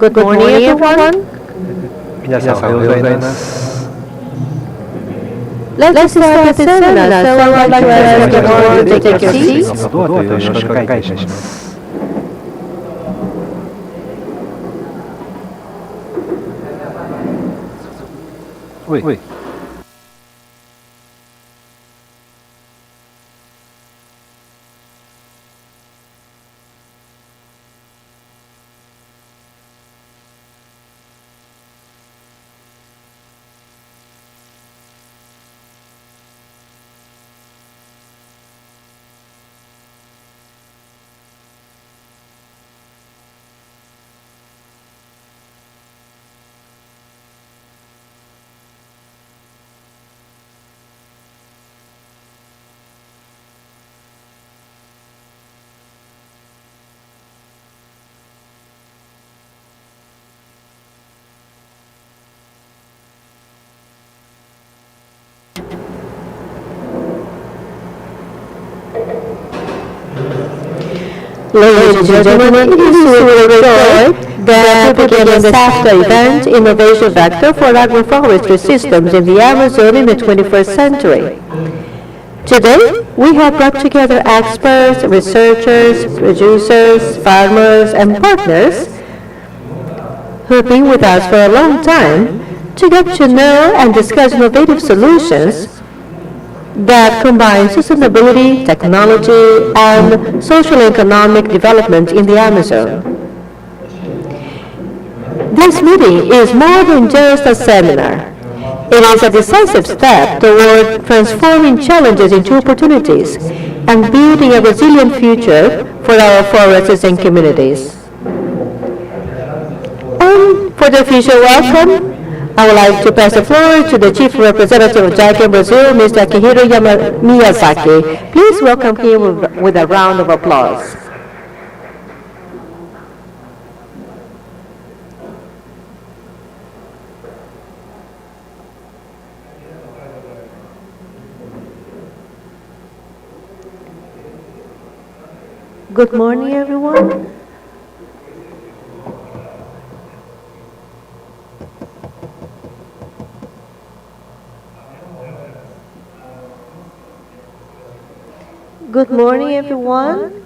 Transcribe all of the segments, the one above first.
Good morning, everyone. 皆さんおはようございます。 Let's start the seminar. So I would like to ask everyone to take your seats. どうぞよろしくお願いします。おい。Ladies and gentlemen, it is with joy that we begin the SAFTA event, Innovation Vector for Agroforestry Systems in the Amazon in the 21st century. Today, we have brought together experts, researchers, producers, farmers, and partners who have been with us for a long time to get to know and discuss innovative solutions that combine sustainability, technology, and social and economic development in the Amazon. This meeting is more than just a seminar. It is a decisive step toward transforming challenges into opportunities and building a resilient future for our forests and communities. And for the official welcome, I would like to pass the floor to the Chief Representative of JICA Brazil, Mr. Akihiro Miyazaki. Please welcome him with a round of applause. Good morning, everyone. Good morning, everyone,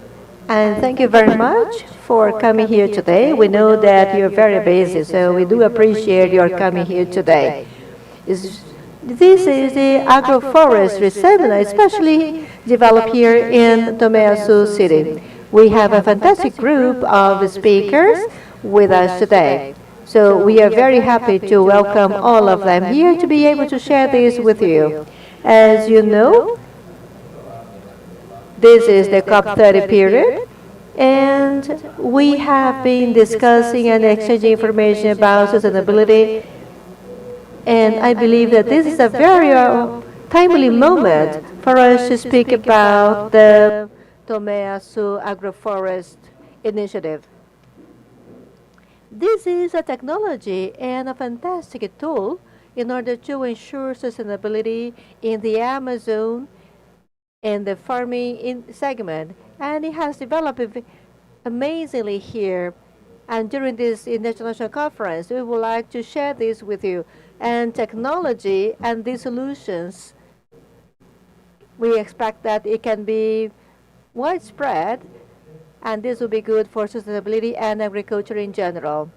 and thank you very much for coming here today. We know that you're very busy, so we do appreciate your coming here today. This is the agroforestry seminar, especially developed here in Tomé Açu City. We have a fantastic group of speakers with us today. So we are very happy to welcome all of them here to be able to share this with you. As you know, this is the COP30 period, and we have been discussing and exchanging information about sustainability, and I believe that this is a very timely moment for us to speak about the Tomé Açu Agroforest Initiative. This is a technology and a fantastic tool in order to ensure sustainability in the Amazon in the farming segment, and it has developed amazingly here. And during this international conference, we would like to share this with you. And technology and these solutions, we expect that it can be widespread, and this will be good for sustainability and agriculture in general.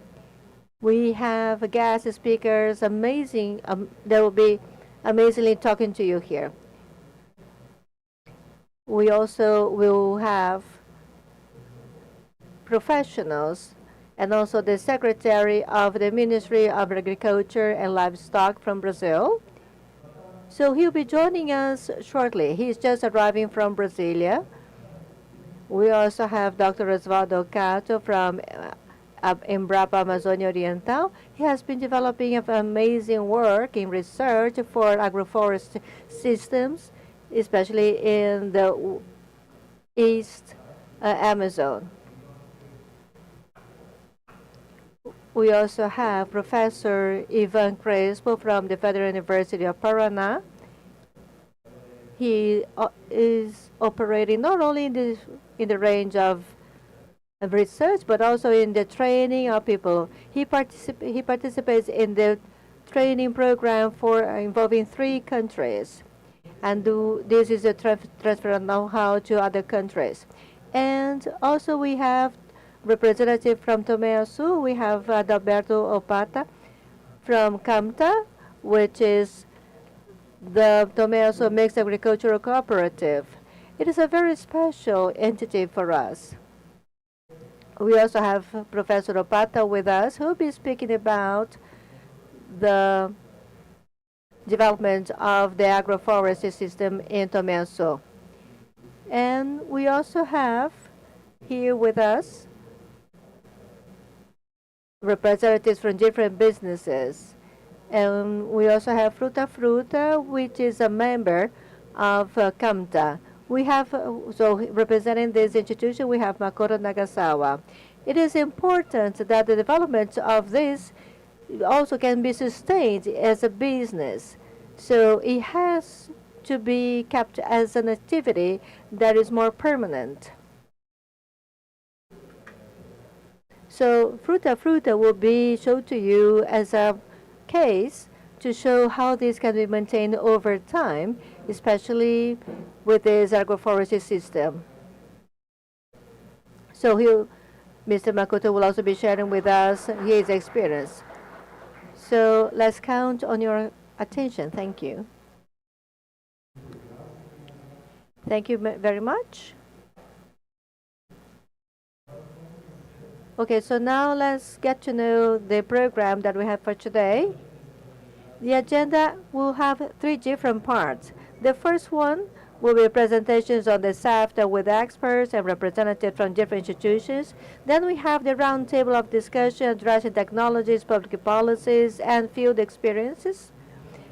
We have guest speakers, amazing. They will be amazingly talking to you here. We also will have professionals and also the Secretary of the Ministry of Agriculture and Livestock from Brazil. So he'll be joining us shortly. He's just arriving from Brasilia. We also have Dr. Osvaldo Cato from Embrapa Amazônia Oriental. He has been developing amazing work in research for agroforest systems, especially in the East Amazon. We also have Professor Ivan Crespo from the Federal University of Paraná. He is operating not only in the range of research, but also in the training of people. He participates in the training program for involving 3 countries, and this is a transfer of know-how to other countries. And also we have representative from Tomeasu. We have Adalberto Opata from CAMTA, which is the Tomeasu Mixed Agricultural Cooperative. It is a very special entity for us. We also have Professor Opata with us, who will be speaking about the development of the agroforestry system in Tomeasu. And we also have here with us representatives from different businesses. And we also have Fruta, which is a member of CAMTA. We have, so representing this institution, we have Makoto Nagasawa. It is important that the development of this also can be sustained as a business. So it has to be kept as an activity that is more permanent. So Fruta will be shown to you as a case to show how this can be maintained over time, especially with this agroforestry system. So Mr. Makoto will also be sharing with us his experience. So let's count on your attention. Thank you. Thank you very much. Okay, so now let's get to know the program that we have for today. The agenda will have 3 different parts. The first one will be presentations on the SAFTA with experts and representatives from different institutions. Then we have the roundtable of discussion addressing technologies, public policies, and field experiences.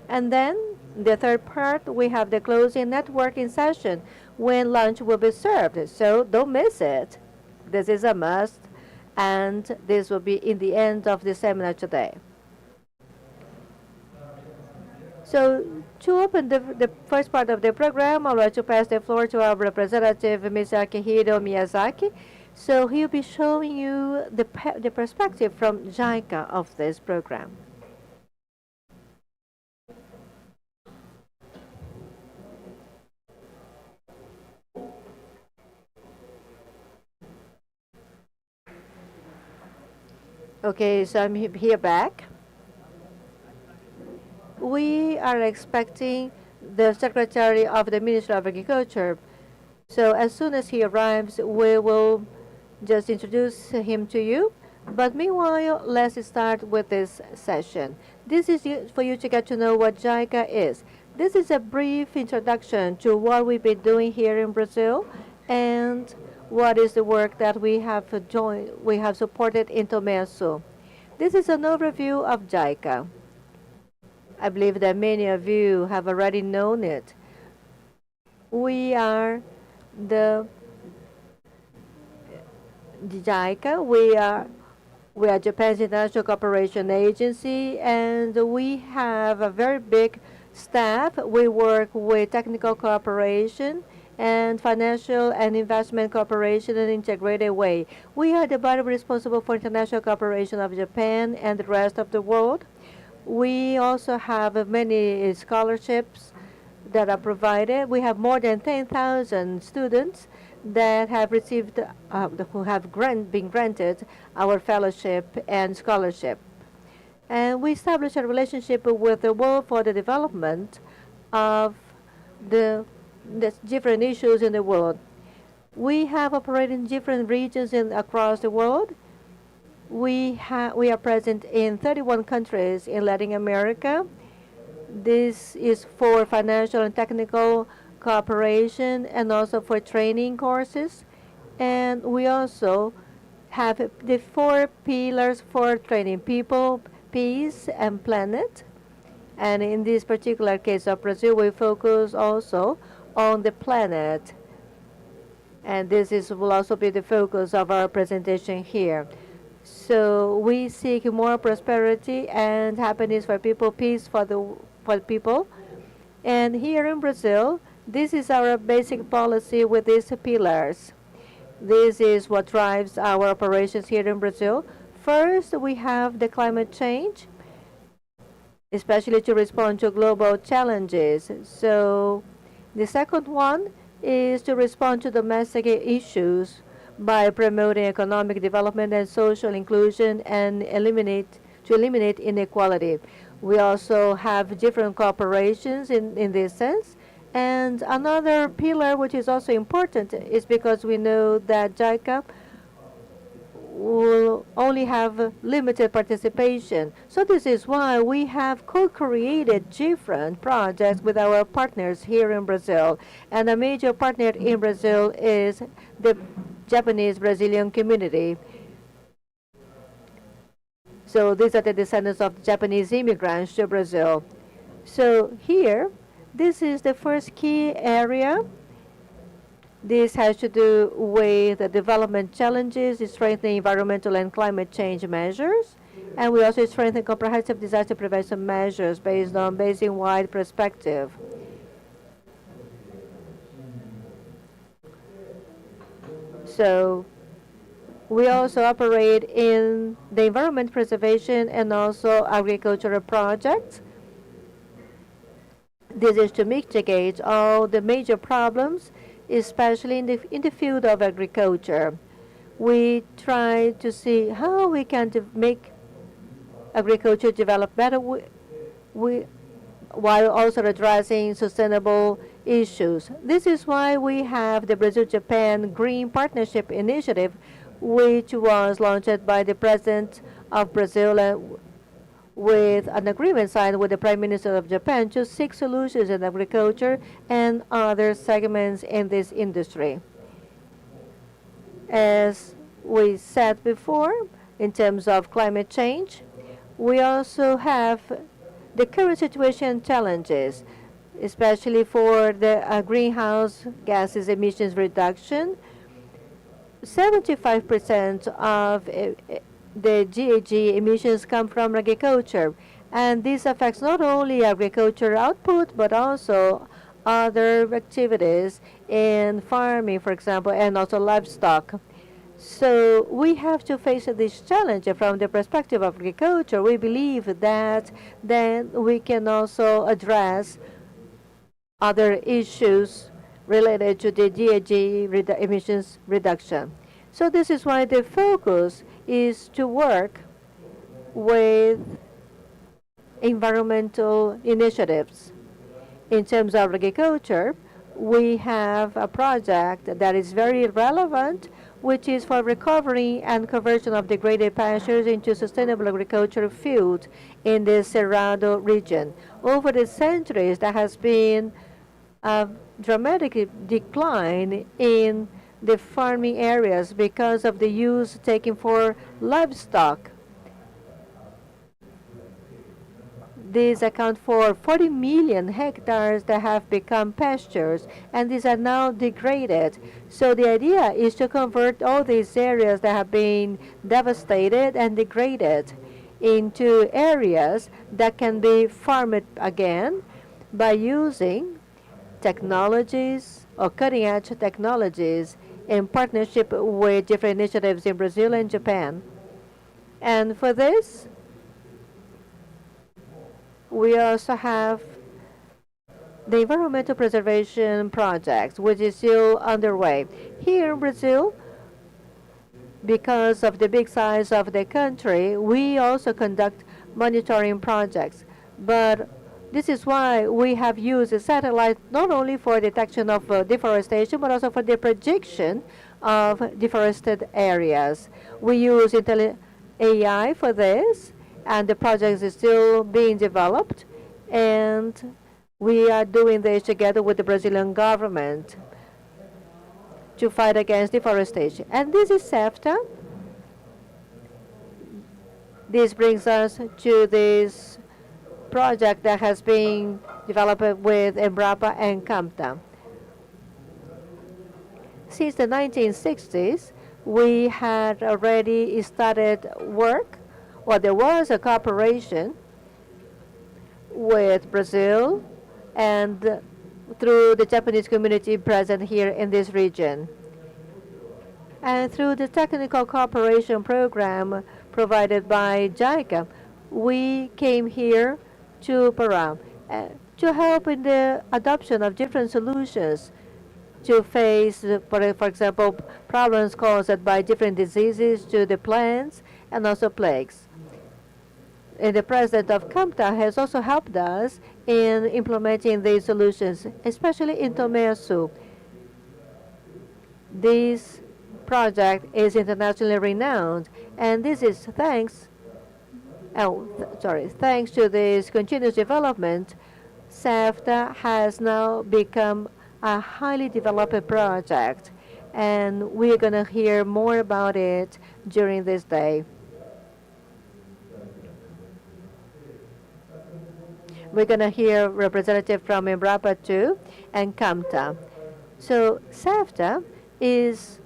And then the third part, we have the closing networking session when lunch will be served. So don't miss it. This is a must, and this will be in the end of the seminar today. So to open the first part of the program, I'd like to pass the floor to our representative, Mr. Akihiro Miyazaki. So he'll be showing you the perspective from JICA of this program. Okay, so I'm here back. We are expecting the Secretary of the Ministry of Agriculture. So as soon as he arrives, we will just introduce him to you. But meanwhile, let's start with this session. This is for you to get to know what JICA is. This is a brief introduction to what we've been doing here in Brazil and what is the work that we have supported in Tomeasu. This is an overview of JICA. I believe that many of you have already known it. We are the JICA. We are Japan's International Cooperation Agency, and we have a very big staff. We work with technical cooperation and financial and investment cooperation in an integrated way. We are the body responsible for international cooperation of Japan and the rest of the world. We also have many scholarships that are provided. We have more than 10,000 students that have received, who have been granted our fellowship and scholarship. And we established a relationship with the world for the development of the different issues in the world. We have operated in different regions across the world. We are present in 31 countries in Latin America. This is for financial and technical cooperation and also for training courses. And we also have the 4 pillars for training: people, peace, and planet. And in this particular case of Brazil, we focus also on the planet. And this will also be the focus of our presentation here. So we seek more prosperity and happiness for people, peace for the people. And here in Brazil, this is our basic policy with these pillars. This is what drives our operations here in Brazil. First, we have the climate change, especially to respond to global challenges. So the second one is to respond to domestic issues by promoting economic development and social inclusion and eliminate inequality. We also have different cooperations in this sense. And another pillar which is also important is because we know that JICA will only have limited participation. So this is why we have co-created different projects with our partners here in Brazil. And a major partner in Brazil is the Japanese Brazilian community. So these are the descendants of Japanese immigrants to Brazil. So here, this is the first key area. This has to do with the development challenges, strengthening environmental and climate change measures, and we also strengthen comprehensive disaster prevention measures based on basin-wide perspective. So we also operate in the environment preservation and also agricultural projects. This is to mitigate all the major problems, especially in the field of agriculture. We try to see how we can make agriculture develop better while also addressing sustainable issues. This is why we have the Brazil-Japan Green Partnership Initiative, which was launched by the President of Brazil with an agreement signed with the Prime Minister of Japan to seek solutions in agriculture and other segments in this industry. As we said before, in terms of climate change, we also have the current situation challenges, especially for the greenhouse gases emissions reduction. 75% of the GHG emissions come from agriculture, and this affects not only agriculture output but also other activities in farming, for example, and also livestock. So we have to face this challenge from the perspective of agriculture. We believe that then we can also address other issues related to the GHG emissions reduction. So this is why the focus is to work with environmental initiatives. In terms of agriculture, we have a project that is very relevant, which is for recovery and conversion of degraded pastures into sustainable agricultural field in the Cerrado region. Over the centuries, there has been a dramatic decline in the farming areas because of the use taken for livestock. These account for 40 million hectares that have become pastures, and these are now degraded. So the idea is to convert all these areas that have been devastated and degraded into areas that can be farmed again by using technologies or cutting-edge technologies in partnership with different initiatives in Brazil and Japan. And for this, we also have the environmental preservation project, which is still underway. Here in Brazil, because of the big size of the country, we also conduct monitoring projects. But this is why we have used a satellite not only for detection of deforestation, but also for the prediction of deforested areas. We use AI for this, and the project is still being developed, and we are doing this together with the Brazilian government to fight against deforestation. And this is SAFTA. This brings us to this project that has been developed with Embrapa and CAMTA. Since the 1960s, we had already started work. Well, there was a cooperation with Brazil and through the Japanese community present here in this region. And through the technical cooperation program provided by JICA, we came here to Pará to help in the adoption of different solutions to face, for example, problems caused by different diseases to the plants and also plagues. And the president of CAMTA has also helped us in implementing these solutions, especially in Tomé Sul. This project is internationally renowned, and this is thanks to this continuous development. SAFTA has now become a highly developed project, and we're going to hear more about it during this day. We're going to hear representative from Embrapa too and CAMTA. So SAFTA is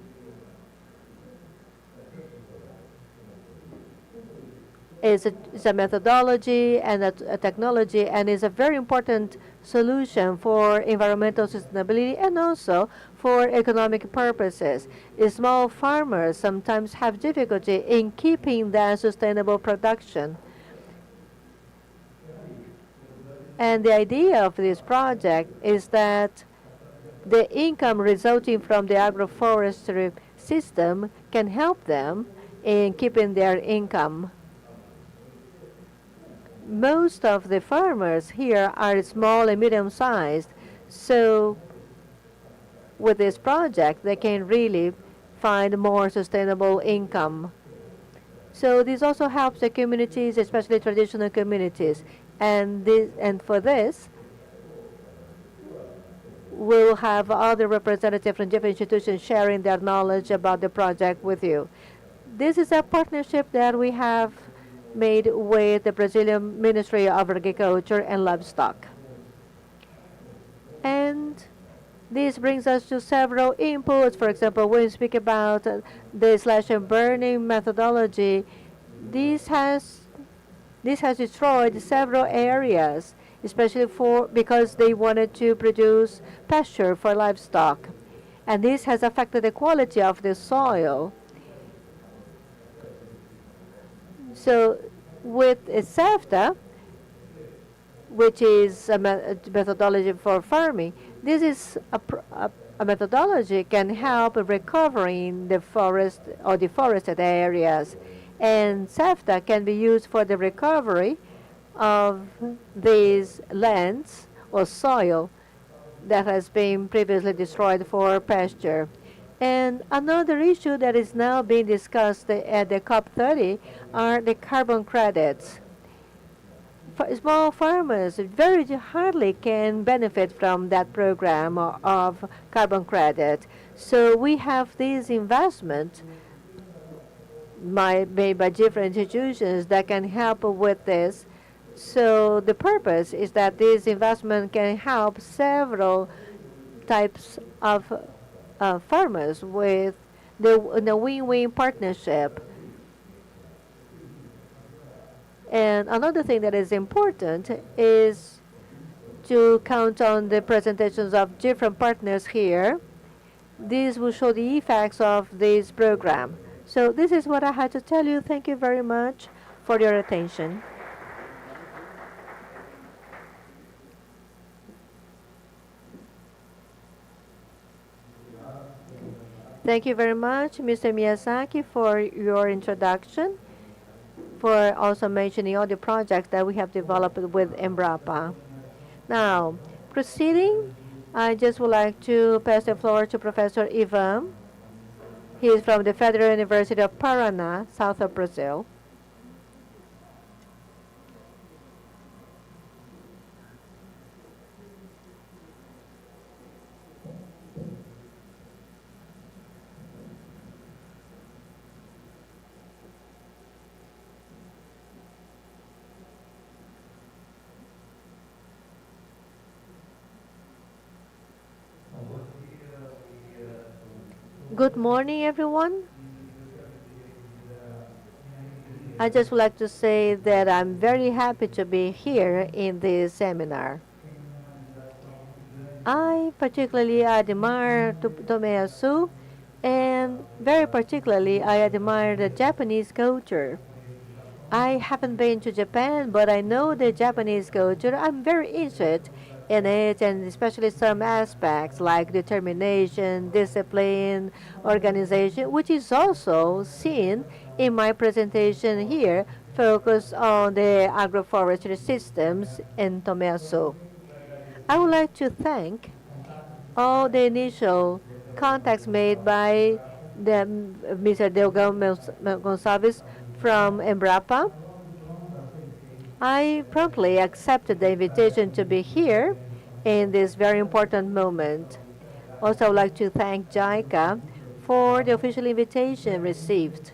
a methodology and a technology, and is a very important solution for environmental sustainability and also for economic purposes. Small farmers sometimes have difficulty in keeping that sustainable production. And the idea of this project is that the income resulting from the agroforestry system can help them in keeping their income. Most of the farmers here are small and medium-sized, so with this project they can really find more sustainable income. So this also helps the communities, especially traditional communities, and for this we'll have other representatives from different institutions sharing their knowledge about the project with you. This is a partnership that we have made with the Brazilian Ministry of Agriculture and Livestock. And this brings us to several inputs. For example, when we speak about the slash and burning methodology, this has destroyed several areas, especially because they wanted to produce pasture for livestock. And this has affected the quality of the soil. So with SAFTA, which is a methodology for farming, this is a methodology can help recovering the forest or deforested areas. And SAFTA can be used for the recovery of these lands or soil that has been previously destroyed for pasture. And another issue that is now being discussed at the COP30 are the carbon credits. Small farmers very hardly can benefit from that program of carbon credit. So we have these investments made by different institutions that can help with this. So the purpose is that this investment can help several types of farmers with the win-win partnership. And another thing that is important is to count on the presentations of different partners here. These will show the effects of this program. So this is what I had to tell you. Thank you very much for your attention. Thank you very much, Mr. Miyazaki, for your introduction, for also mentioning all the projects that we have developed with Embrapa. Now, proceeding, I just would like to pass the floor to Professor Ivan. He is from the Federal University of Paraná, south of Brazil. Good morning, everyone. I just would like to say that I'm very happy to be here in this seminar. I particularly admire Tomé Sul And very particularly, I admire the Japanese culture. I haven't been to Japan, but I know the Japanese culture. I'm very interested in it, and especially some aspects like determination, discipline, organization, which is also seen in my presentation here, focused on the agroforestry systems in Tomeasu. I would like to thank all the initial contacts made by Mr. Delgado Gonçalves from Embrapa. I promptly accepted the invitation to be here in this very important moment. Also, I would like to thank JICA for the official invitation received.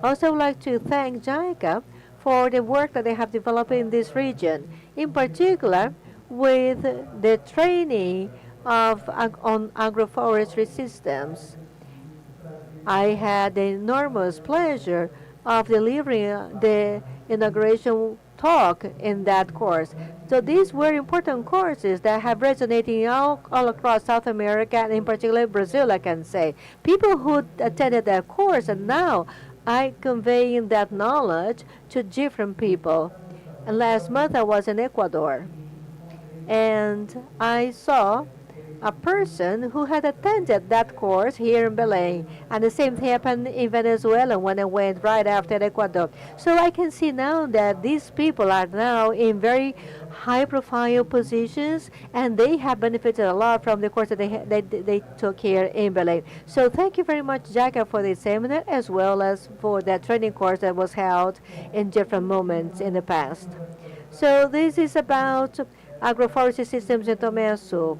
Also, I would like to thank JICA for the work that they have developed in this region, in particular with the training on agroforestry systems. I had the enormous pleasure of delivering the inauguration talk in that course. So these were important courses that have resonated all across South America, and in particular Brazil, I can say. People who attended that course, and now I conveying that knowledge to different people. And last month I was in Ecuador, and I saw a person who had attended that course here in Belém. And the same thing happened in Venezuela when I went right after Ecuador. So I can see now that these people are now in very high-profile positions, and they have benefited a lot from the course that they took here in Belém. So thank you very much, JICA, for this seminar, as well as for that training course that was held in different moments in the past. So this is about agroforestry systems in Tomeasu.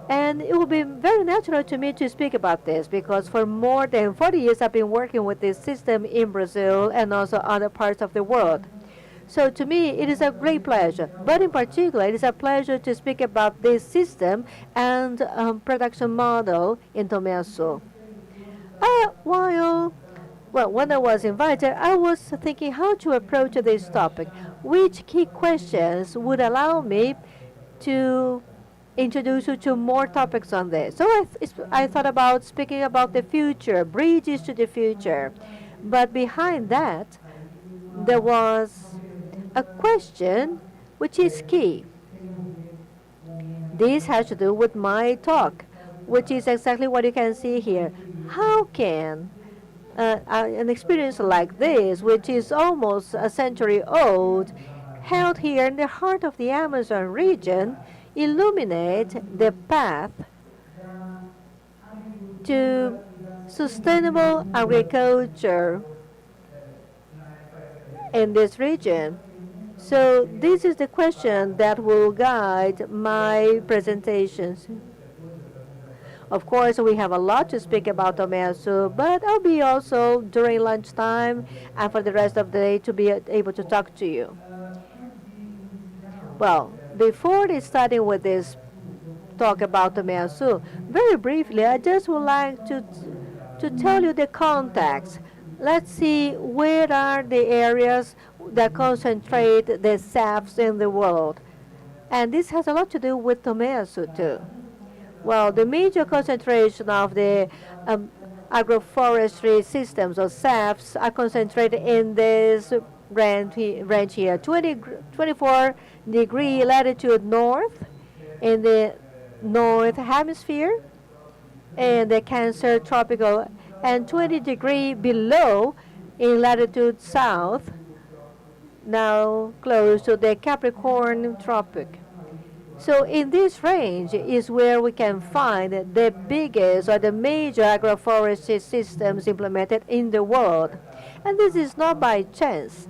And it will be very natural to me to speak about this because for more than 40 years I've been working with this system in Brazil and also other parts of the world. So to me, it is a great pleasure. But in particular, it is a pleasure to speak about this system and production model in Tomeasu. When I was invited, I was thinking how to approach this topic. Which key questions would allow me to introduce you to more topics on this. So I thought about speaking about the future, bridges to the future. But behind that, there was a question which is key. This has to do with my talk, which is exactly what you can see here. How can an experience like this, which is almost a century old, held here in the heart of the Amazon region, illuminate the path to sustainable agriculture in this region? So this is the question that will guide my presentations. Of course, we have a lot to speak about Tomeasu, but I'll be also during lunchtime and for the rest of the day to be able to talk to you. Well, before starting with this talk about Tomeasu, very briefly, I just would like to tell you the context. Let's see where are the areas that concentrate the SAFs in the world. And this has a lot to do with Tomeasu too. Well, the major concentration of the agroforestry systems or SAFs are concentrated in this range here, 24-degree latitude north in the north hemisphere, and the Cancer tropical, and 20-degree below in latitude south, now close to the Capricorn tropic. So in this range is where we can find the biggest or the major agroforestry systems implemented in the world. And this is not by chance.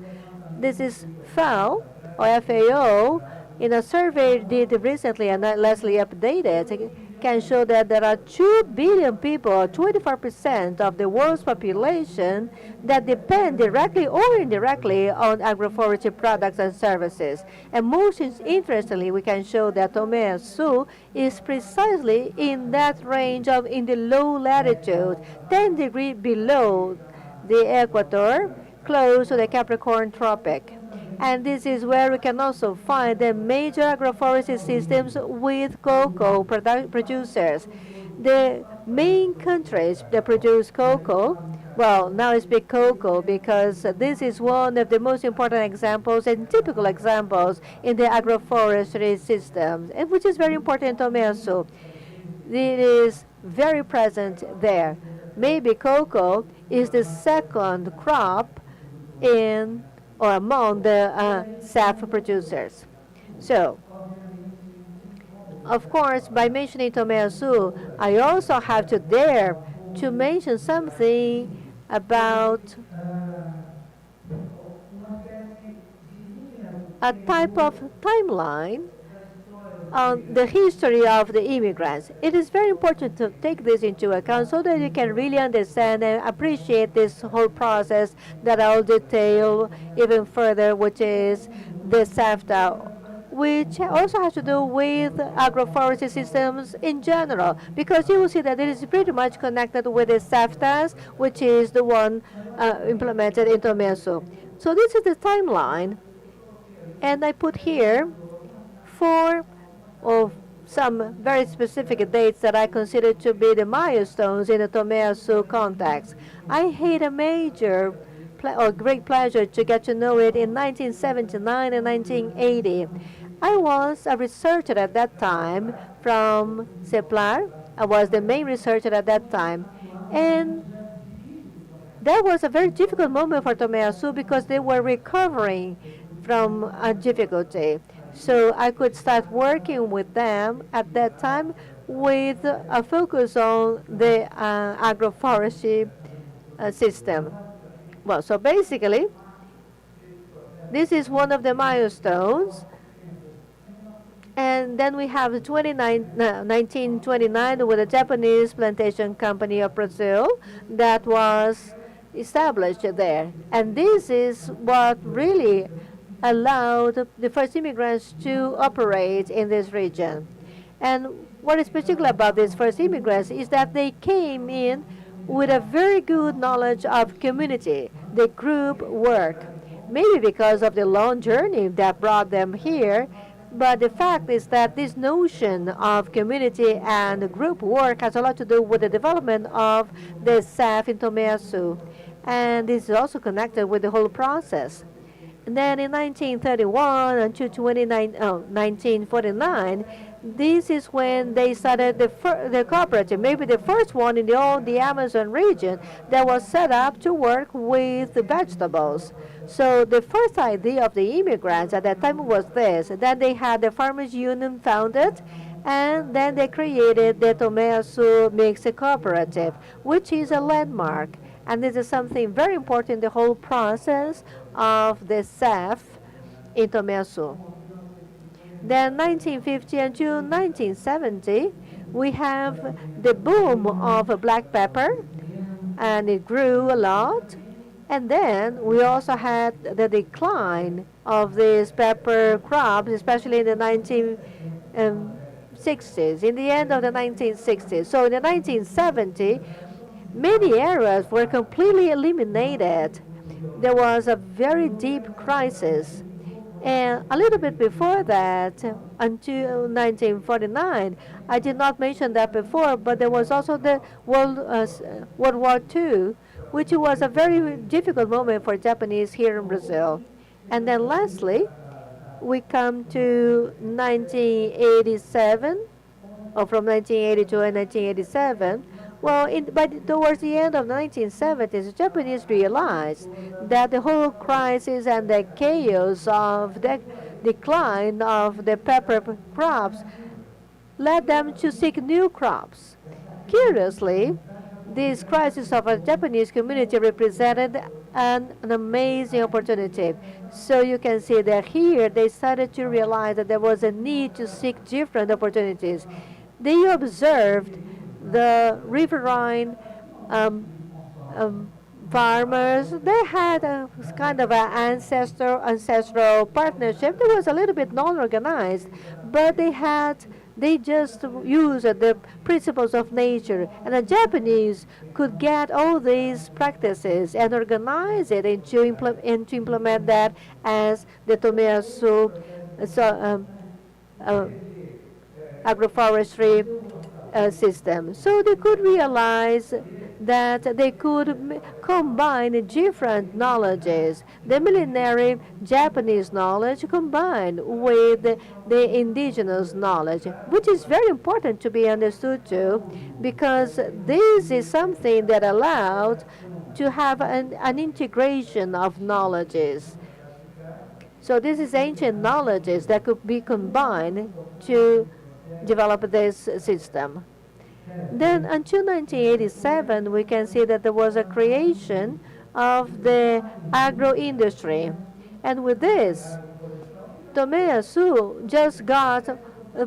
This is FAO, or FAO, in a survey did recently and lastly updated, can show that there are 2 billion people, 24% of the world's population, that depend directly or indirectly on agroforestry products and services. And most interestingly, we can show that Tomeasu is precisely in that range of in the low latitude, 10 degrees below the equator, close to the Capricorn tropic. And this is where we can also find the major agroforestry systems with cocoa producers. The main countries that produce cocoa, well, now it's big cocoa because this is one of the most important examples and typical examples in the agroforestry system, and which is very important in Tomé Açu. It is very present there. Maybe cocoa is the second crop in or among the SAF producers. So, of course, by mentioning Tomé Açu, I also have to dare to mention something about a type of timeline on the history of the immigrants. It is very important to take this into account so that you can really understand and appreciate this whole process that I'll detail even further, which is the SAFTA, which also has to do with agroforestry systems in general, because you will see that it is pretty much connected with the SAFTAs, which is the one implemented in Tomé Açu. So this is the timeline, and I put here four of some very specific dates that I consider to be the milestones in the Tomé Açu context. I had a major or great pleasure to get to know it in 1979 and 1980. I was a researcher at that time from CEPLAR. I was the main researcher at that time. And that was a very difficult moment for Tomé Açu because they were recovering from a difficulty. So I could start working with them at that time with a focus on the agroforestry system. Well, so basically, this is one of the milestones. And then we have 1929 with a Japanese plantation company of Brazil that was established there. And this is what really allowed the first immigrants to operate in this region. And what is particular about these first immigrants is that they came in with a very good knowledge of community, the group work. Maybe because of the long journey that brought them here, but the fact is that this notion of community and group work has a lot to do with the development of the SAF in Tomé Açu. And this is also connected with the whole process. And then in 1931 until 1949, this is when they started the cooperative, maybe the first one in the Amazon region that was set up to work with the vegetables. So the first idea of the immigrants at that time was this. Then they had the Farmers Union founded, and then they created the Tomé Açu Mixed Cooperative, which is a landmark. And this is something very important in the whole process of the SAF in Tomé Açu. Then 1950 until 1970, we have the boom of black pepper, and it grew a lot. And then we also had the decline of these pepper crops, especially in the 1960s, in the end of the 1960s. So in the 1970s, many areas were completely eliminated. There was a very deep crisis. And a little bit before that, until 1949, I did not mention that before, but there was also the World War II, which was a very difficult moment for Japanese here in Brazil. And then lastly, we come to 1987, or from 1980 to 1987. Well, towards the end of the 1970s, the Japanese realized that the whole crisis and the chaos of the decline of the pepper crops led them to seek new crops. Curiously, this crisis of a Japanese community represented an amazing opportunity. So you can see that here they started to realize that there was a need to seek different opportunities. They observed the riverine farmers. They had a kind of an ancestral partnership that was a little bit non-organized, but they just used the principles of nature. And the Japanese could get all these practices and organize it and to implement that as the Tomé Açu agroforestry system. So they could realize that they could combine different knowledges, the millenary Japanese knowledge combined with the indigenous knowledge, which is very important to be understood too, because this is something that allowed to have an integration of knowledges. So this is ancient knowledges that could be combined to develop this system. Then until 1987, we can see that there was a creation of the agro-industry. And with this, Tomeyasu just got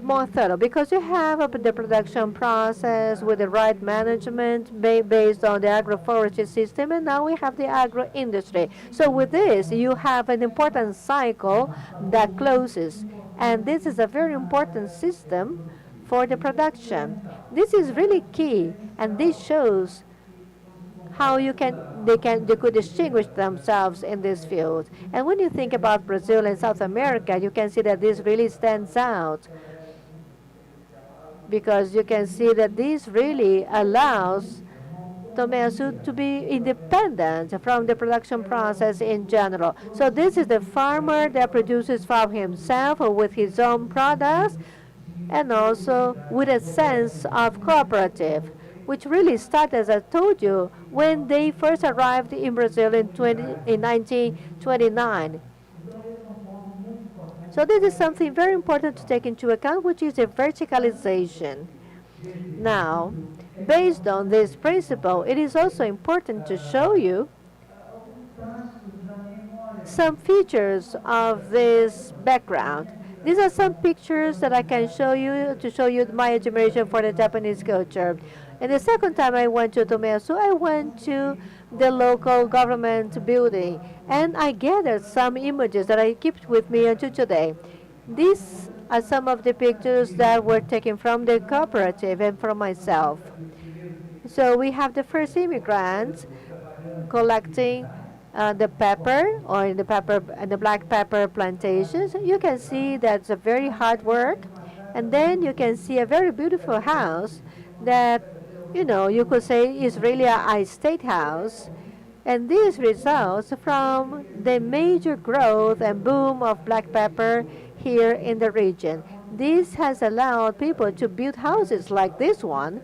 more thorough because you have the production process with the right management based on the agroforestry system, and now we have the agro-industry. So with this, you have an important cycle that closes, and this is a very important system for the production. This is really key, and this shows how they could distinguish themselves in this field. And when you think about Brazil and South America, you can see that this really stands out, because you can see that this really allows Tomeyasu to be independent from the production process in general. So this is the farmer that produces for himself or with his own products, and also with a sense of cooperative, which really started, as I told you, when they first arrived in Brazil in 1929. So this is something very important to take into account, which is the verticalization. Now, based on this principle, it is also important to show you some features of this background. These are some pictures that I can show you to show you my admiration for the Japanese culture. And the second time I went to Tomeyasu, I went to the local government building, and I gathered some images that I keep with me until today. These are some of the pictures that were taken from the cooperative and from myself. So we have the first immigrants collecting the pepper, or in the black pepper plantations. You can see that's a very hard work, and then you can see a very beautiful house that, you know, you could say is really a state house. And this results from the major growth and boom of black pepper here in the region. This has allowed people to build houses like this one,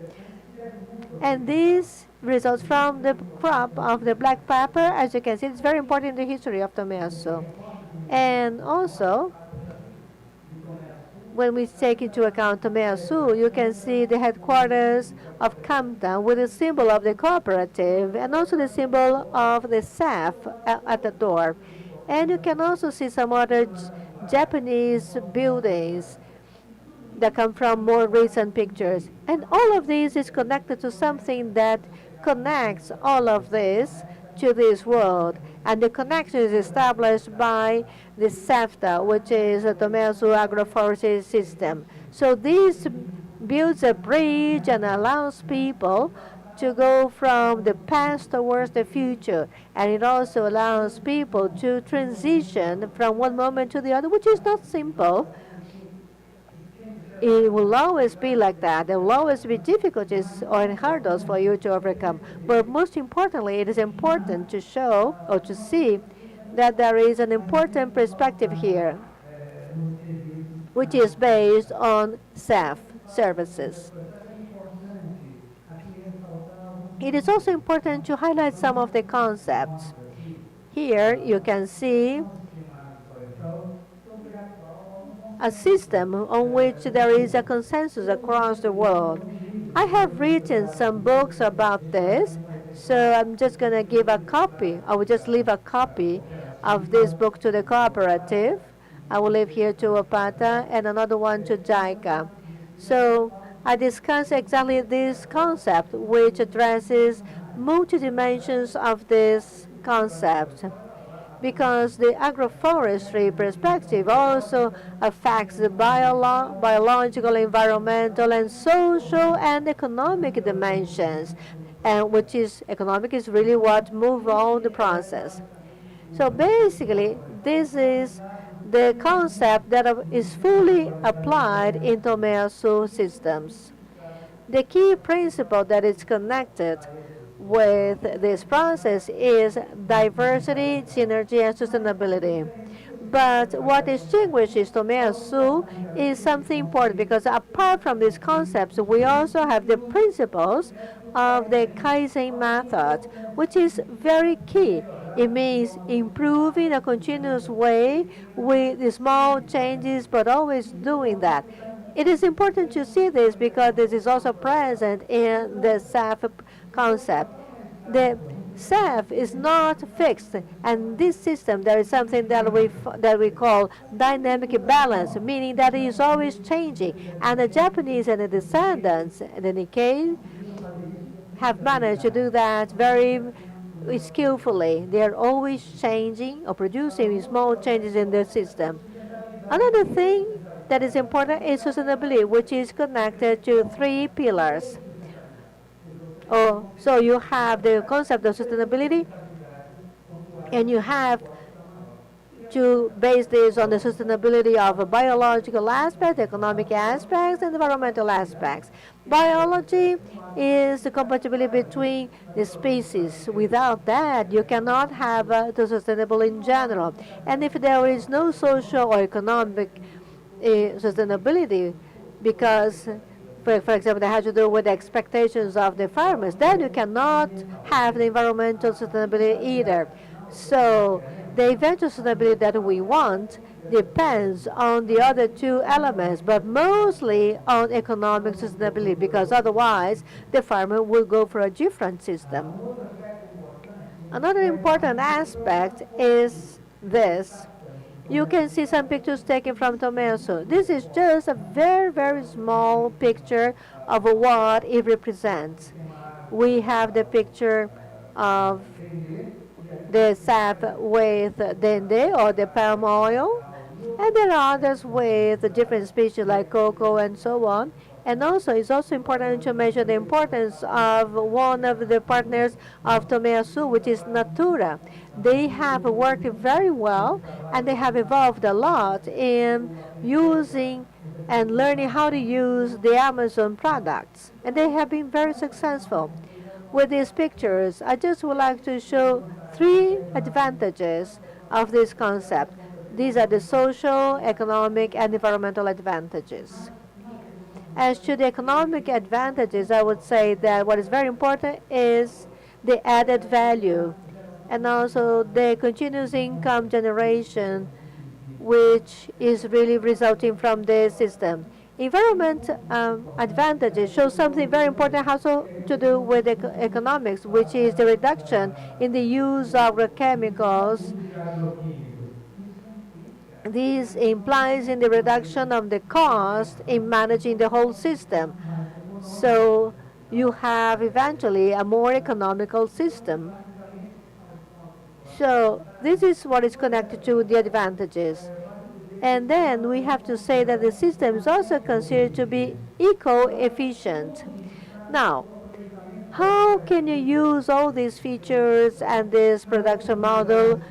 and this results from the crop of the black pepper. As you can see, it's very important in the history of Tomeyasu. And also, when we take into account Tomeyasu, you can see the headquarters of Kamta with the symbol of the cooperative and also the symbol of the SAF at the door. And you can also see some other Japanese buildings that come from more recent pictures. And all of this is connected to something that connects all of this to this world. And the connection is established by the SAFTA, which is the Tomeyasu Agroforestry System. So this builds a bridge and allows people to go from the past towards the future. And it also allows people to transition from one moment to the other, which is not simple. It will always be like that. There will always be difficulties or hurdles for you to overcome. But most importantly, it is important to show or to see that there is an important perspective here, which is based on SAF services. It is also important to highlight some of the concepts. Here you can see a system on which there is a consensus across the world. I have written some books about this, so I'm just going to give a copy. I will just leave a copy of this book to the cooperative. I will leave here to Opata and another one to JICA. So I discuss exactly this concept, which addresses multi-dimensions of this concept, because the agroforestry perspective also affects the biological, environmental, and social and economic dimensions, and which is economic is really what moves on the process. So basically, this is the concept that is fully applied in Tomeyasu systems. The key principle that is connected with this process is diversity, synergy, and sustainability. But what distinguishes Tomeyasu is something important, because apart from these concepts, we also have the principles of the Kaizen method, which is very key. It means improving a continuous way with the small changes, but always doing that. It is important to see this because this is also present in the SAF concept. The SAF is not fixed, and this system, there is something that we call dynamic balance, meaning that it is always changing. And the Japanese and the descendants, the Nikkei, have managed to do that very skillfully. They are always changing or producing small changes in the system. Another thing that is important is sustainability, which is connected to 3 pillars. So you have the concept of sustainability, and you have to base this on the sustainability of biological aspects, economic aspects, and environmental aspects. Biology is the compatibility between the species. Without that, you cannot have the sustainable in general. And if there is no social or economic sustainability, because for example, that has to do with the expectations of the farmers, then you cannot have the environmental sustainability either. So the eventual sustainability that we want depends on the other 2 elements, but mostly on economic sustainability, because otherwise the farmer will go for a different system. Another important aspect is this. You can see some pictures taken from Tomeyasu. This is just a very, very small picture of what it represents. We have the picture of the sap with dende, or the palm oil, and there are others with different species like cocoa and so on. And also, it's also important to mention the importance of one of the partners of Tomeyasu, which is Natura. They have worked very well, and they have evolved a lot in using and learning how to use the Amazon products. And they have been very successful. With these pictures, I just would like to show 3 advantages of this concept. These are the social, economic, and environmental advantages. As to the economic advantages, I would say that what is very important is the added value, and also the continuous income generation, which is really resulting from the system. Environment advantages show something very important also to do with economics, which is the reduction in the use of agrochemicals. This implies in the reduction of the cost in managing the whole system. So you have eventually a more economical system. So this is what is connected to the advantages. And then we have to say that the system is also considered to be eco-efficient. Now, how can you use all these features and this production model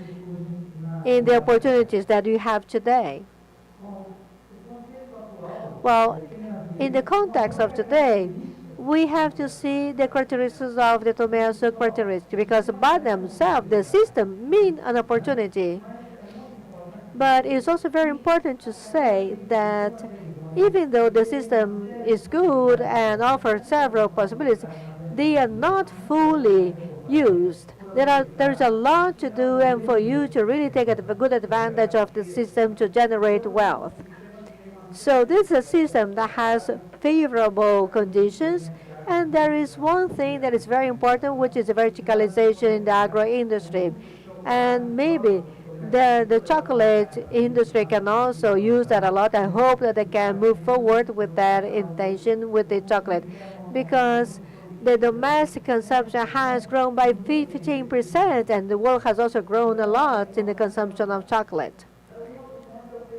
in the opportunities that you have today? Well, in the context of today, we have to see the characteristics of the Tomeyasu characteristics, because by themselves, the system mean an opportunity. But it's also very important to say that even though the system is good and offers several possibilities, they are not fully used. There's a lot to do, and for you to really take a good advantage of the system to generate wealth. So this is a system that has favorable conditions, and there is one thing that is very important, which is the verticalization in the agro industry. And maybe the chocolate industry can also use that a lot. I hope that they can move forward with that intention with the chocolate, because the domestic consumption has grown by 15%, and the world has also grown a lot in the consumption of chocolate.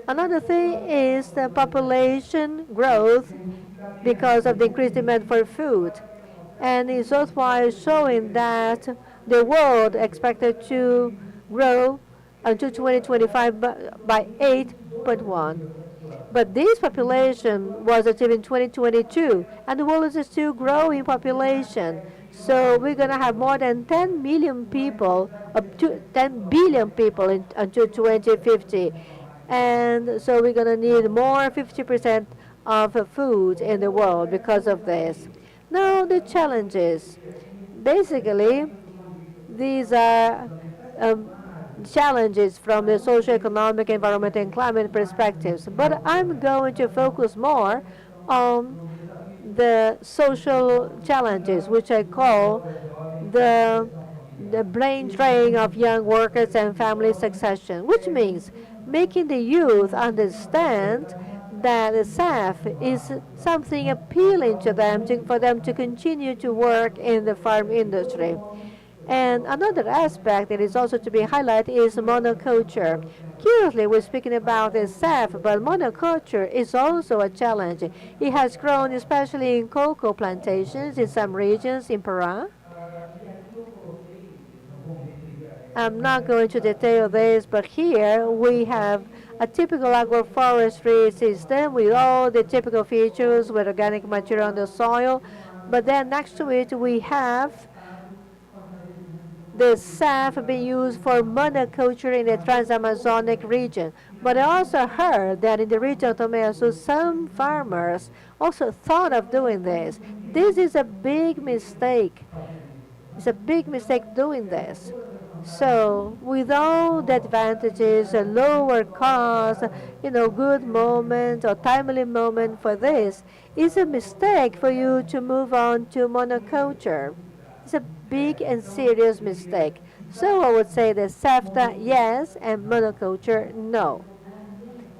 Another thing is the population growth because of the increased demand for food. And it's also showing that the world expected to grow until 2025 by 8.1. But this population was achieved in 2022, and the world is still growing population. So we're going to have more than 10 million people, up to 10 billion people until 2050. And so we're going to need more 50% of food in the world because of this. Now the challenges. Basically, these are challenges from the socio-economic, environmental, and climate perspectives. But I'm going to focus more on the social challenges, which I call the brain drain of young workers and family succession, which means making the youth understand that the SAF is something appealing to them, for them to continue to work in the farm industry. And another aspect that is also to be highlighted is monoculture. Currently, we're speaking about the SAF, but monoculture is also a challenge. It has grown especially in cocoa plantations in some regions in Peru. I'm not going to detail this, but here we have a typical agroforestry system with all the typical features with organic material on the soil. But then next to it, we have the SAF being used for monoculture in the trans-Amazonic region. But I also heard that in the region of Tomé, some farmers also thought of doing this. This is a big mistake. It's a big mistake doing this. So with all the advantages, a lower cost, good moment or timely moment for this, it's a mistake for you to move on to monoculture. It's a big and serious mistake. So I would say that SAFTA, yes, and monoculture, no.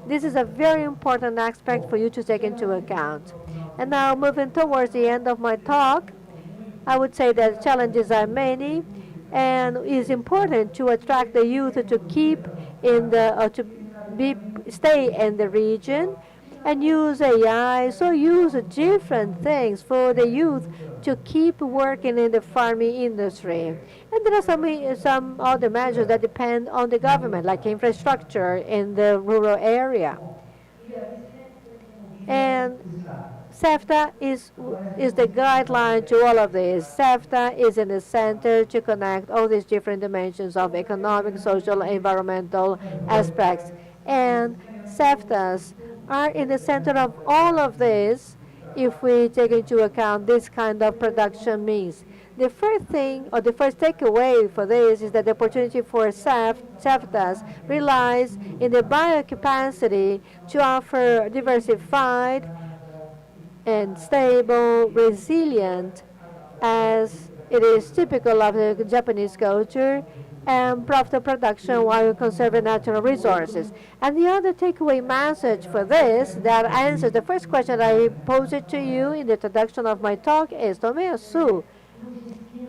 This is a very important aspect for you to take into account. And now moving towards the end of my talk, I would say that challenges are many, and it's important to attract the youth to keep in the, stay in the region and use AI, so use different things for the youth to keep working in the farming industry. And there are some other measures that depend on the government, like infrastructure in the rural area. And SAFTA is the guideline to all of this. SAFTA is in the center to connect all these different dimensions of economic, social, environmental aspects. And SAFTAs are in the center of all of this if we take into account this kind of production means. The first thing, or the first takeaway for this, is that the opportunity for SAFTAs relies in the biocapacity to offer diversified and stable, resilient, as it is typical of the Japanese culture, and profitable production while conserving natural resources. And the other takeaway message for this that answers the first question I posed to you in the introduction of my talk is Tomé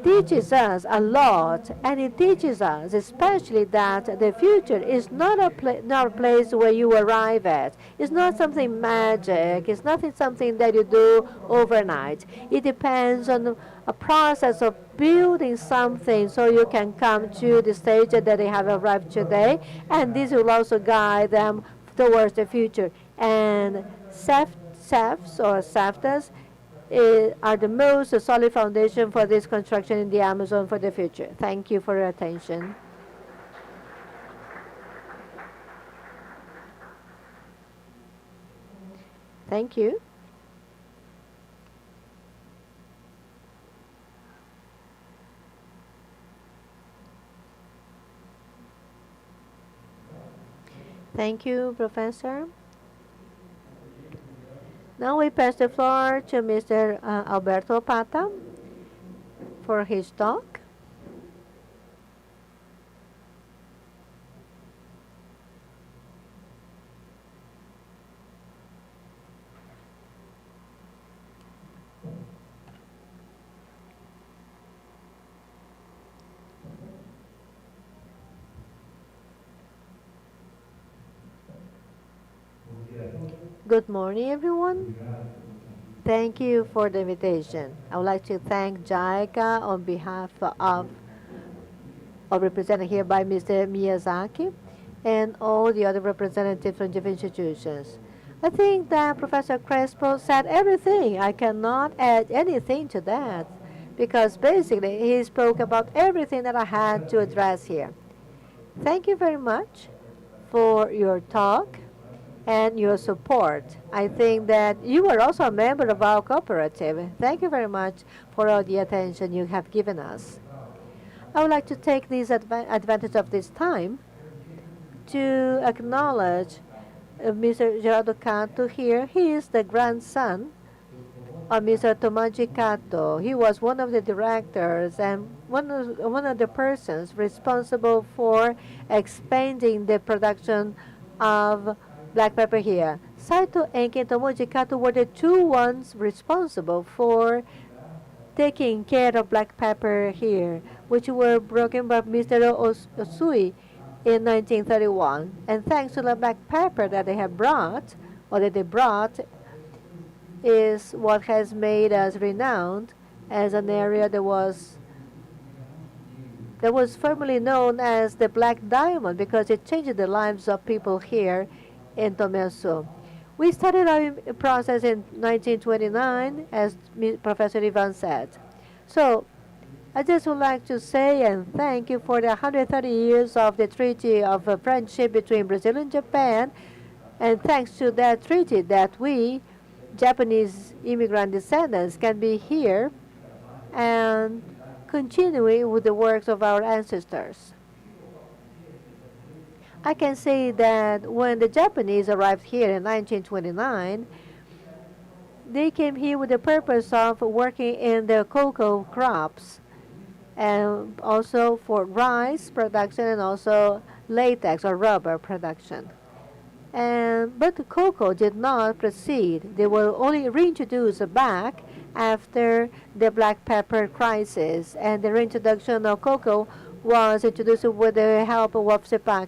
teaches us a lot, and it teaches us especially that the future is not a place where you arrive at. It's not something magic. It's not something that you do overnight. It depends on a process of building something so you can come to the stage that they have arrived today, and this will also guide them towards the future. And SAFs or SAFTAs are the most solid foundation for this construction in the Amazon for the future. Thank you for your attention. Thank you. Thank you, Professor. Now we pass the floor to Mr. Alberto Pata for his talk. Good morning, everyone. Thank you for the invitation. I would like to thank JICA on behalf of represented here by Mr. Miyazaki and all the other representatives from different institutions. I think that Professor Crespo said everything. I cannot add anything to that because basically he spoke about everything that I had to address here. Thank you very much for your talk and your support. I think that you are also a member of our cooperative. Thank you very much for all the attention you have given us. I would like to take this advantage of this time to acknowledge Mr. Gerardo Cato here. He is the grandson of Mr. Tomaji Kato. He was one of the directors and one of the persons responsible for expanding the production of black pepper here. Saito Enki and Tomoji Kato were the two ones responsible for taking care of black pepper here, which were broken by Mr. Osui in 1931. And thanks to the black pepper that they have brought, or that they brought, is what has made us renowned as an area that was formerly known as the Black Diamond because it changed the lives of people here in Tomelsu. We started our process in 1929, as Professor Ivan said. So I just would like to say and thank you for the 130 years of the Treaty of Friendship between Brazil and Japan. And thanks to that treaty that we, Japanese immigrant descendants, can be here and continuing with the works of our ancestors. I can say that when the Japanese arrived here in 1929, they came here with the purpose of working in the cocoa crops and also for rice production and also latex or rubber production. But the cocoa did not proceed. They were only reintroduced back after the black pepper crisis, and the reintroduction of cocoa was introduced with the help of SEPAC.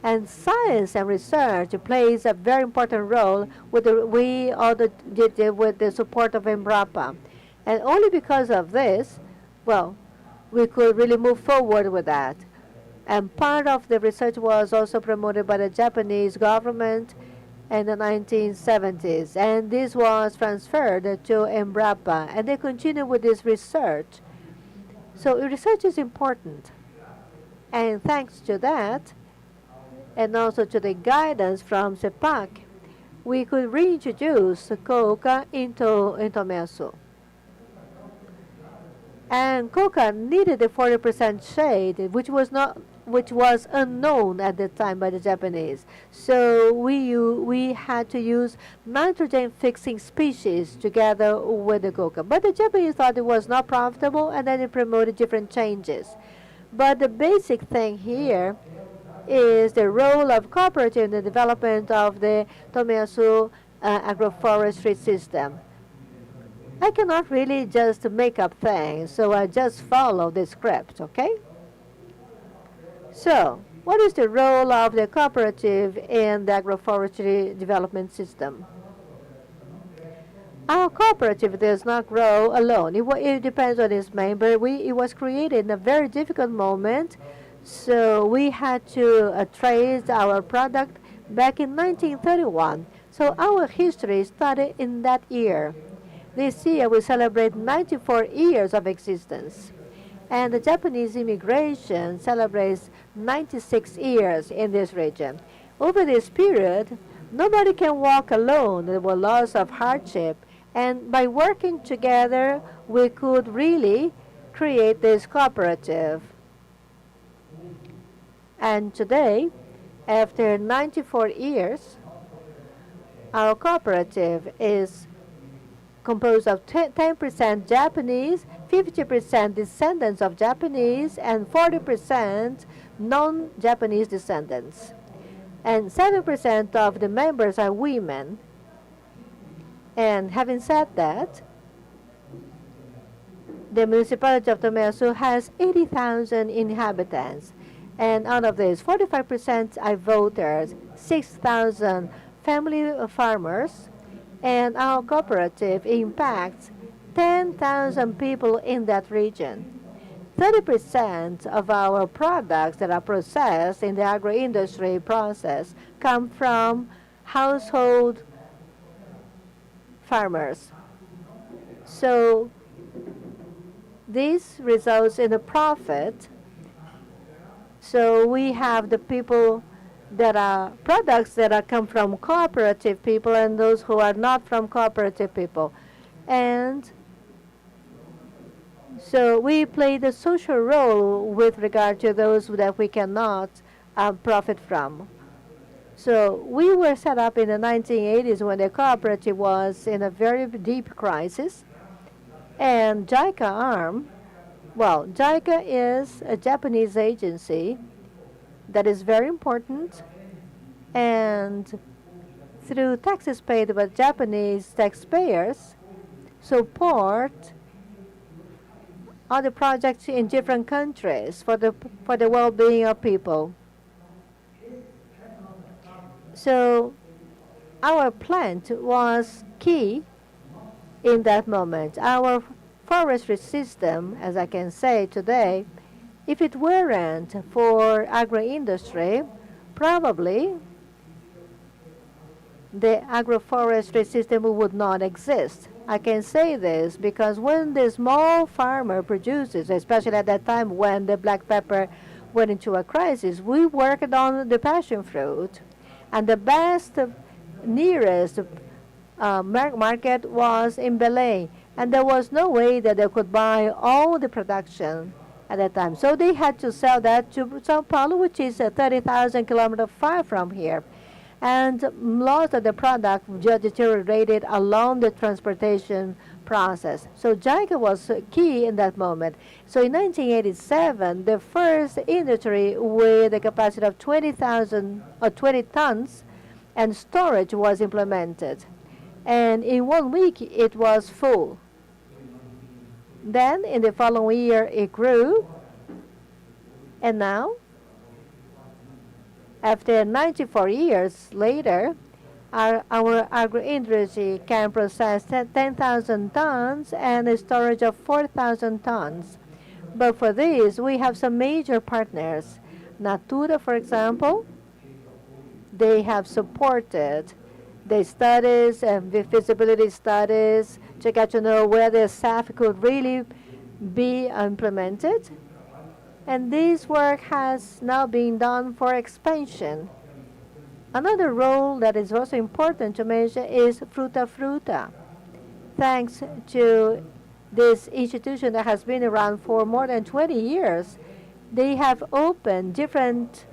And science and research plays a very important role with with the support of Embrapa. And only because of this, well, we could really move forward with that. And part of the research was also promoted by the Japanese government in the 1970s. And this was transferred to Embrapa. And they continue with this research. So research is important. And thanks to that, and also to the guidance from SEPAC, we could reintroduce coca into Meso. And coca needed a 40% shade, which was unknown at the time by the Japanese. So we had to use nitrogen-fixing species together with the coca. But the Japanese thought it was not profitable, and then they promoted different changes. But the basic thing here is the role of cooperative in the development of the Tomelsu agroforestry system. I cannot really just make up things, so I just follow the script, okay? So, what is the role of the cooperative in the agroforestry development system? Our cooperative does not grow alone. It depends on its member. It was created in a very difficult moment. So we had to trace our product back in 1931. So our history started in that year. This year we celebrate 94 years of existence. And the Japanese immigration celebrates 96 years in this region. Over this period, nobody can walk alone. There were lots of hardship. And by working together, we could really create this cooperative. And today, after 94 years, our cooperative is composed of 10% Japanese, 50% descendants of Japanese, and 40% non-Japanese descendants. And 7% of the members are women. And having said that, the municipality of Tomelsu has 80,000 inhabitants. And out of this, 45% are voters, 6,000 family farmers, and our cooperative impacts 10,000 people in that region. 30% of our products that are processed in the agro-industry process come from household farmers. So this results in a profit. So we have the people that are products that are come from cooperative people and those who are not from cooperative people. And so we play the social role with regard to those that we cannot profit from. So we were set up in the 1980s when the cooperative was in a very deep crisis. And JICA arm, well, JICA is a Japanese agency that is very important, and through taxes paid by Japanese taxpayers, support other projects in different countries for the well-being of people. So our plant was key in that moment. Our forestry system, as I can say today, if it weren't for agro-industry, probably the agroforestry system would not exist. I can say this because when the small farmer produces, especially at that time when the black pepper went into a crisis, we worked on the passion fruit. And the best, nearest market was in Belém. And there was no way that they could buy all the production at that time. So they had to sell that to São Paulo, which is 30,000 kilometers far from here. And lots of the product just deteriorated along the transportation process. So JICA was key in that moment. So in 1987, the first industry with a capacity of 20,000 or 20 tons and storage was implemented. And in 1 week, it was full. Then in the following year, it grew. And now, after 94 years later, our agro-industry can process 10,000 tons and a storage of 4,000 tons. But for this, we have some major partners. Natura, for example, they have supported the studies and the feasibility studies to get to know whether SAF could really be implemented. And this work has now been done for expansion. Another role that is also important to mention is Fruta Fruta. Thanks to this institution that has been around for more than 20 years, they have opened different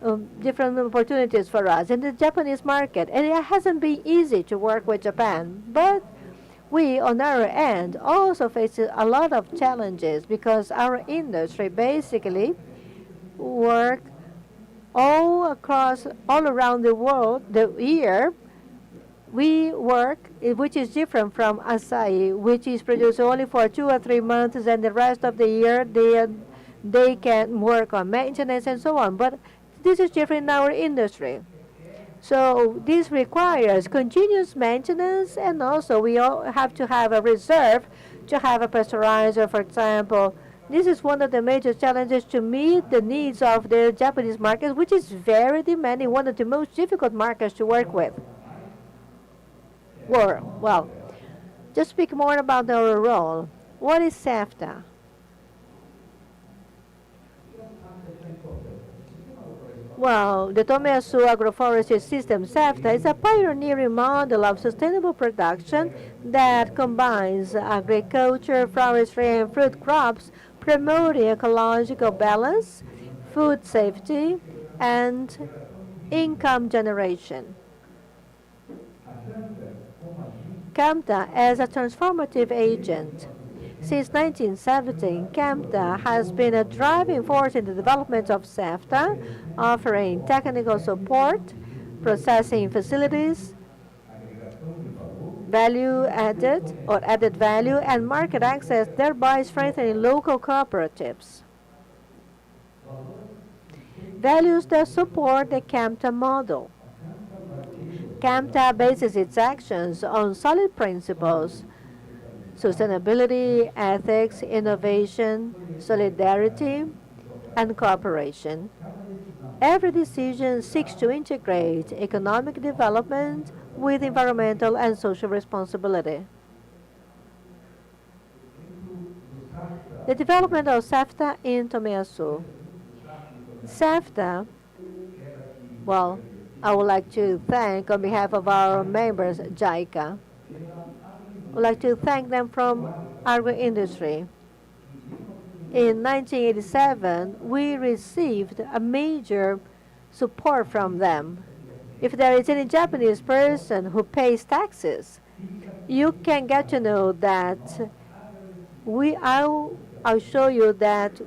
opportunities for us in the Japanese market. And it hasn't been easy to work with Japan, but we, on our end, also face a lot of challenges because our industry basically work all around the world. The year we work, which is different from acai, which is produced only for 2 or 3 months, and the rest of the year they can work on maintenance and so on. But this is different in our industry. So this requires continuous maintenance, and also we all have to have a reserve to have a pasteurizer, for example. This is one of the major challenges to meet the needs of the Japanese market, which is very demanding, one of the most difficult markets to work with. Well, just speak more about our role. What is SAFTA? Well, the Tomeasu Agroforestry System, SAFTA, is a pioneering model of sustainable production that combines agriculture, forestry, and fruit crops, promoting ecological balance, food safety, and income generation. CAMTA as a transformative agent. Since 1970, CAMTA has been a driving force in the development of SAFTA, offering technical support, processing facilities, added value, and market access, thereby strengthening local cooperatives. Values that support the CAMTA model. CAMTA bases its actions on solid principles: sustainability, ethics, innovation, solidarity, and cooperation. Every decision seeks to integrate economic development with environmental and social responsibility. The development of SAFTA in Tomé-Açu. SAFTA, well, I would like to thank, on behalf of our members, JICA, I would like to thank them from agro-industry. In 1987, we received a major support from them. If there is any Japanese person who pays taxes, you can get to know that I'll show you that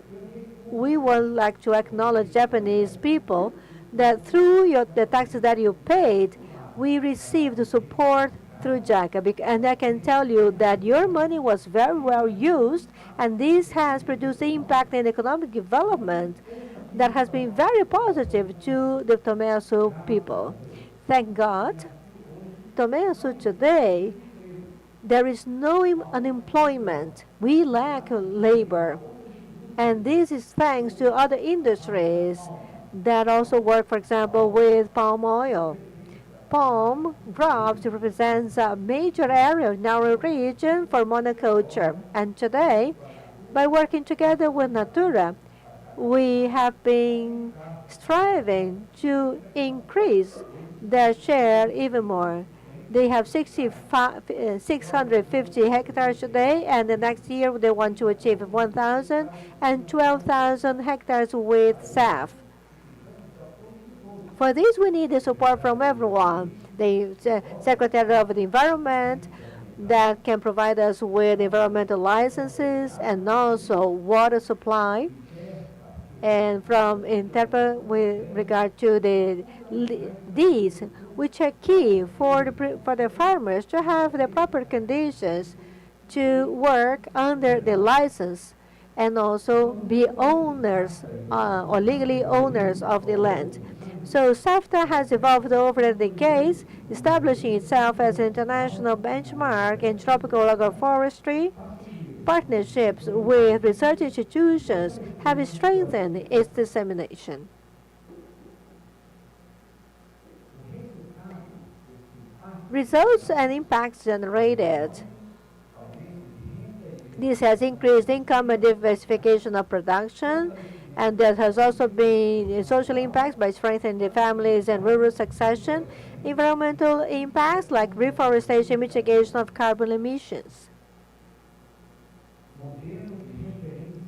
we would like to acknowledge Japanese people that through the taxes that you paid, we received support through JICA. And I can tell you that your money was very well used, and this has produced impact in economic development that has been very positive to the Tomé-Açu people. Thank God, Tomé-Açu today, there is no unemployment. We lack labor. And this is thanks to other industries that also work, for example, with palm oil. Palm crops represents a major area in our region for monoculture. And today, by working together with Natura, we have been striving to increase their share even more. They have 650 hectares today, and the next year they want to achieve 1,000 and 12,000 hectares with SAF. For this, we need the support from everyone. The Secretary of the Environment that can provide us with environmental licenses and also water supply. And from interpret with regard to these, which are key for the farmers to have the proper conditions to work under the license and also be owners or legally owners of the land. So SAFTA has evolved over the decades, establishing itself as an international benchmark in tropical agroforestry. Partnerships with research institutions have strengthened its dissemination. Results and impacts generated. This has increased income and diversification of production, and there has also been social impacts by strengthening the families and rural succession, environmental impacts like reforestation, mitigation of carbon emissions.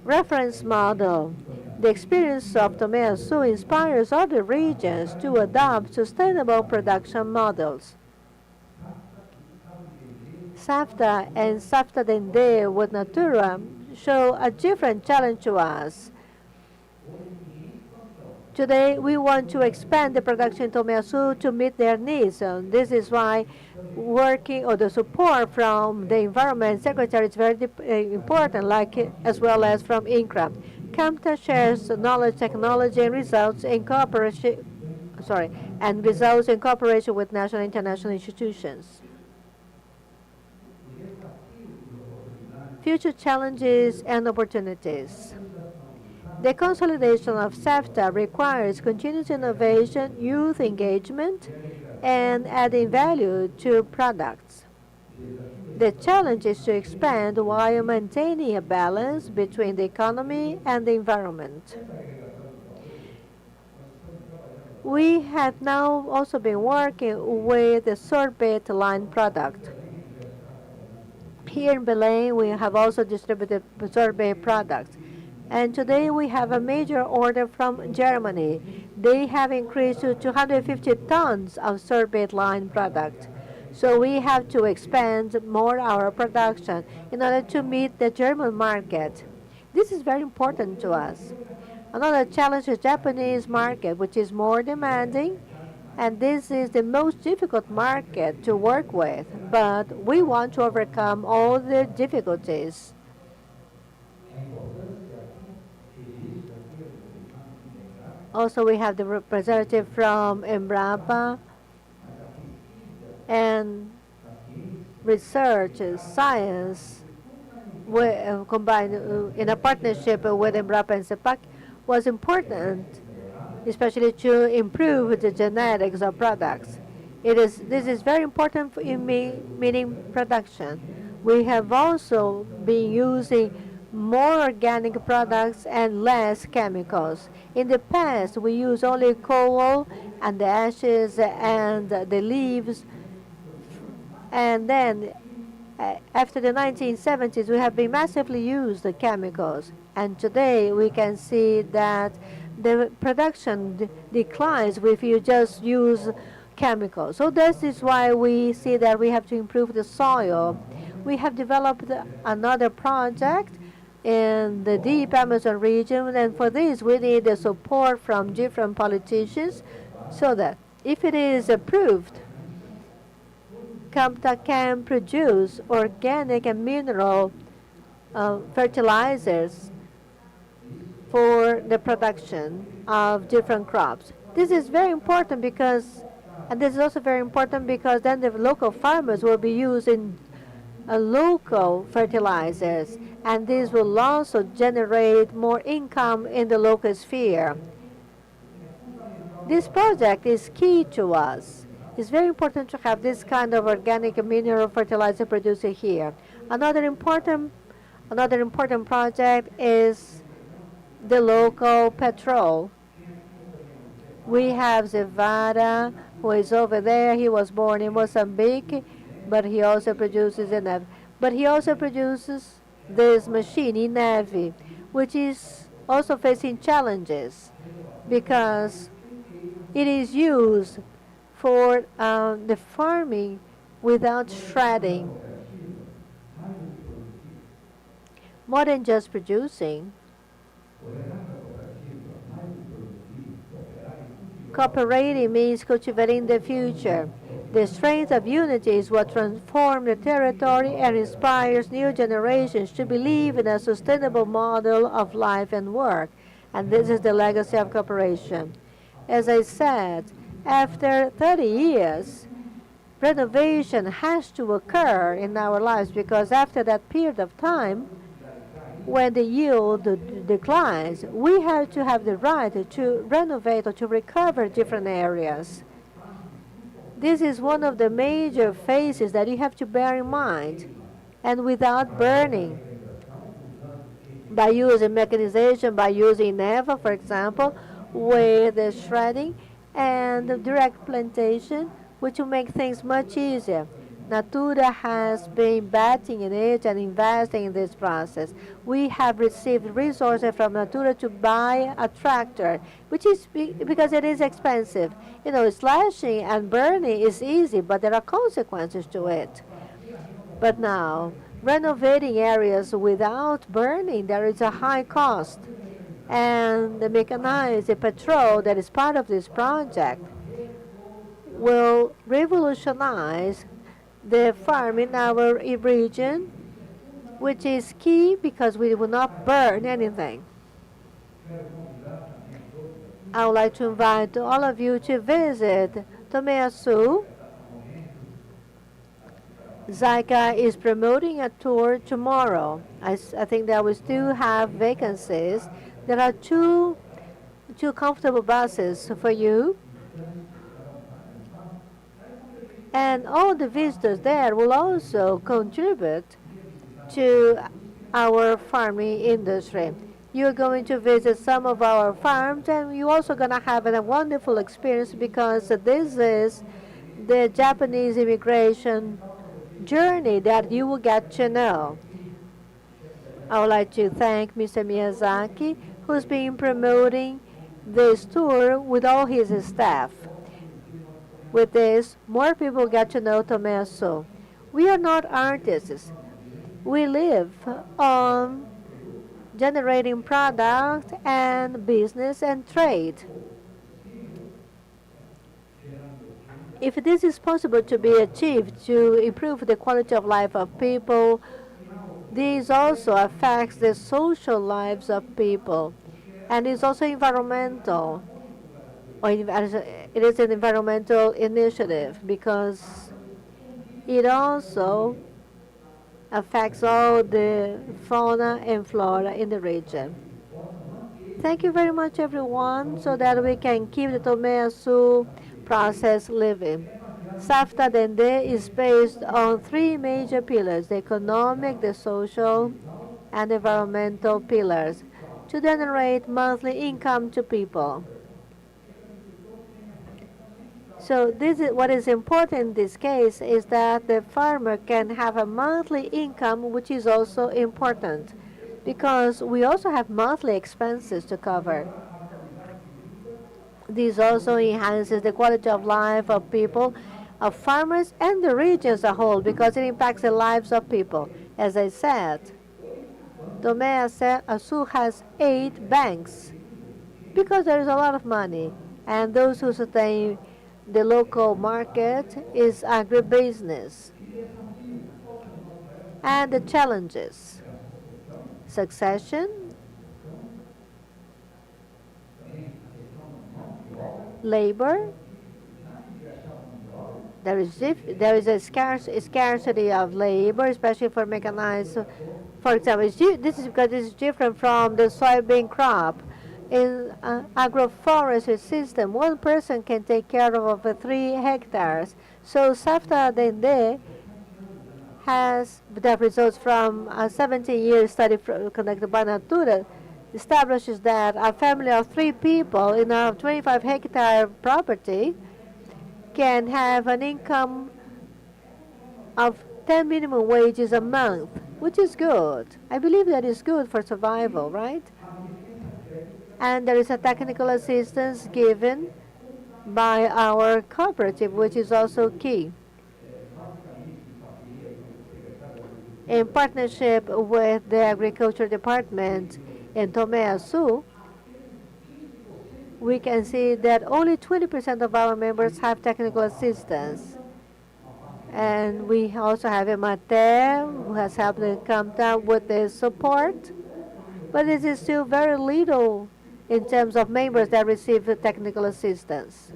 Reference model. The experience of Tomé-Açu inspires other regions to adopt sustainable production models. SAFTA and SAFTA Dende with Natura show a different challenge to us. Today, we want to expand the production in Tomé-Açu to meet their needs. This is why working or the support from the Environment Secretary is very important, as well as from INCRA. CAMTA shares knowledge, technology, and results in cooperation. Results in cooperation with national and international institutions. Future challenges and opportunities. The consolidation of SAFTA requires continuous innovation, youth engagement, and adding value to products. The challenge is to expand while maintaining a balance between the economy and the environment. We have now also been working with the sorbet line product. Here in Belém, we have also distributed sorbet products. And today we have a major order from Germany. They have increased to 250 tons of sorbet line product. So we have to expand more our production in order to meet the German market. This is very important to us. Another challenge is the Japanese market, which is more demanding, and this is the most difficult market to work with. But we want to overcome all the difficulties. Also, we have the representative from Embrapa and research, science, combined in a partnership with Embrapa and CEPAC was important, especially to improve the genetics of products. This is very important in meaning production. We have also been using more organic products and less chemicals. In the past, we used only coal and the ashes and the leaves, and then after the 1970s, we have been massively used the chemicals. And today, we can see that the production declines if you just use chemicals. So this is why we see that we have to improve the soil. We have developed another project in the deep Amazon region, and for this we need the support from different politicians so that if it is approved, CAMTA can produce organic and mineral fertilizers for the production of different crops. This is very important because, and this is also very important because then the local farmers will be using local fertilizers, and this will also generate more income in the local sphere. This project is key to us. It's very important to have this kind of organic and mineral fertilizer producer here. Another important project is the local petrol. We have Zevara, who is over there. He was born in Mozambique, but he also produces this machine, Ineve, which is also facing challenges because it is used for the farming without shredding. More than just producing, cooperating means cultivating the future. The strength of unity is what transforms the territory and inspires new generations to believe in a sustainable model of life and work. And this is the legacy of cooperation. As I said, after 30 years, renovation has to occur in our lives because after that period of time, when the yield declines, we have to have the right to renovate or to recover different areas. This is one of the major phases that you have to bear in mind. And without burning, by using mechanization, by using NEVA, for example, with the shredding and the direct plantation, which will make things much easier. Natura has been betting in it and investing in this process. We have received resources from Natura to buy a tractor, which is because it is expensive. You know, slashing and burning is easy, but there are consequences to it. But now, renovating areas without burning, there is a high cost. And the mechanized patrol that is part of this project will revolutionize the farm in our region, which is key because we will not burn anything. I would like to invite all of you to visit Tomé-Açu. Zyka is promoting a tour tomorrow. I think that we still have vacancies. There are two comfortable buses for you. And all the visitors there will also contribute to our farming industry. You're going to visit some of our farms, and you're also going to have a wonderful experience because this is the Japanese immigration journey that you will get to know. I would like to thank Mr. Miyazaki, who's been promoting this tour with all his staff. With this, more people get to know Tomé-Açu. We are not artists. We live on generating product and business and trade. If this is possible to be achieved to improve the quality of life of people, this also affects the social lives of people. And it's also environmental. It is an environmental initiative because it also affects all the fauna and flora in the region. Thank you very much, everyone, so that we can keep the Tomé-Açu process living. SAFTA Dende is based on three major pillars: the economic, the social, and environmental pillars, to generate monthly income to people. So this is what is important in this case, is that the farmer can have a monthly income, which is also important because we also have monthly expenses to cover. This also enhances the quality of life of people, of farmers, and the region as a whole, because it impacts the lives of people. As I said, Tomé Açu has 8 banks because there is a lot of money, and those who sustain the local market is agribusiness. And the challenges: succession, labor. There is a scarcity of labor, especially for mechanized. For example, this is because this is different from the soybean crop. In agroforestry system, one person can take care of over 3 hectares. So SAFTA Dende that results from a 17-year study conducted by Natura, establishes that a family of 3 people in a 25-hectare property can have an income of 10 minimum wages a month, which is good. I believe that is good for survival, right? And there is a technical assistance given by our cooperative, which is also key. In partnership with the Agriculture Department in Tomé Açu, we can see that only 20% of our members have technical assistance. And we also have Emater, who has helped them come down with the support. But it is still very little in terms of members that receive the technical assistance.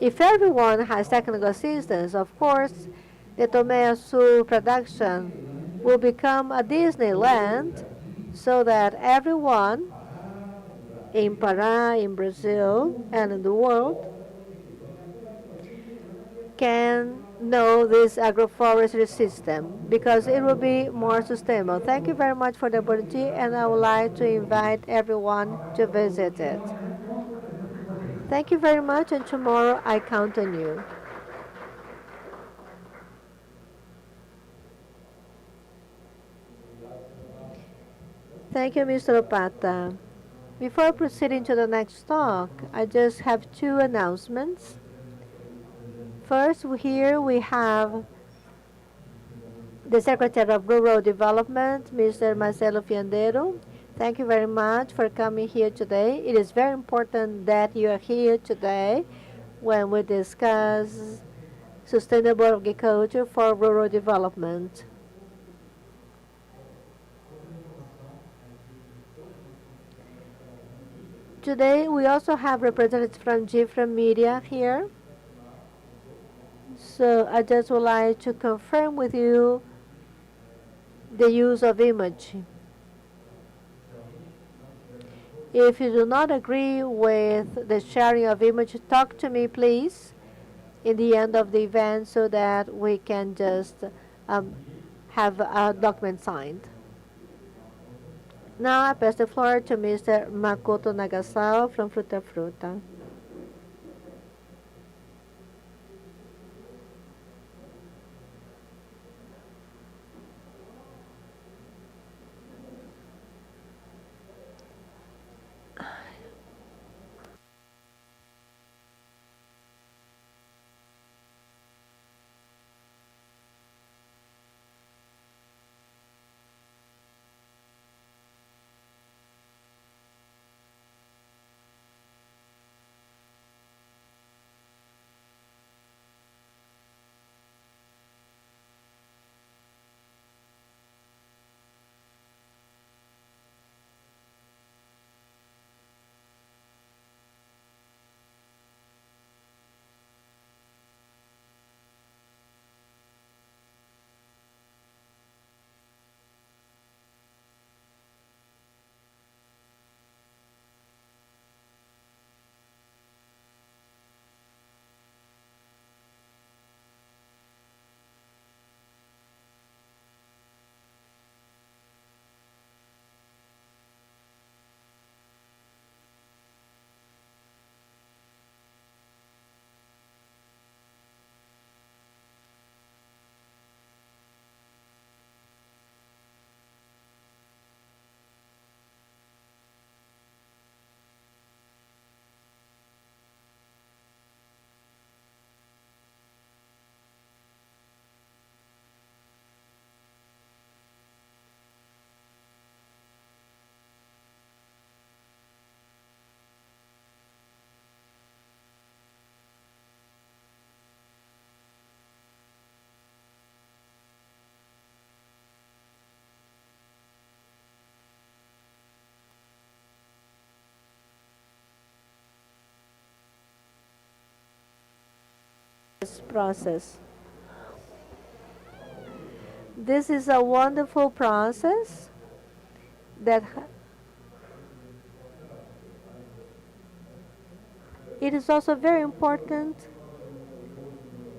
If everyone has technical assistance, of course, the Tomé Açu production will become a Disneyland, so that everyone in Pará, in Brazil, and in the world can know this agroforestry system, because it will be more sustainable. Thank you very much for the opportunity, and I would like to invite everyone to visit it. Thank you very much, and tomorrow I count on you. Thank you, Mr. Opata. Before proceeding to the next talk, I just have 2 announcements. First, here we have the Secretary of Rural Development, Mr. Marcelo Fiandeiro. Thank you very much for coming here today. It is very important that you are here today when we discuss sustainable agriculture for rural development. Today we also have representatives from different media here. So I just would like to confirm with you the use of image. If you do not agree with the sharing of image, talk to me, please, in the end of the event, so that we can just have a document signed. Now I pass the floor to Mr. Makoto Nagasao from Fruta Fruta. process. This is a wonderful process that it is also very important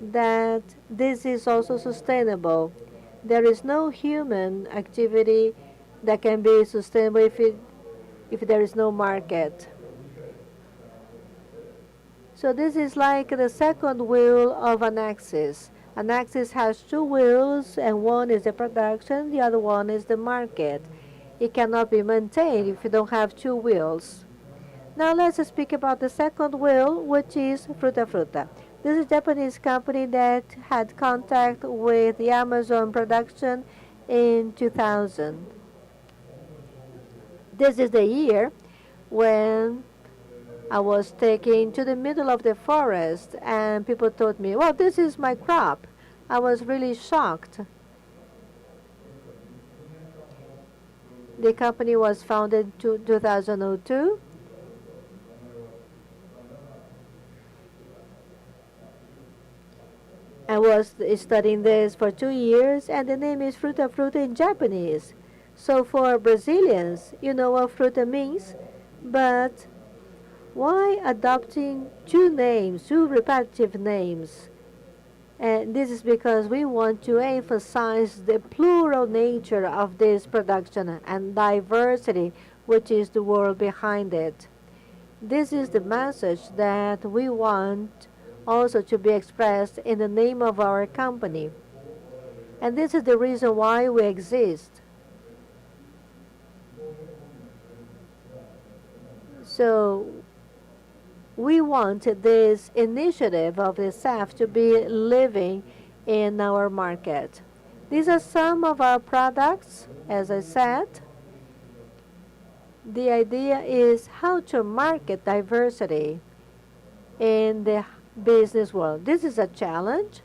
that this is also sustainable. There is no human activity that can be sustainable if there is no market. So this is like the second wheel of an axis. An axis has two wheels, and one is the production, the other one is the market. It cannot be maintained if you don't have two wheels. Now let's speak about the second wheel, which is Fruta Fruta. This is a Japanese company that had contact with the Amazon production in 2000. This is the year when I was taken to the middle of the forest and people told me, well, this is my crop. I was really shocked. The company was founded in 2002. I was studying this for 2 years, and the name is Fruta Fruta in Japanese. So for Brazilians, you know what fruta means, but why adopting two names, two repetitive names? And this is because we want to emphasize the plural nature of this production and diversity, which is the word behind it. This is the message that we want also to be expressed in the name of our company. And this is the reason why we exist. So we want this initiative of the SAF to be living in our market. These are some of our products, as I said. The idea is how to market diversity in the business world. This is a challenge.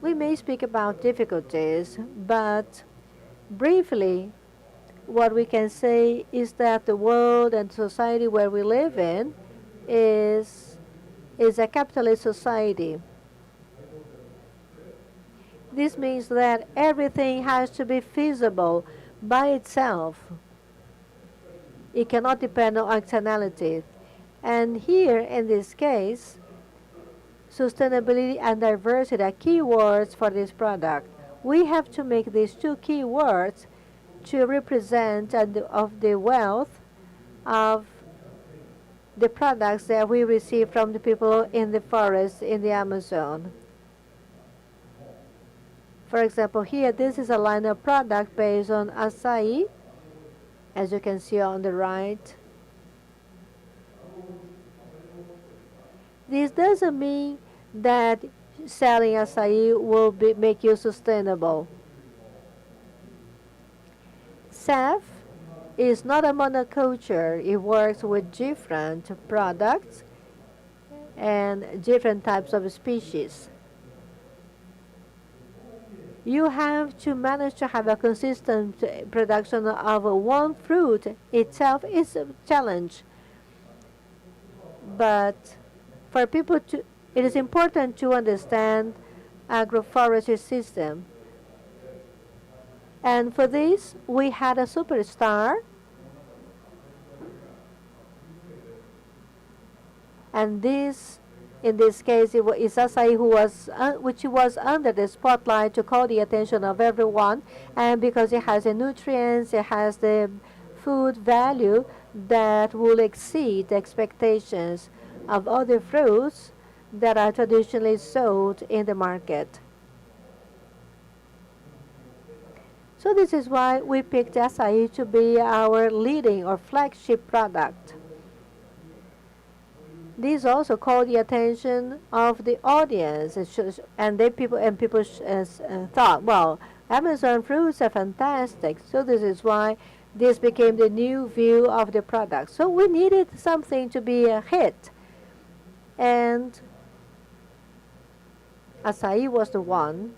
We may speak about difficulties, but briefly, what we can say is that the world and society where we live in is a capitalist society. This means that everything has to be feasible by itself. It cannot depend on externality. And here, in this case, sustainability and diversity are key words for this product. We have to make these two key words to represent of the wealth of the products that we receive from the people in the forest in the Amazon. For example, here, this is a line of product based on acai, as you can see on the right. This doesn't mean that selling acai will make you sustainable. SAF is not a monoculture. It works with different products and different types of species. You have to manage to have a consistent production of one fruit itself is a challenge. But for people to, it is important to understand agroforestry system. And for this, we had a superstar. And this, in this case, is acai which was under the spotlight to call the attention of everyone. And because it has the nutrients, it has the food value that will exceed the expectations of other fruits that are traditionally sold in the market. So this is why we picked acai to be our leading or flagship product. This also called the attention of the audience, and people thought, well, Amazon fruits are fantastic. So this is why this became the new view of the product. So we needed something to be a hit, and acai was the one.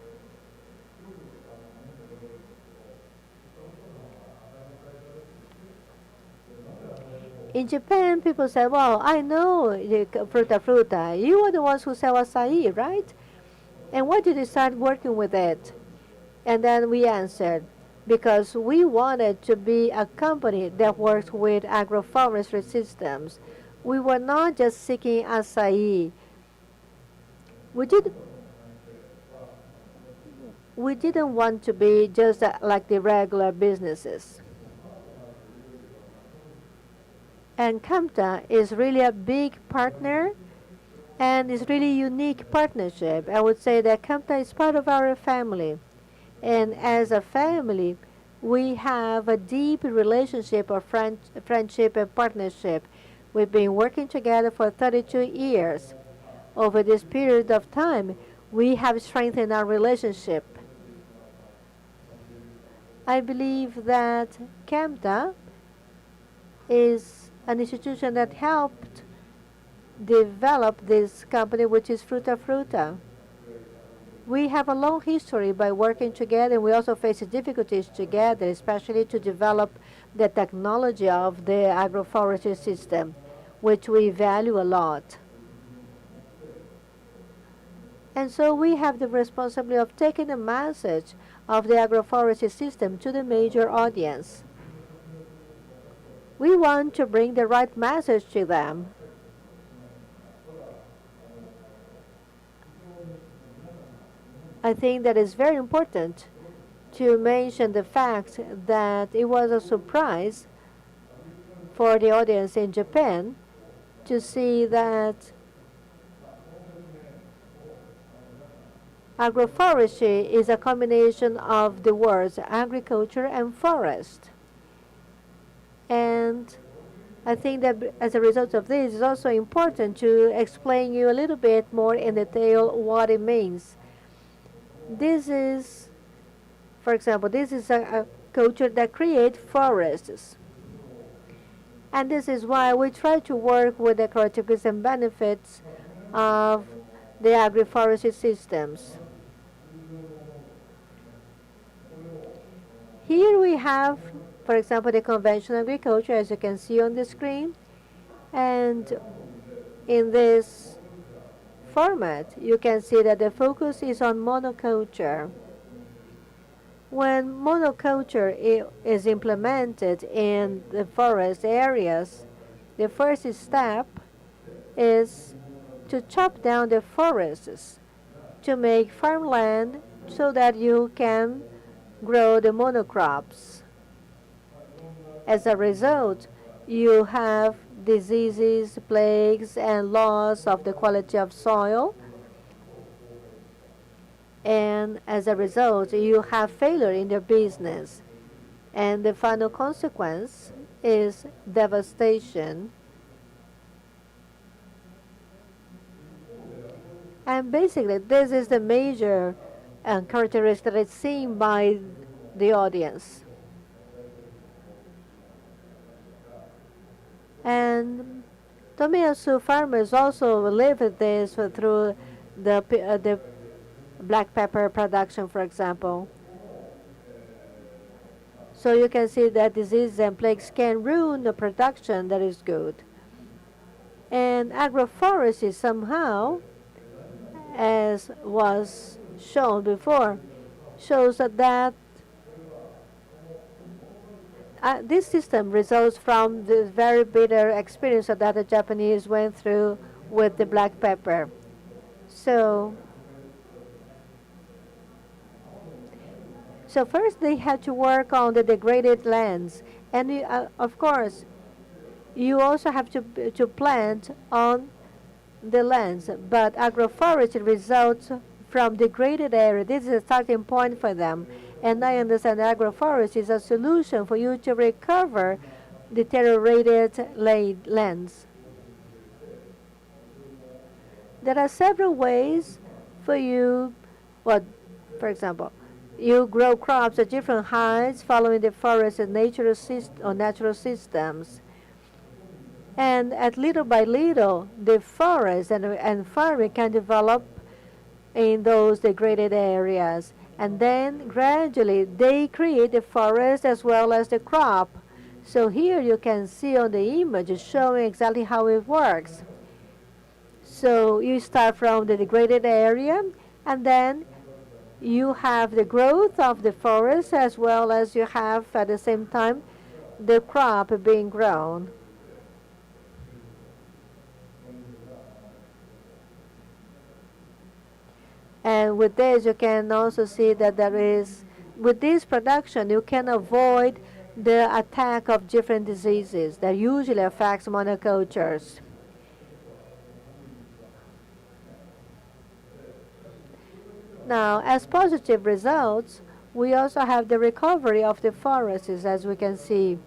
In Japan, people say, well, I know the fruta. You are the ones who sell acai, right? And why did you start working with it? And then we answered, because we wanted to be a company that works with agroforestry systems. We were not just seeking acai. We didn't want to be just like the regular businesses. And CAMTA is really a big partner, and it's really unique partnership. I would say that CAMTA is part of our family. And as a family, we have a deep relationship of friendship and partnership. We've been working together for 32 years. Over this period of time, we have strengthened our relationship. I believe that CAMTA is an institution that helped develop this company, which is Fruta. We have a long history by working together, and we also face difficulties together, especially to develop the technology of the agroforestry system, which we value a lot. And so we have the responsibility of taking the message of the agroforestry system to the major audience. We want to bring the right message to them. I think that it's very important to mention the fact that it was a surprise for the audience in Japan to see that agroforestry is a combination of the words agriculture and forest. And I think that as a result of this, it's also important to explain you a little bit more in detail what it means. This is, for example, this is a culture that creates forests. And this is why we try to work with the characteristics and benefits of the agroforestry systems. Here we have, for example, the conventional agriculture, as you can see on the screen. And in this format, you can see that the focus is on monoculture. When monoculture is implemented in the forest areas, the first step is to chop down the forests to make farmland so that you can grow the monocrops. As a result, you have diseases, plagues, and loss of the quality of soil. And as a result, you have failure in your business. And the final consequence is devastation. And basically, this is the major characteristic that is seen by the audience. And Tomiyasu farmers also live with this through the black pepper production, for example. So you can see that diseases and plagues can ruin the production that is good. And agroforestry somehow, as was shown before, shows that this system results from the very bitter experience that the Japanese went through with the black pepper. So first they had to work on the degraded lands, and of course, you also have to plant on the lands. But agroforestry results from degraded area. This is a starting point for them. And I understand agroforestry is a solution for you to recover deteriorated lands. There are several ways for you, for example, you grow crops at different heights following the forest and natural systems. And at little by little, the forest and farming can develop in those degraded areas. And then gradually they create the forest as well as the crop. So here you can see on the image showing exactly how it works. So you start from the degraded area, and then you have the growth of the forest, as well as you have at the same time the crop being grown. And with this, you can also see that with this production, you can avoid the attack of different diseases that usually affects monocultures. Now, as positive results, we also have the recovery of the forests, as we can see.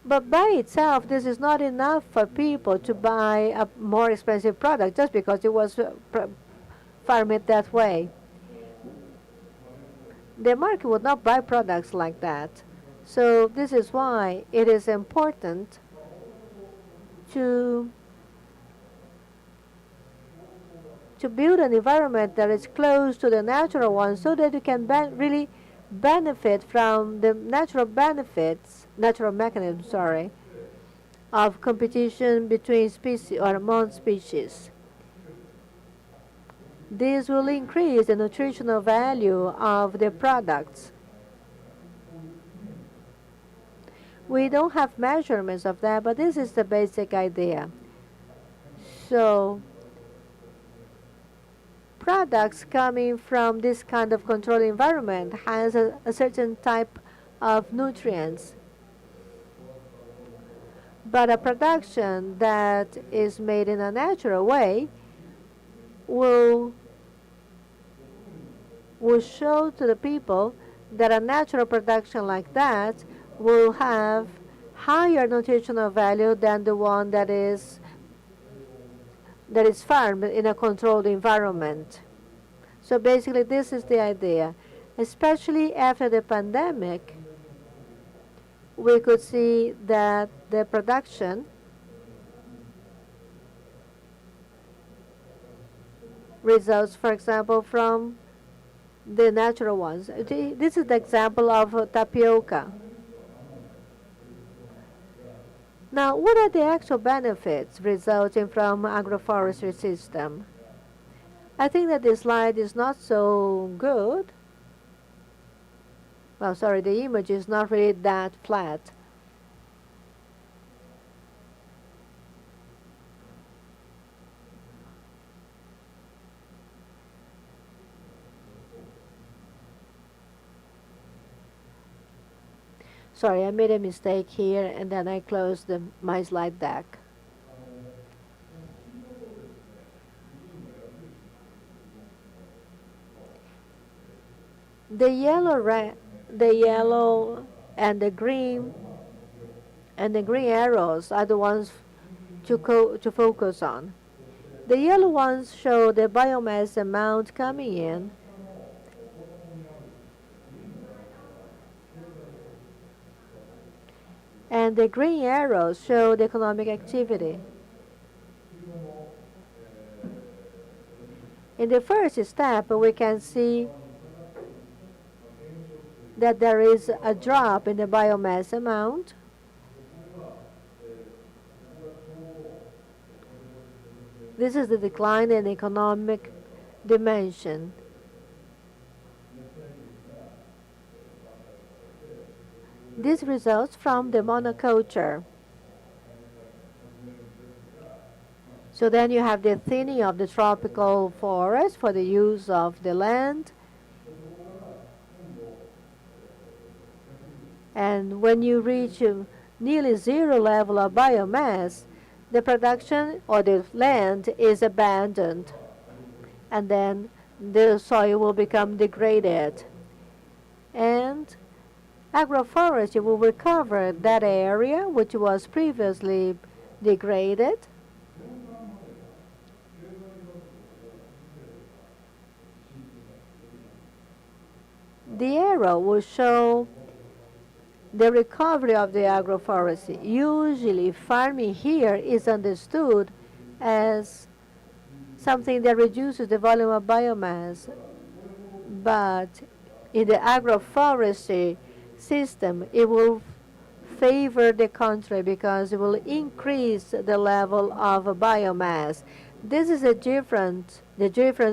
But by itself, this is not enough for people to buy a more expensive product just because it was farmed that way. The market would not buy products like that. So this is why it is important to build an environment that is close to the natural one, so that you can really benefit from the natural mechanism, of competition between species or among species. This will increase the nutritional value of the products. We don't have measurements of that, but this is the basic idea. So products coming from this kind of controlled environment has a certain type of nutrients. But a production that is made in a natural way will show to the people that a natural production like that will have higher nutritional value than the one that is farmed in a controlled environment. So basically, this is the idea. Especially after the pandemic, we could see that the production results, for example, from the natural ones. This is the example of tapioca. Now, what are the actual benefits resulting from agroforestry system? I think that this slide is not so good. Well, sorry, the image is not really that flat. Sorry, I made a mistake here, and then I closed my slide deck. The yellow and the green arrows are the ones to focus on. The yellow ones show the biomass amount coming in. And the green arrows show the economic activity. In the first step, we can see that there is a drop in the biomass amount. This is the decline in economic dimension. This results from the monoculture. So then you have the thinning of the tropical forest for the use of the land. And when you reach nearly zero level of biomass, the production or the land is abandoned. And then the soil will become degraded. And agroforestry will recover that area which was previously degraded. The arrow will show the recovery of the agroforestry. Usually, farming here is understood as something that reduces the volume of biomass. But in the agroforestry system, it will favor the country because it will increase the level of biomass. This is the difference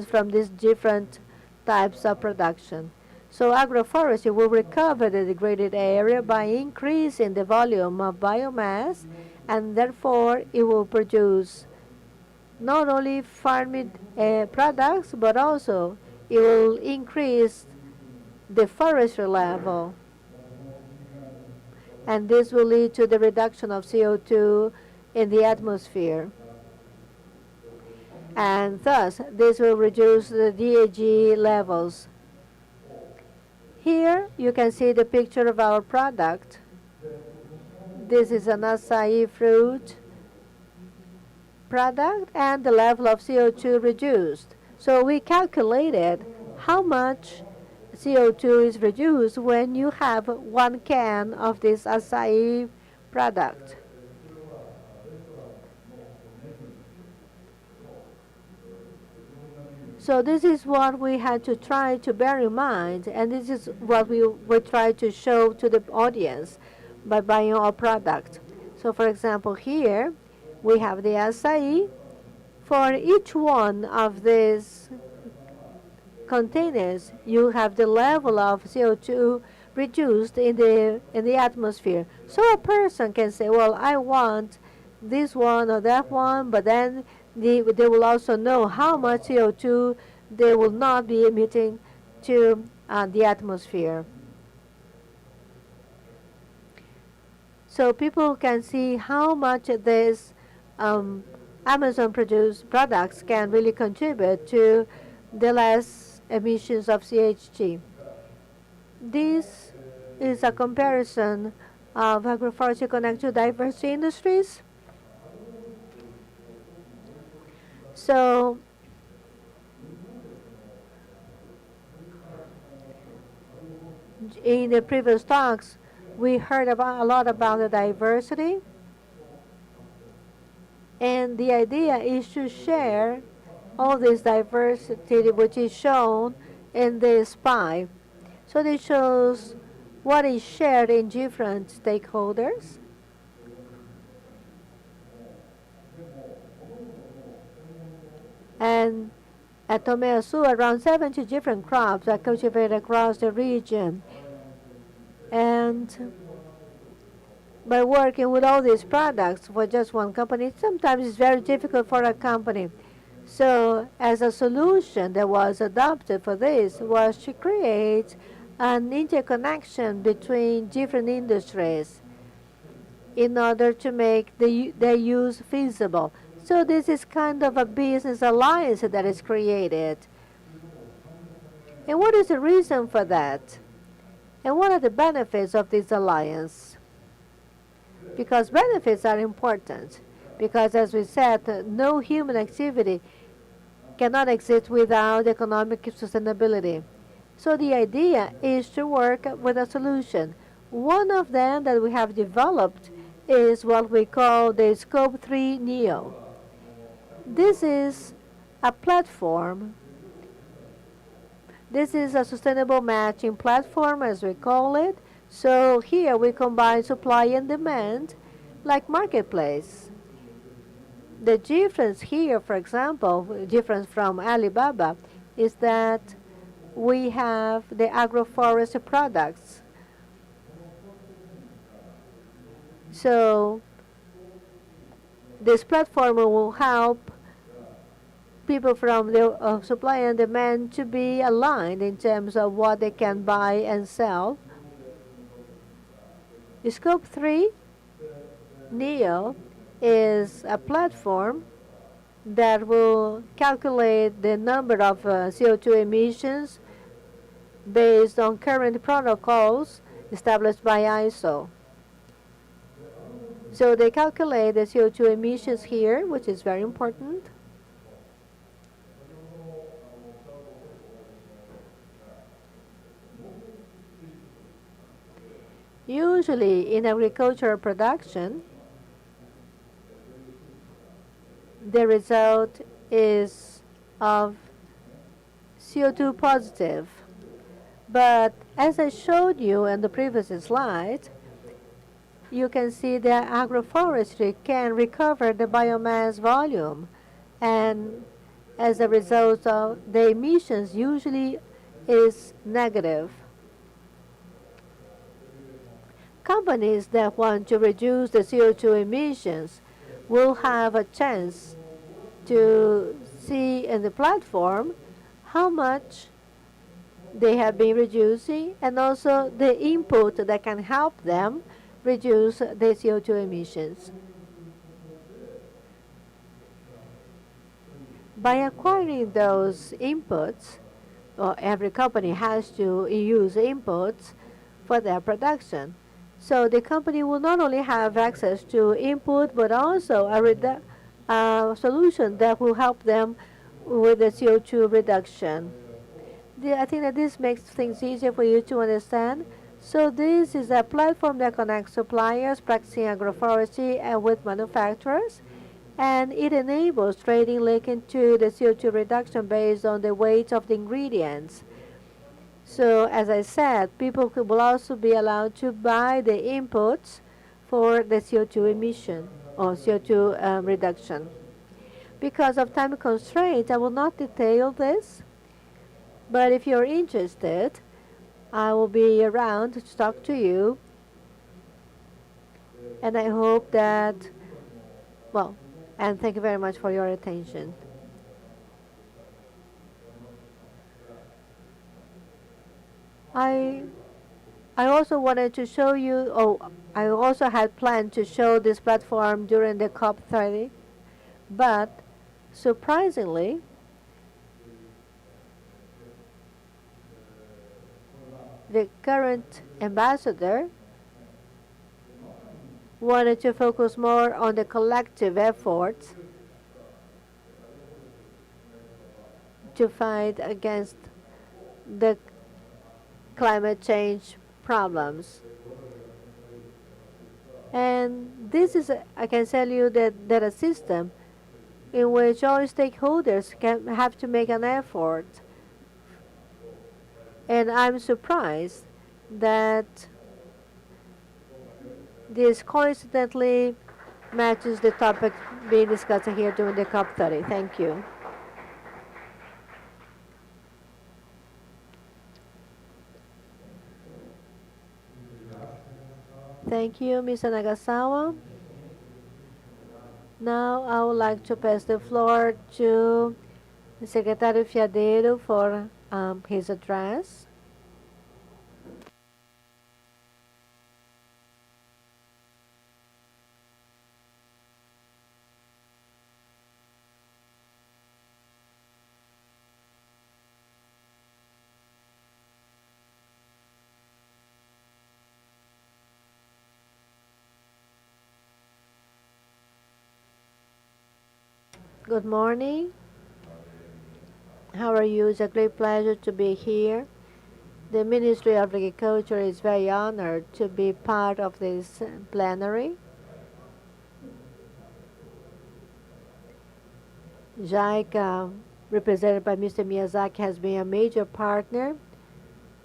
from these different types of production. So agroforestry will recover the degraded area by increasing the volume of biomass, and therefore it will produce not only farming products, but also it will increase the forestry level. And this will lead to the reduction of CO2 in the atmosphere. And thus, this will reduce the DAG levels. Here, you can see the picture of our product. This is an acai fruit product, and the level of CO2 reduced. So we calculated how much CO2 is reduced when you have 1 can of this acai product. So this is what we had to try to bear in mind, and this is what we try to show to the audience by buying our product. So for example, here we have the acai. For each one of these containers, you have the level of CO2 reduced in the atmosphere. So a person can say, well, I want this one or that one, but then they will also know how much CO2 they will not be emitting to the atmosphere. So people can see how much this Amazon produced products can really contribute to the less emissions of CHG. This is a comparison of agroforestry connected to diverse industries. So in the previous talks, we heard a lot about the diversity. And the idea is to share all this diversity which is shown in this pie. So this shows what is shared in different stakeholders. And at Tomeaçu, around 70 different crops are cultivated across the region. And by working with all these products for just one company, sometimes it's very difficult for a company. So as a solution that was adopted for this was to create an interconnection between different industries in order to make their use feasible. So this is kind of a business alliance that is created. And what is the reason for that? And what are the benefits of this alliance? Because benefits are important. Because as we said, no human activity cannot exist without economic sustainability. So the idea is to work with a solution. One of them that we have developed is what we call the Scope 3 NEO. This is a platform. This is a sustainable matching platform, as we call it. So here we combine supply and demand like marketplace. The difference here, for example, difference from Alibaba, is that we have the agroforestry products. So this platform will help people from the supply and demand to be aligned in terms of what they can buy and sell. The Scope 3 NEO is a platform that will calculate the number of CO2 emissions based on current protocols established by ISO. So they calculate the CO2 emissions here, which is very important. Usually in agricultural production, the result is of CO2 positive. But as I showed you in the previous slide, you can see that agroforestry can recover the biomass volume, and as a result of the emissions usually is negative. Companies that want to reduce the CO2 emissions will have a chance to see in the platform how much they have been reducing, and also the input that can help them reduce the CO2 emissions. By acquiring those inputs, or every company has to use inputs for their production. So the company will not only have access to input, but also a solution that will help them with the CO2 reduction. I think that this makes things easier for you to understand. So this is a platform that connects suppliers practicing agroforestry and with manufacturers, and it enables trading linked to the CO2 reduction based on the weight of the ingredients. So as I said, people will also be allowed to buy the inputs for the CO2 emission or CO2 reduction. Because of time constraints, I will not detail this, but if you're interested, I will be around to talk to you, and I hope that, well, and thank you very much for your attention. I also wanted to show you, I also had planned to show this platform during the COP30, but surprisingly, the current ambassador wanted to focus more on the collective efforts to fight against the climate change problems. And this is, I can tell you that a system in which all stakeholders can have to make an effort. And I'm surprised that this coincidentally matches the topic being discussed here during the COP30. Thank you. Thank you, Mr. Nagasawa. Now I would like to pass the floor to Secretary Fiadeiro for his address. Good morning. How are you? It's a great pleasure to be here. The Ministry of Agriculture is very honored to be part of this plenary. JICA, represented by Mr. Miyazaki, has been a major partner.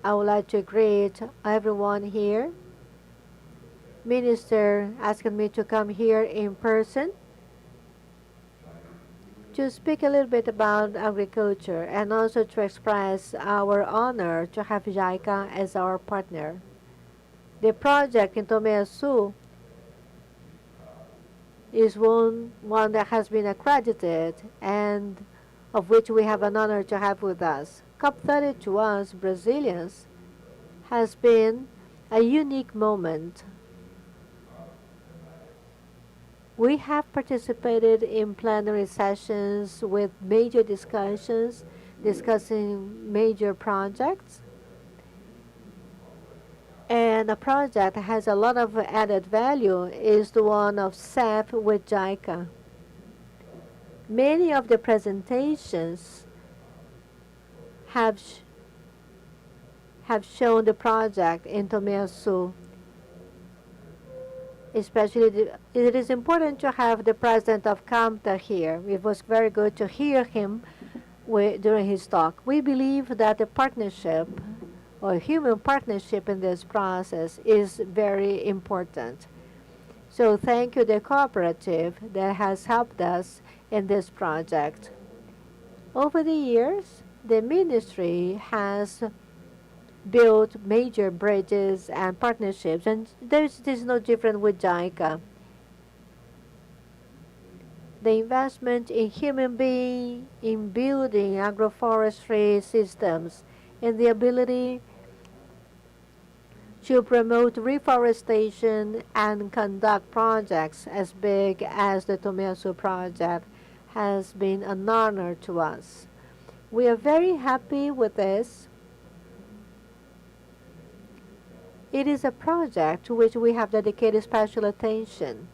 I would like to greet everyone here. Minister asked me to come here in person to speak a little bit about agriculture and also to express our honor to have JICA as our partner. The project in Tomé-Açu is one that has been accredited and of which we have an honor to have with us. COP30 to us, Brazilians, has been a unique moment. We have participated in plenary sessions with major discussions, discussing major projects. And a project that has a lot of added value is the one of SAF with JICA. Many of the presentations have shown the project in Tomé-Açu. Especially, it is important to have the president of CAMTA here. It was very good to hear him during his talk. We believe that the partnership or human partnership in this process is very important. So thank you, the cooperative that has helped us in this project. Over the years, the ministry has built major bridges and partnerships, and this is no different with JICA. The investment in human beings, in building agroforestry systems, and the ability to promote reforestation and conduct projects as big as the Tomeasu project has been an honor to us. We are very happy with this. It is a project to which we have dedicated special attention.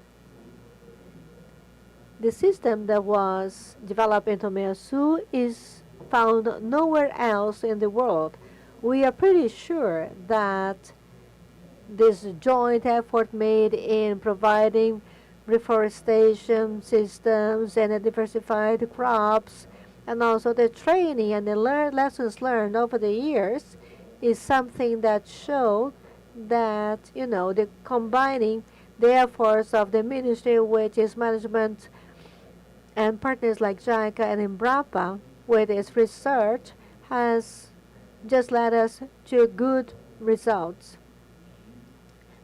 The system that was developed in Tomeasu is found nowhere else in the world. We are pretty sure that this joint effort made in providing reforestation systems and diversified crops, and also the training and the lessons learned over the years, is something that showed that, the combining the efforts of the ministry, which is management, and partners like JICA and Embrapa with its research, has just led us to good results.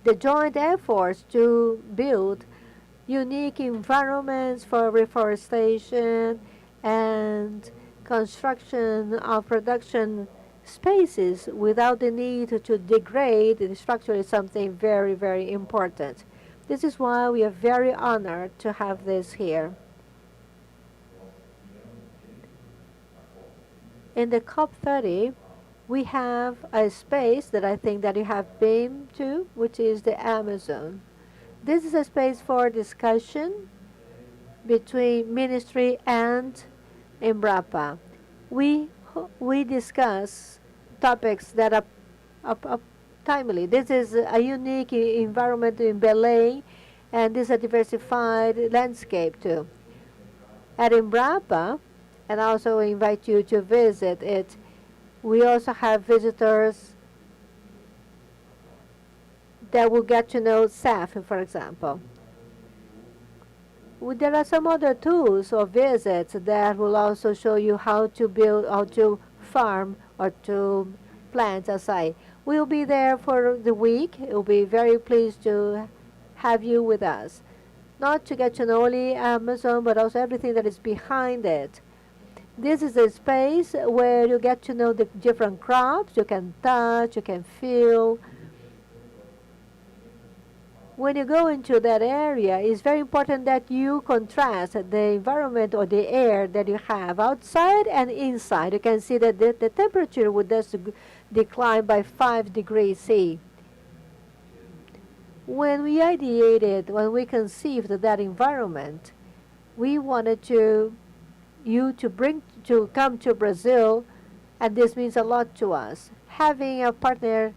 The joint efforts to build unique environments for reforestation and construction of production spaces without the need to degrade the structure is something very, very important. This is why we are very honored to have this here. In the COP30, we have a space that I think that you have been to, which is the Amazon. This is a space for discussion between ministry and Embrapa. We discuss topics that are timely. This is a unique environment in Belém, and this is a diversified landscape too. At Embrapa, and I also invite you to visit it, we also have visitors that will get to know SAFTA, for example. There are some other tools or visits that will also show you how to build or to farm or to plant acai. We'll be there for the week. We'll be very pleased to have you with us. Not to get to know only Amazon, but also everything that is behind it. This is a space where you get to know the different crops. You can touch, you can feel. When you go into that area, it's very important that you contrast the environment or the air that you have outside and inside. You can see that the temperature would just decline by 5 degrees C. When we ideated, when we conceived that environment, we wanted you to come to Brazil, and this means a lot to us. Having a partner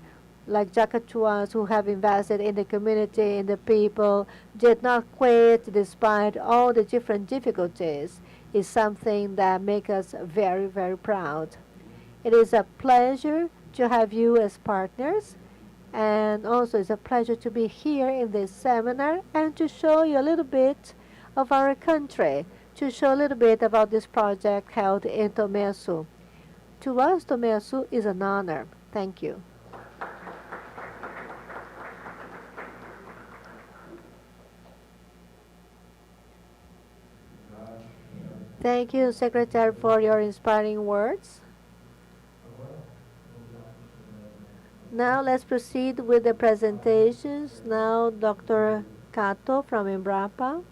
like Jacatuas who have invested in the community, in the people, did not quit despite all the different difficulties, is something that makes us very, very proud. It is a pleasure to have you as partners, and also it's a pleasure to be here in this seminar and to show you a little bit of our country, to show a little bit about this project held in Tomeasu. To us, Tomeasu is an honor. Thank you. Thank you, Secretary, for your inspiring words. Now let's proceed with the presentations. Now, Dr. Kato from Embrapa.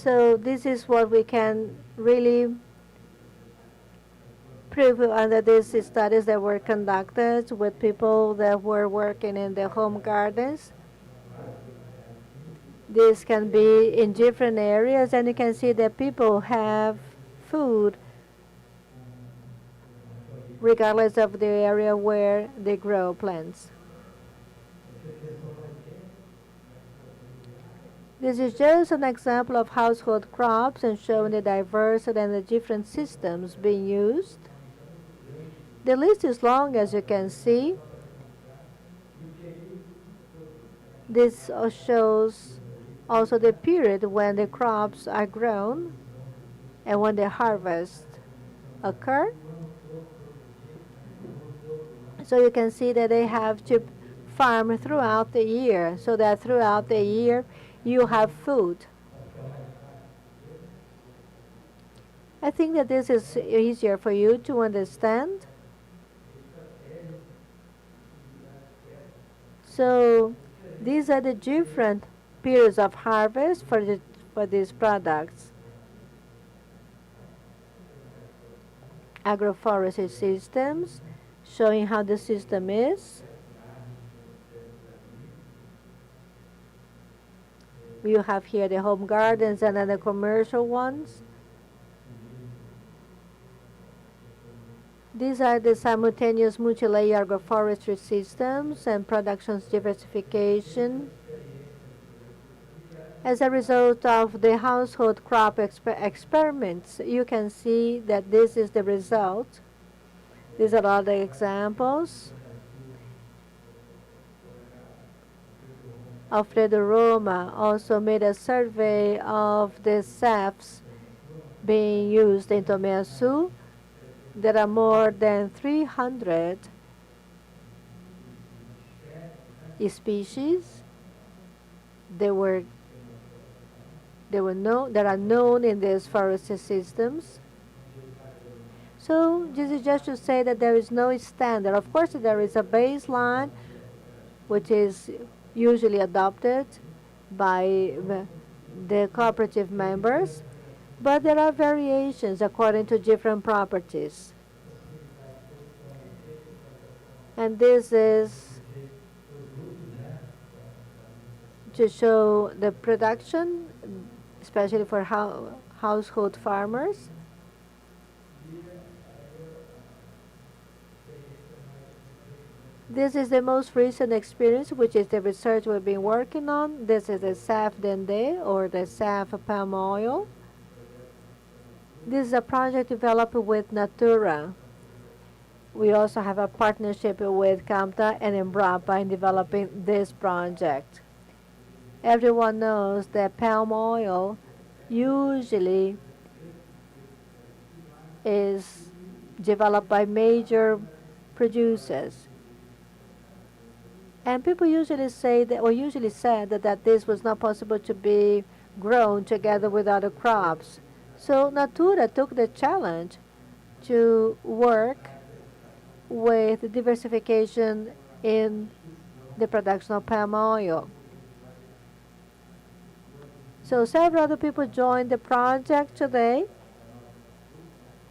So this is what we can really prove under these studies that were conducted with people that were working in the home gardens. This can be in different areas, and you can see that people have food regardless of the area where they grow plants. This is just an example of household crops and showing the diversity and the different systems being used. The list is long, as you can see. This shows also the period when the crops are grown and when the harvest occur. So you can see that they have to farm throughout the year, so that throughout the year you have food. I think that this is easier for you to understand. So these are the different periods of harvest for these products. Agroforestry systems, showing how the system is. You have here the home gardens and then the commercial ones. These are the simultaneous multi-layer agroforestry systems and productions diversification. As a result of the household crop experiments, you can see that this is the result. These are all the examples. Alfredo Roma also made a survey of the SAFs being used in Tomé Açu. There are more than 300 species. They are known in these forestry systems. So this is just to say that there is no standard. Of course, there is a baseline which is usually adopted by the cooperative members, but there are variations according to different properties. And this is to show the production, especially for household farmers. This is the most recent experience, which is the research we've been working on. This is the SAF dende, or the SAF palm oil. This is a project developed with Natura. We also have a partnership with CAMTA and Embrapa in developing this project. Everyone knows that palm oil usually is developed by major producers. And people usually say that, or usually said that this was not possible to be grown together with other crops. So Natura took the challenge to work with diversification in the production of palm oil. So several other people joined the project today,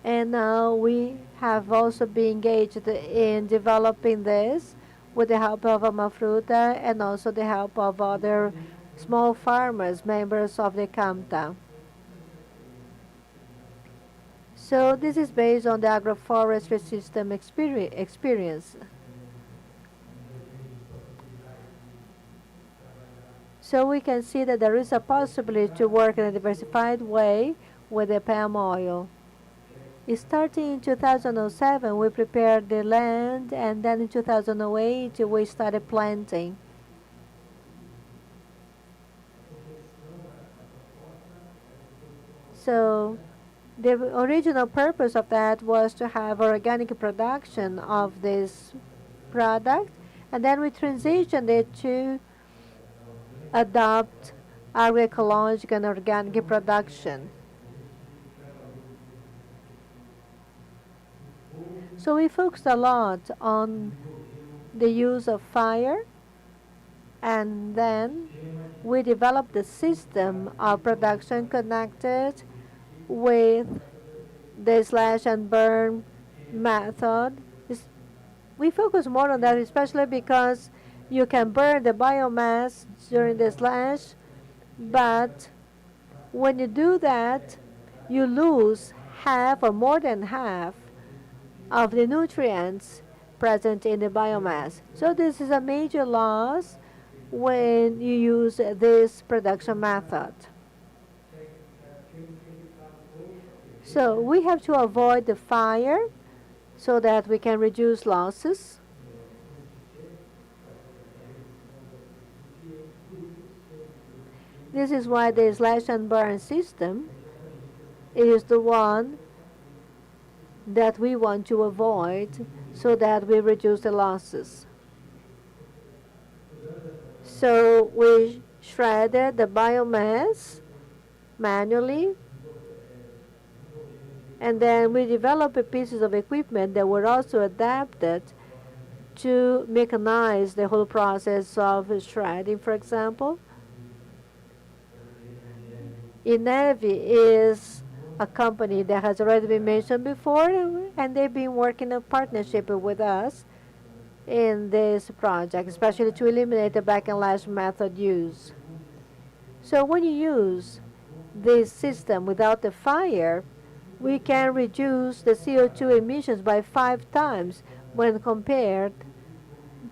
and now we have also been engaged in developing this with the help of Amafruta and also the help of other small farmers, members of the CAMTA. So this is based on the agroforestry system experience. So we can see that there is a possibility to work in a diversified way with the palm oil. Starting in 2007, we prepared the land, and then in 2008, we started planting. So the original purpose of that was to have organic production of this product, and then we transitioned it to adopt agroecological and organic production. So we focused a lot on the use of fire And then we developed the system of production connected with the slash and burn method. We focus more on that, especially because you can burn the biomass during the slash, but when you do that, you lose half or more than half of the nutrients present in the biomass. So this is a major loss when you use this production method. So we have to avoid the fire so that we can reduce losses. This is why the slash and burn system is the one that we want to avoid so that we reduce the losses. So we shredded the biomass manually, and then we developed pieces of equipment that were also adapted to mechanize the whole process of shredding, for example. INEVI is a company that has already been mentioned before, and they've been working in partnership with us in this project, especially to eliminate the back and lash method use. So when you use this system without the fire, we can reduce the CO2 emissions by 5 times when compared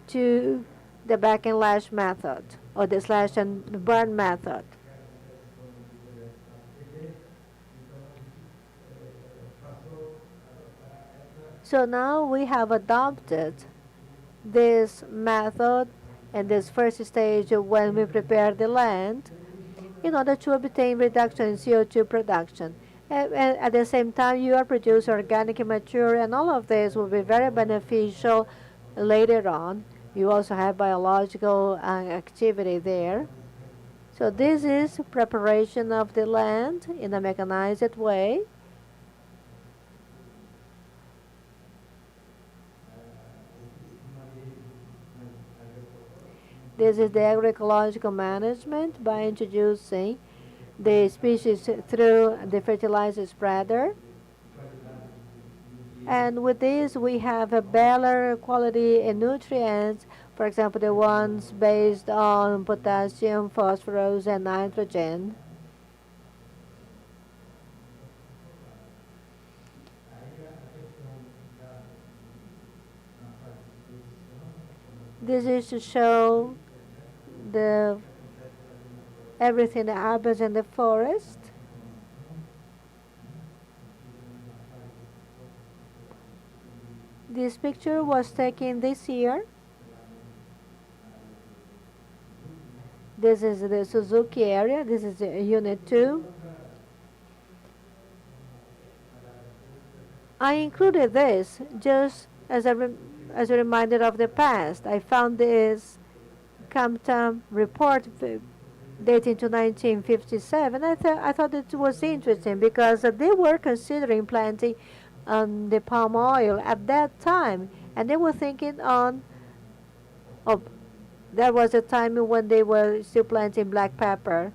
to the back and lash method or the slash and burn method. So now we have adopted this method and this first stage when we prepare the land in order to obtain reduction in CO2 production. And at the same time, you are producing organic matter, and all of this will be very beneficial later on. You also have biological activity there. So this is preparation of the land in a mechanized way. This is the agroecological management by introducing the species through the fertilizer spreader. And with this, we have a better quality in nutrients, for example, the ones based on potassium, phosphorus, and nitrogen. This is to show everything that happens in the forest. This picture was taken this year. This is the Suzuki area. This is Unit 2. I included this just as a reminder of the past. I found this CAMTA report dating to 1957. I thought it was interesting because they were considering planting the palm oil at that time, and they were thinking on. Oh, there was a time when they were still planting black pepper.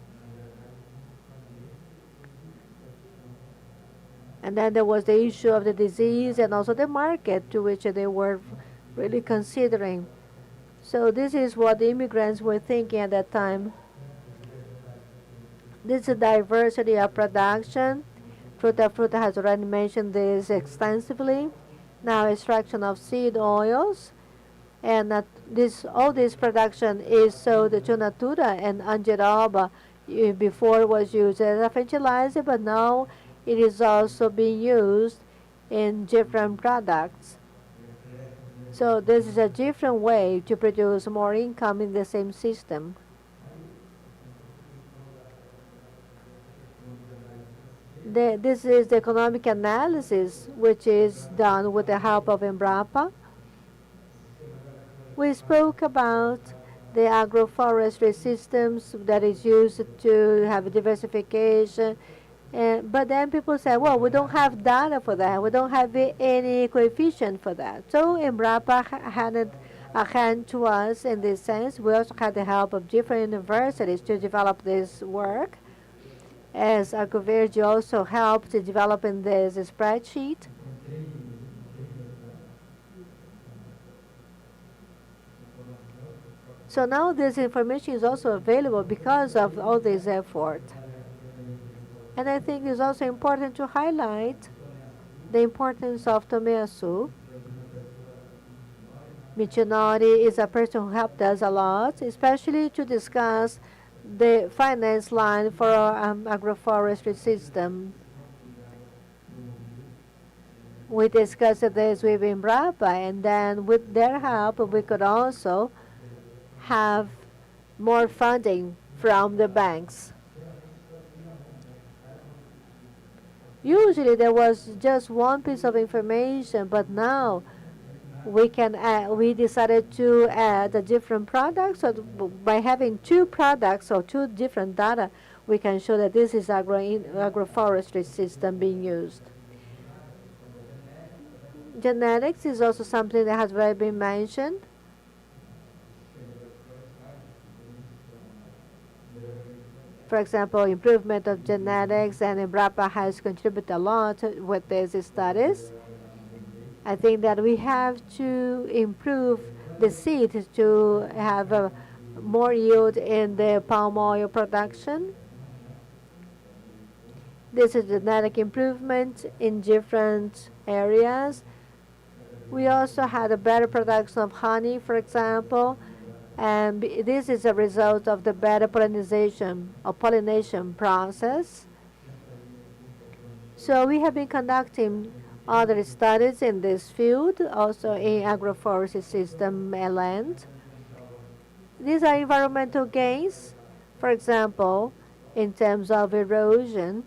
And then there was the issue of the disease and also the market to which they were really considering. So this is what the immigrants were thinking at that time. This is diversity of production. Fruta has already mentioned this extensively. Now extraction of seed oils. And all this production is sold to Natura and Angiroba. Before was used as a fertilizer, but now it is also being used in different products. So this is a different way to produce more income in the same system. This is the economic analysis, which is done with the help of Embrapa. We spoke about the agroforestry systems that is used to have diversification. But then people say, well, we don't have data for that. We don't have any coefficient for that. So Embrapa had a hand to us in this sense. We also had the help of different universities to develop this work, as Agroflorestais also helped in developing this spreadsheet. So now this information is also available because of all this effort. And I think it's also important to highlight the importance of Tomeyasu. Michinori is a person who helped us a lot, especially to discuss the finance line for our agroforestry system. We discussed this with Embrapa, and then with their help, we could also have more funding from the banks. Usually there was just one piece of information, but now we decided to add a different product. So by having two products or two different data, we can show that this is agroforestry system being used. Genetics is also something that has already been mentioned. For example, improvement of genetics, and Embrapa has contributed a lot with these studies. I think that we have to improve the seed to have more yield in the palm oil production. This is genetic improvement in different areas. We also had a better production of honey, for example, and this is a result of the better pollination process. So we have been conducting other studies in this field, also in agroforestry system land. These are environmental gains. For example, in terms of erosion,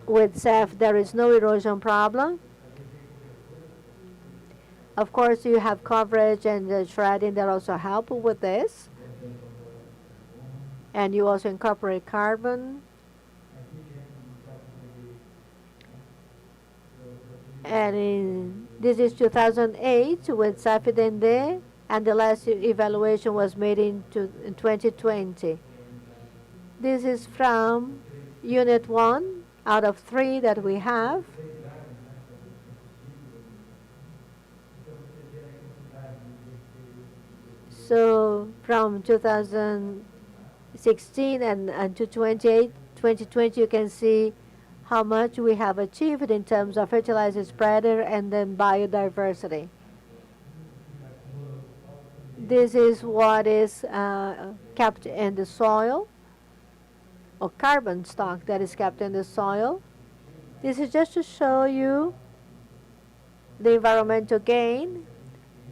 with SAF there is no erosion problem. Of course, you have coverage and the shredding that also help with this. And you also incorporate carbon. And this is 2008 with SAFTA, and the last evaluation was made in 2020. This is from Unit 1 out of 3 that we have. So from 2016 and to 2020, you can see how much we have achieved in terms of fertilizer spreader and then biodiversity. This is what is kept in the soil, or carbon stock that is kept in the soil. This is just to show you the environmental gain.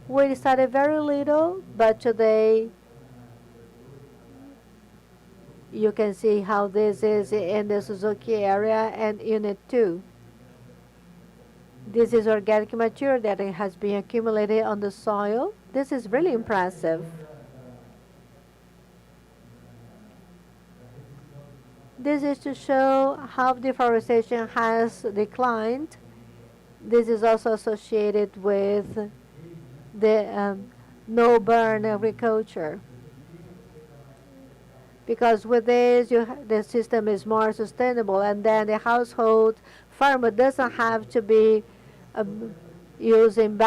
We started very little, but today you can see how this is in the Suzuki area and Unit 2. This is organic matter that has been accumulated on the soil. This is really impressive. This is to show how deforestation has declined. This is also associated with the no-burn agriculture. Because with this, the system is more sustainable, and then the household farmer doesn't have to be using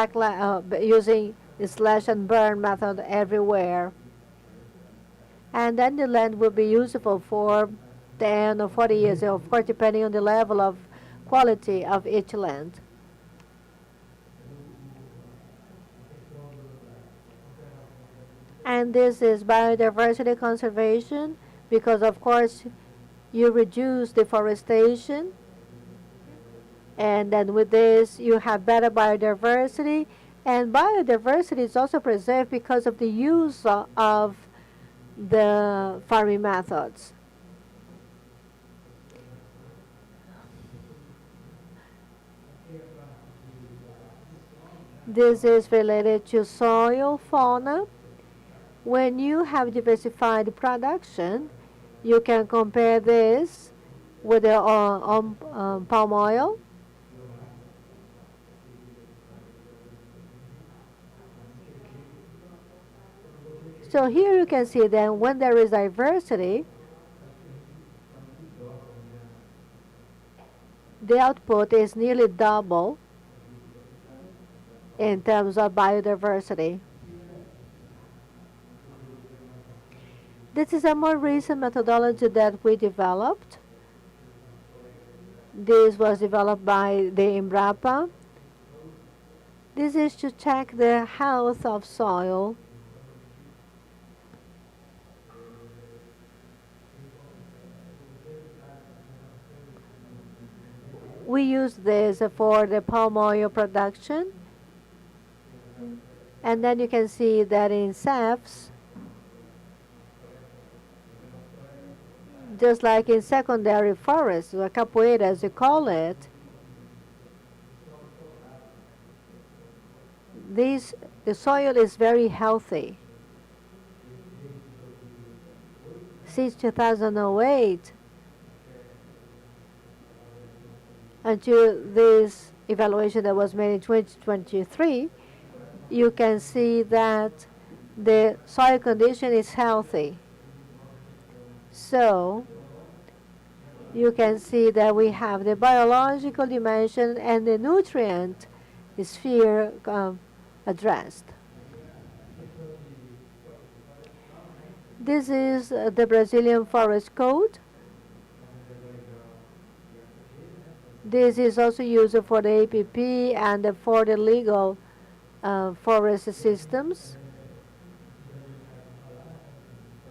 using the slash and burn method everywhere. And then the land will be useful for 10 or 40 years, of course, depending on the level of quality of each land. And this is biodiversity conservation, because of course you reduce deforestation, and then with this you have better biodiversity, and biodiversity is also preserved because of the use of the farming methods. This is related to soil fauna. When you have diversified production, you can compare this with the palm oil. So here you can see that when there is diversity, the output is nearly double in terms of biodiversity. This is a more recent methodology that we developed. This was developed by the Embrapa. This is to check the health of soil. We use this for the palm oil production. And then you can see that in SAFs, just like in secondary forests, or capoeira as you call it, the soil is very healthy. Since 2008, until this evaluation that was made in 2023, you can see that the soil condition is healthy. So you can see that we have the biological dimension and the nutrient sphere addressed. This is the Brazilian Forest Code. This is also used for the APP and for the legal forest systems.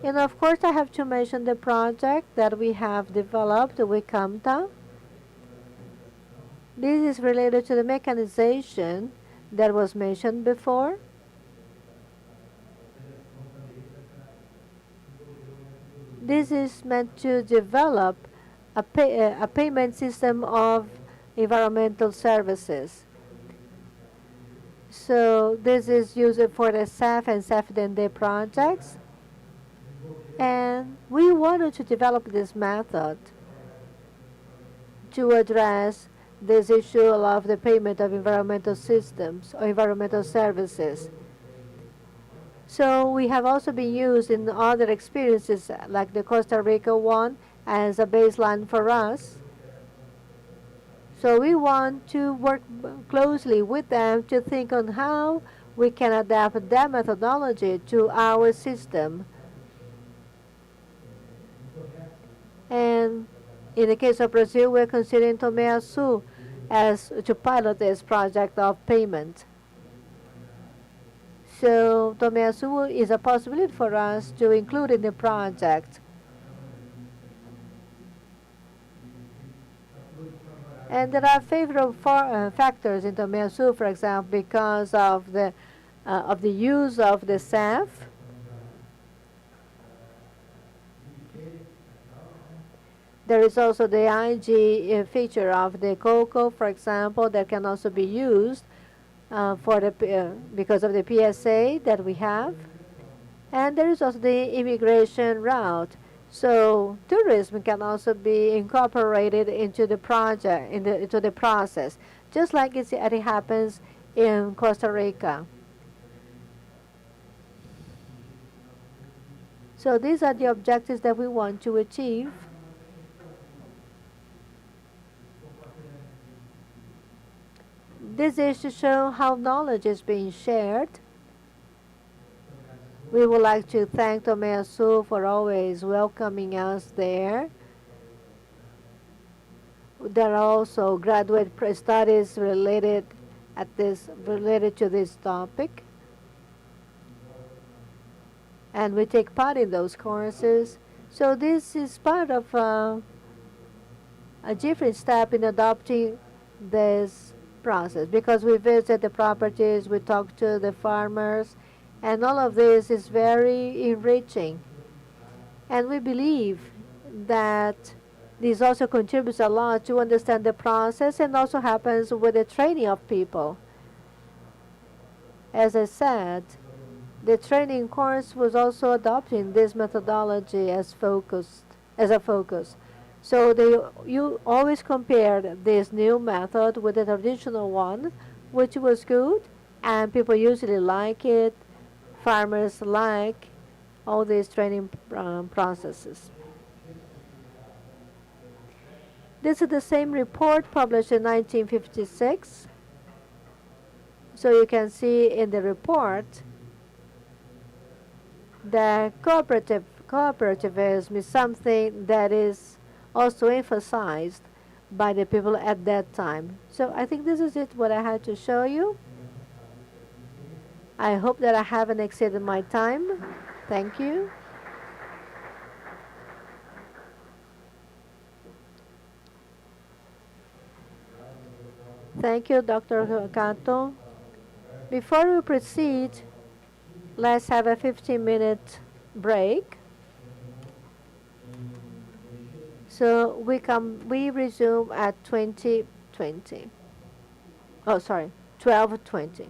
And of course, I have to mention the project that we have developed with CAMTA. This is related to the mechanization that was mentioned before. This is meant to develop a payment system of environmental services. So this is used for the SAF and SAFDND projects. And we wanted to develop this method to address this issue of the payment of environmental systems or environmental services. So we have also been used in other experiences like the Costa Rica one as a baseline for us. So we want to work closely with them to think on how we can adapt that methodology to our system. And in the case of Brazil, we're considering Tomé Açu as to pilot this project of payment. So Tomé Açu is a possibility for us to include in the project. And there are favorable factors in Tomé Açu, for example, because of the use of the SAF. There is also the IG feature of the cocoa, for example, that can also be used because of the PSA that we have. And there is also the immigration route. So tourism can also be incorporated into the project, into the process, just like it happens in Costa Rica. So these are the objectives that we want to achieve. This is to show how knowledge is being shared. We would like to thank Tomé Açu for always welcoming us there. There are also graduate studies related to this topic. And we take part in those courses. So this is part of a different step in adopting this process, because we visit the properties, we talk to the farmers, and all of this is very enriching. And we believe that this also contributes a lot to understand the process, and also happens with the training of people. As I said, the training course was also adopting this methodology as a focus. So you always compared this new method with the traditional one, which was good, and people usually like it. Farmers like all these training processes. This is the same report published in 1956. So you can see in the report that cooperativism is something that is also emphasized by the people at that time. So I think this is it, what I had to show you. I hope that I haven't exceeded my time. Thank you. Thank you, Dr. Kato. Before we proceed, let's have a 15-minute break. So we resume at 2020. Oh, sorry, 12:20.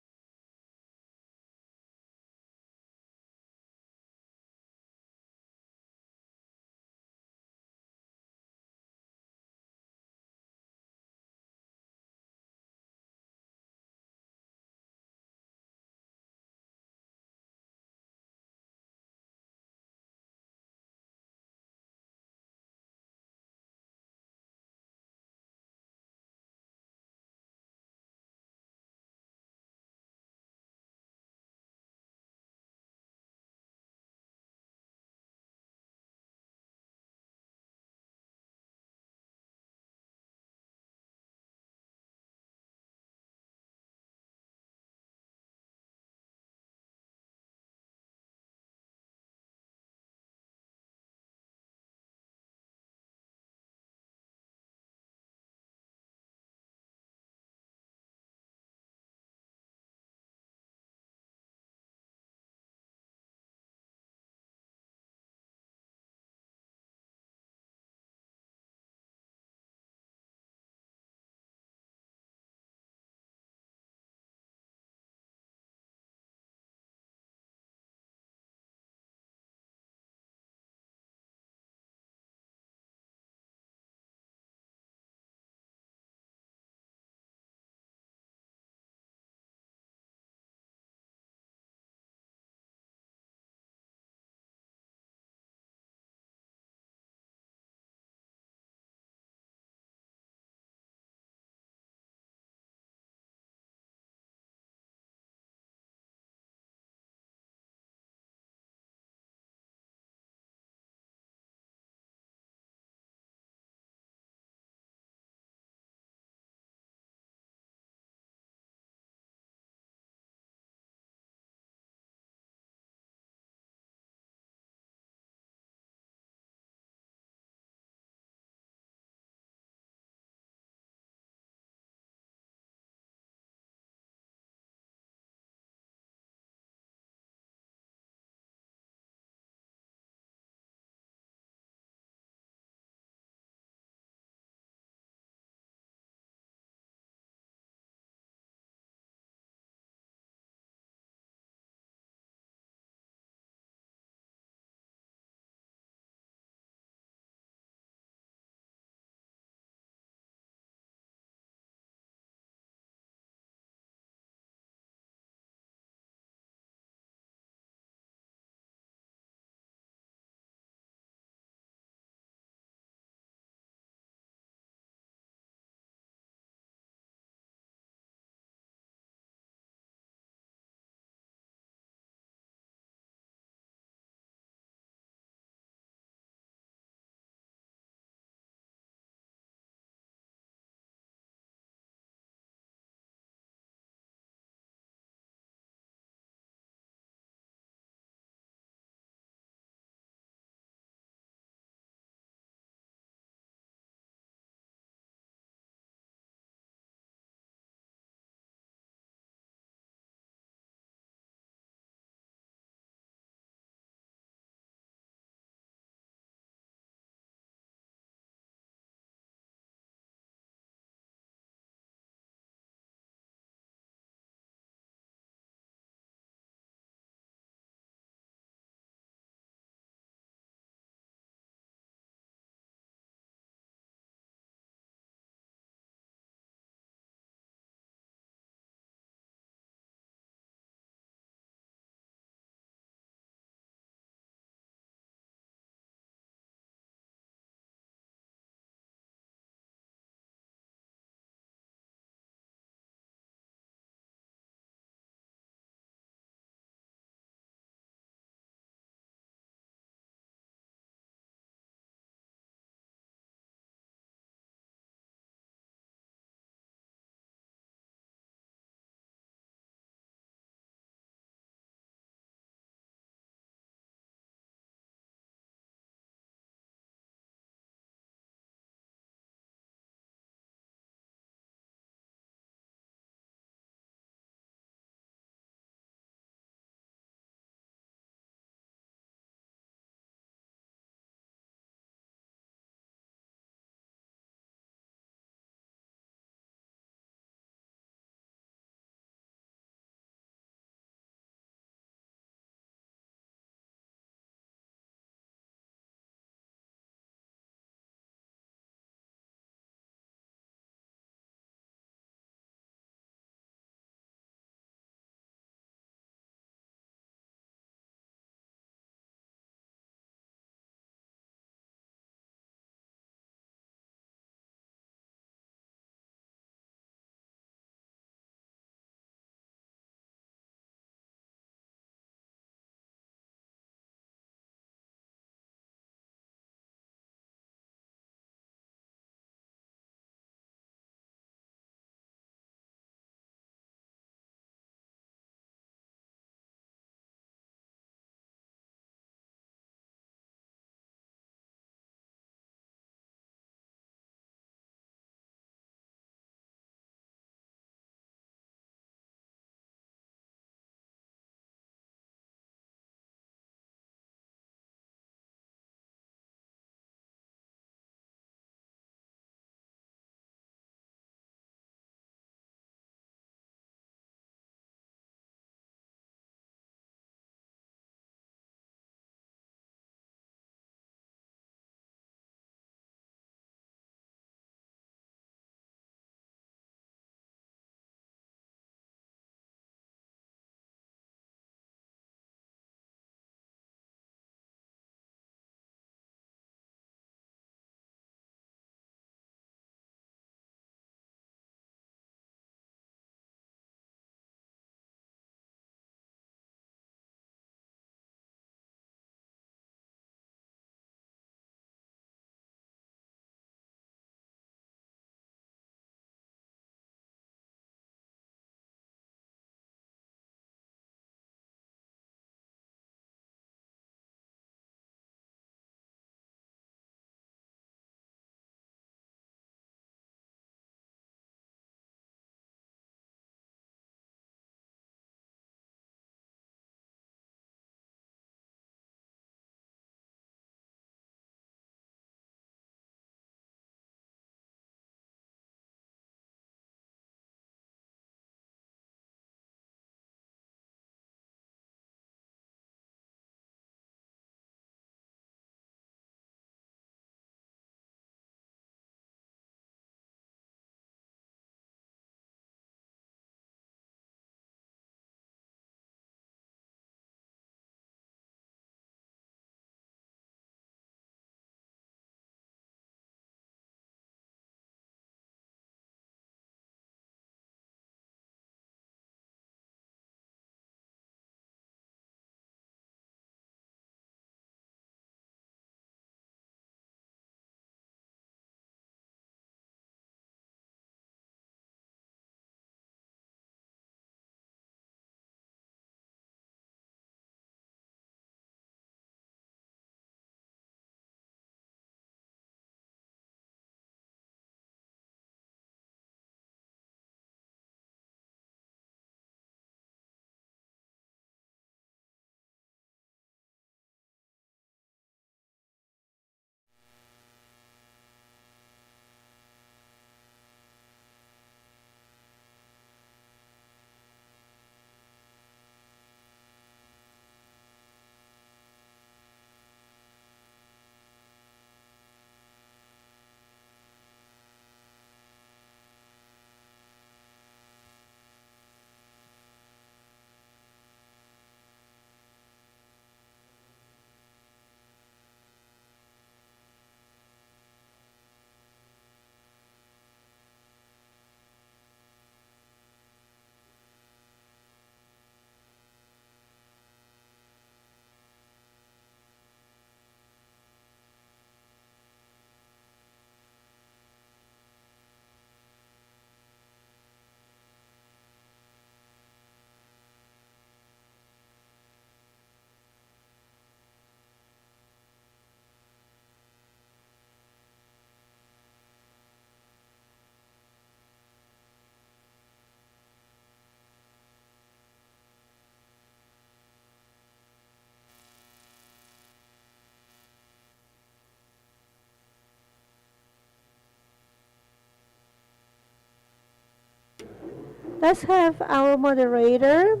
Let's have our moderator.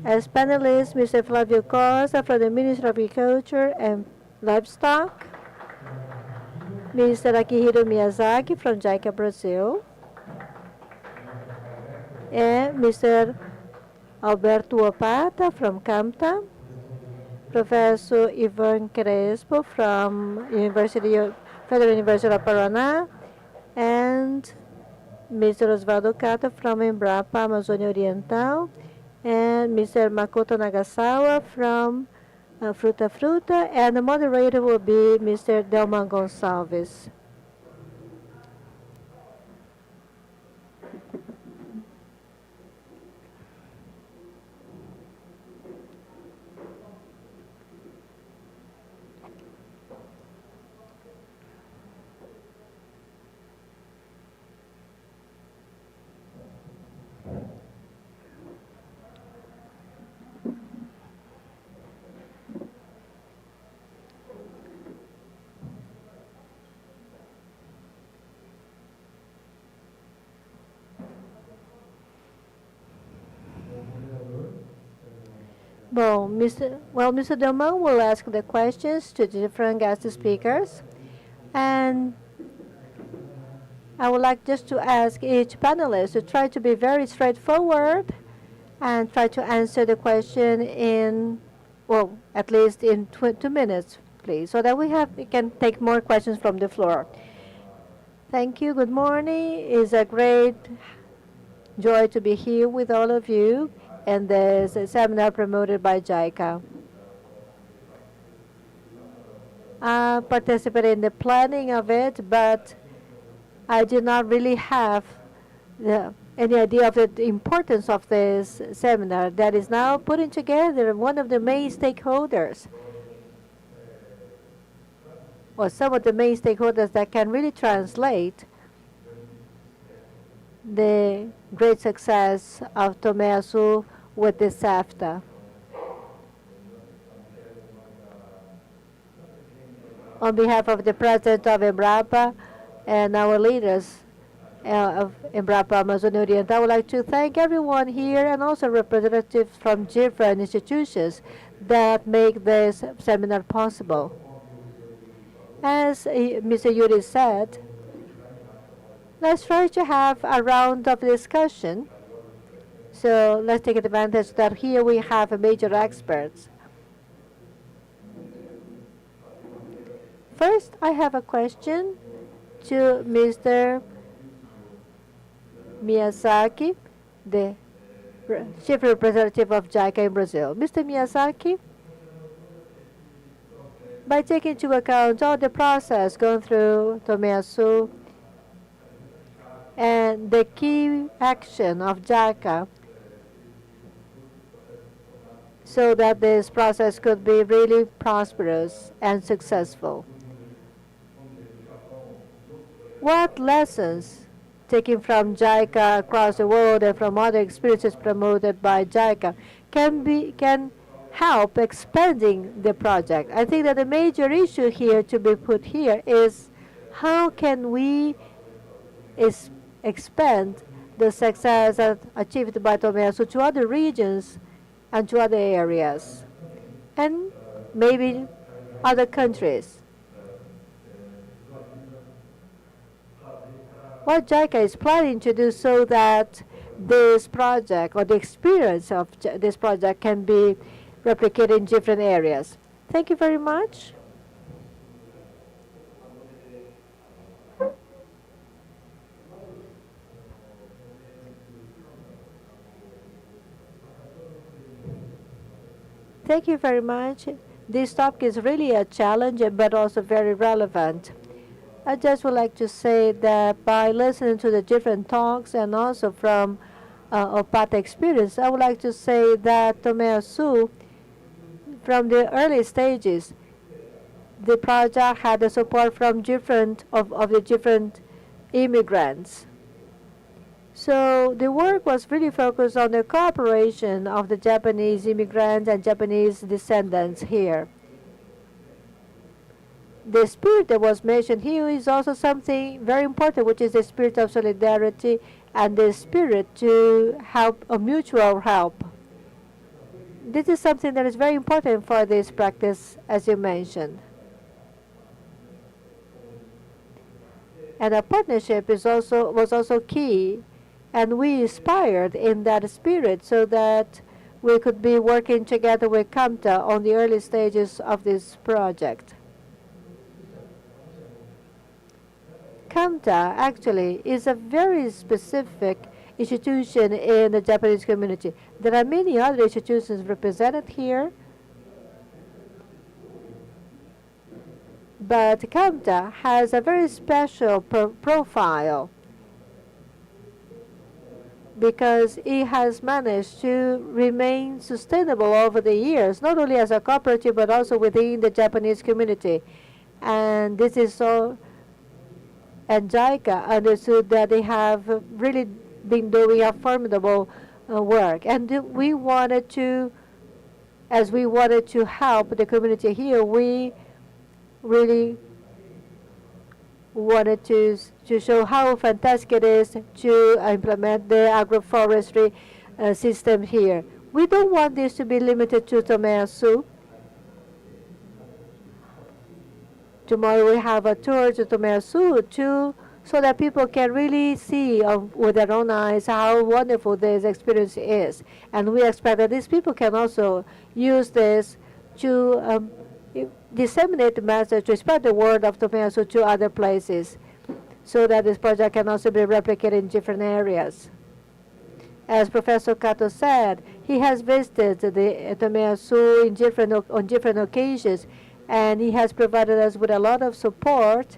As panelists, Mr. Flavio Costa from the Ministry of Agriculture and Livestock, Mr. Akihiro Miyazaki from JICA Brazil, and Mr. Alberto Opata from CAMTA, Professor Ivan Crespo from Federal University of Paraná, and Mr. Osvaldo Cato from Embrapa Amazônia Oriental, and Mr. Makoto Nagasawa from Fruta Fruta, and the moderator will be Mr. Delman Gonçalves. Well, Mr. Delman will ask the questions to the different guest speakers, and I would like just to ask each panelist to try to be very straightforward and try to answer the question in, well, at least in 2 minutes, please, so that we can take more questions from the floor. Thank you. Good morning. It's a great joy to be here with all of you and this seminar promoted by JICA. I participated in the planning of it, but I did not really have any idea of the importance of this seminar that is now putting together one of the main stakeholders, or some of the main stakeholders that can really translate the great success of Tomé Açu with the SAFTA. On behalf of the President of Embrapa and our leaders of Embrapa Amazônia Oriental, I would like to thank everyone here and also representatives from different institutions that make this seminar possible. As Mr. Yuri said, let's try to have a round of discussion. So let's take advantage that here we have major experts. First, I have a question to Mr. Miyazaki, the Chief Representative of JICA in Brazil. Mr. Miyazaki, by taking into account all the process going through Tomé Açu and the key action of JICA so that this process could be really prosperous and successful. What lessons taken from JICA across the world and from other experiences promoted by JICA can help expanding the project? I think that the major issue here to be put here is how can we expand the success achieved by Tomé Açu to other regions and to other areas, and maybe other countries. What JICA is planning to do so that this project or the experience of this project can be replicated in different areas. Thank you very much. Thank you very much. This topic is really a challenge, but also very relevant. I just would like to say that by listening to the different talks and also from Opata experience, I would like to say that Tomé Açu, from the early stages, the project had the support from the different immigrants. So the work was really focused on the cooperation of the Japanese immigrants and Japanese descendants here. The spirit that was mentioned here is also something very important, which is the spirit of solidarity and the spirit to help, a mutual help. This is something that is very important for this practice, as you mentioned. And our partnership was also key, and we inspired in that spirit so that we could be working together with CAMTA on the early stages of this project. CAMTA actually is a very specific institution in the Japanese community. There are many other institutions represented here, but CAMTA has a very special profile because it has managed to remain sustainable over the years, not only as a cooperative but also within the Japanese community. And this is so, and JICA understood that they have really been doing a formidable work. And we wanted to, as we wanted to help the community here, we really wanted to show how fantastic it is to implement the agroforestry system here. We don't want this to be limited to Tomeasu. Tomorrow we have a tour to Tomeasu too, so that people can really see with their own eyes how wonderful this experience is. And we expect that these people can also use this to disseminate the message, to spread the word of Tomeasu to other places, so that this project can also be replicated in different areas. As Professor Kato said, he has visited the Tomeasu on different occasions, and he has provided us with a lot of support.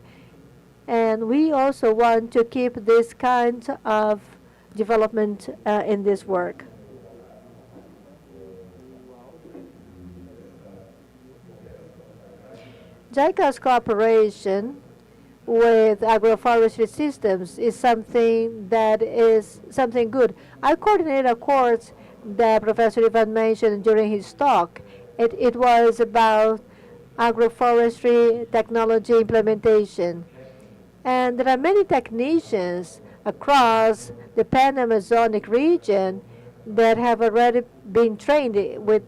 And we also want to keep this kind of development in this work. JICA's cooperation with agroforestry systems is something good. I coordinated a course that Professor Ivan mentioned during his talk. It was about agroforestry technology implementation. And there are many technicians across the Pan-Amazonic region that have already been trained with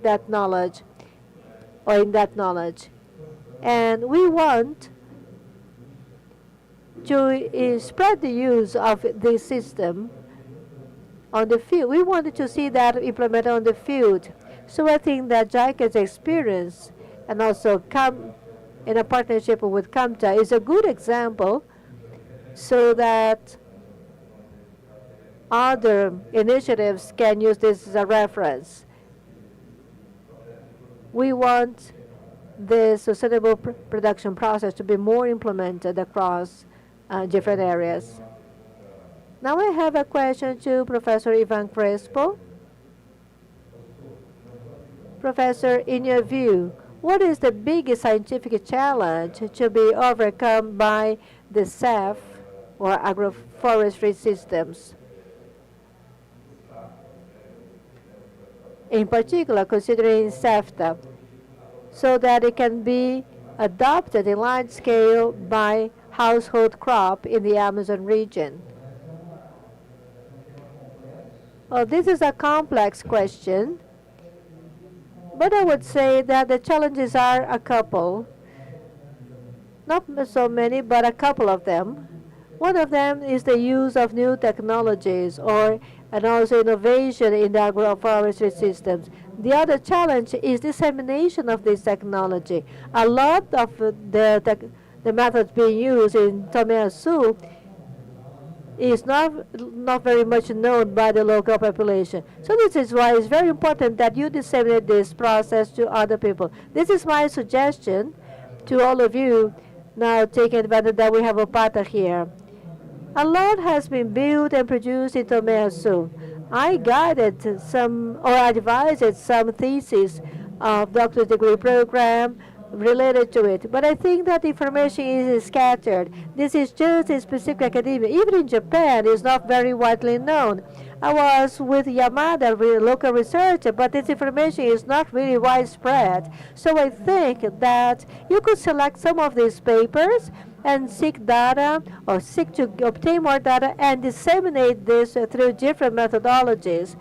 that knowledge, or in that knowledge. And we want to spread the use of this system on the field. We wanted to see that implemented on the field. So I think that JICA's experience, and also in a partnership with CAMTA, is a good example, so that other initiatives can use this as a reference. We want the sustainable production process to be more implemented across different areas. Now I have a question to Professor Ivan Crespo. Professor, in your view, what is the biggest scientific challenge to be overcome by the SAF, or agroforestry systems? In particular, considering SAFTA, so that it can be adopted in large scale by household crop in the Amazon region? Well, this is a complex question, but I would say that the challenges are a couple. Not so many, but a couple of them. One of them is the use of new technologies, and also innovation in the agroforestry systems. The other challenge is dissemination of this technology. A lot of the methods being used in Tomeasu is not very much known by the local population. So this is why it's very important that you disseminate this process to other people. This is my suggestion to all of you, now taking advantage that we have a partner here. A lot has been built and produced in Tomeasu. I guided some, or advised some thesis of doctorate degree program related to it. But I think that information is scattered. This is just in specific academia. Even in Japan, it's not very widely known. I was with Yamada, a local researcher, but this information is not really widespread. So I think that you could select some of these papers and seek data or seek to obtain more data and disseminate this through different methodologies.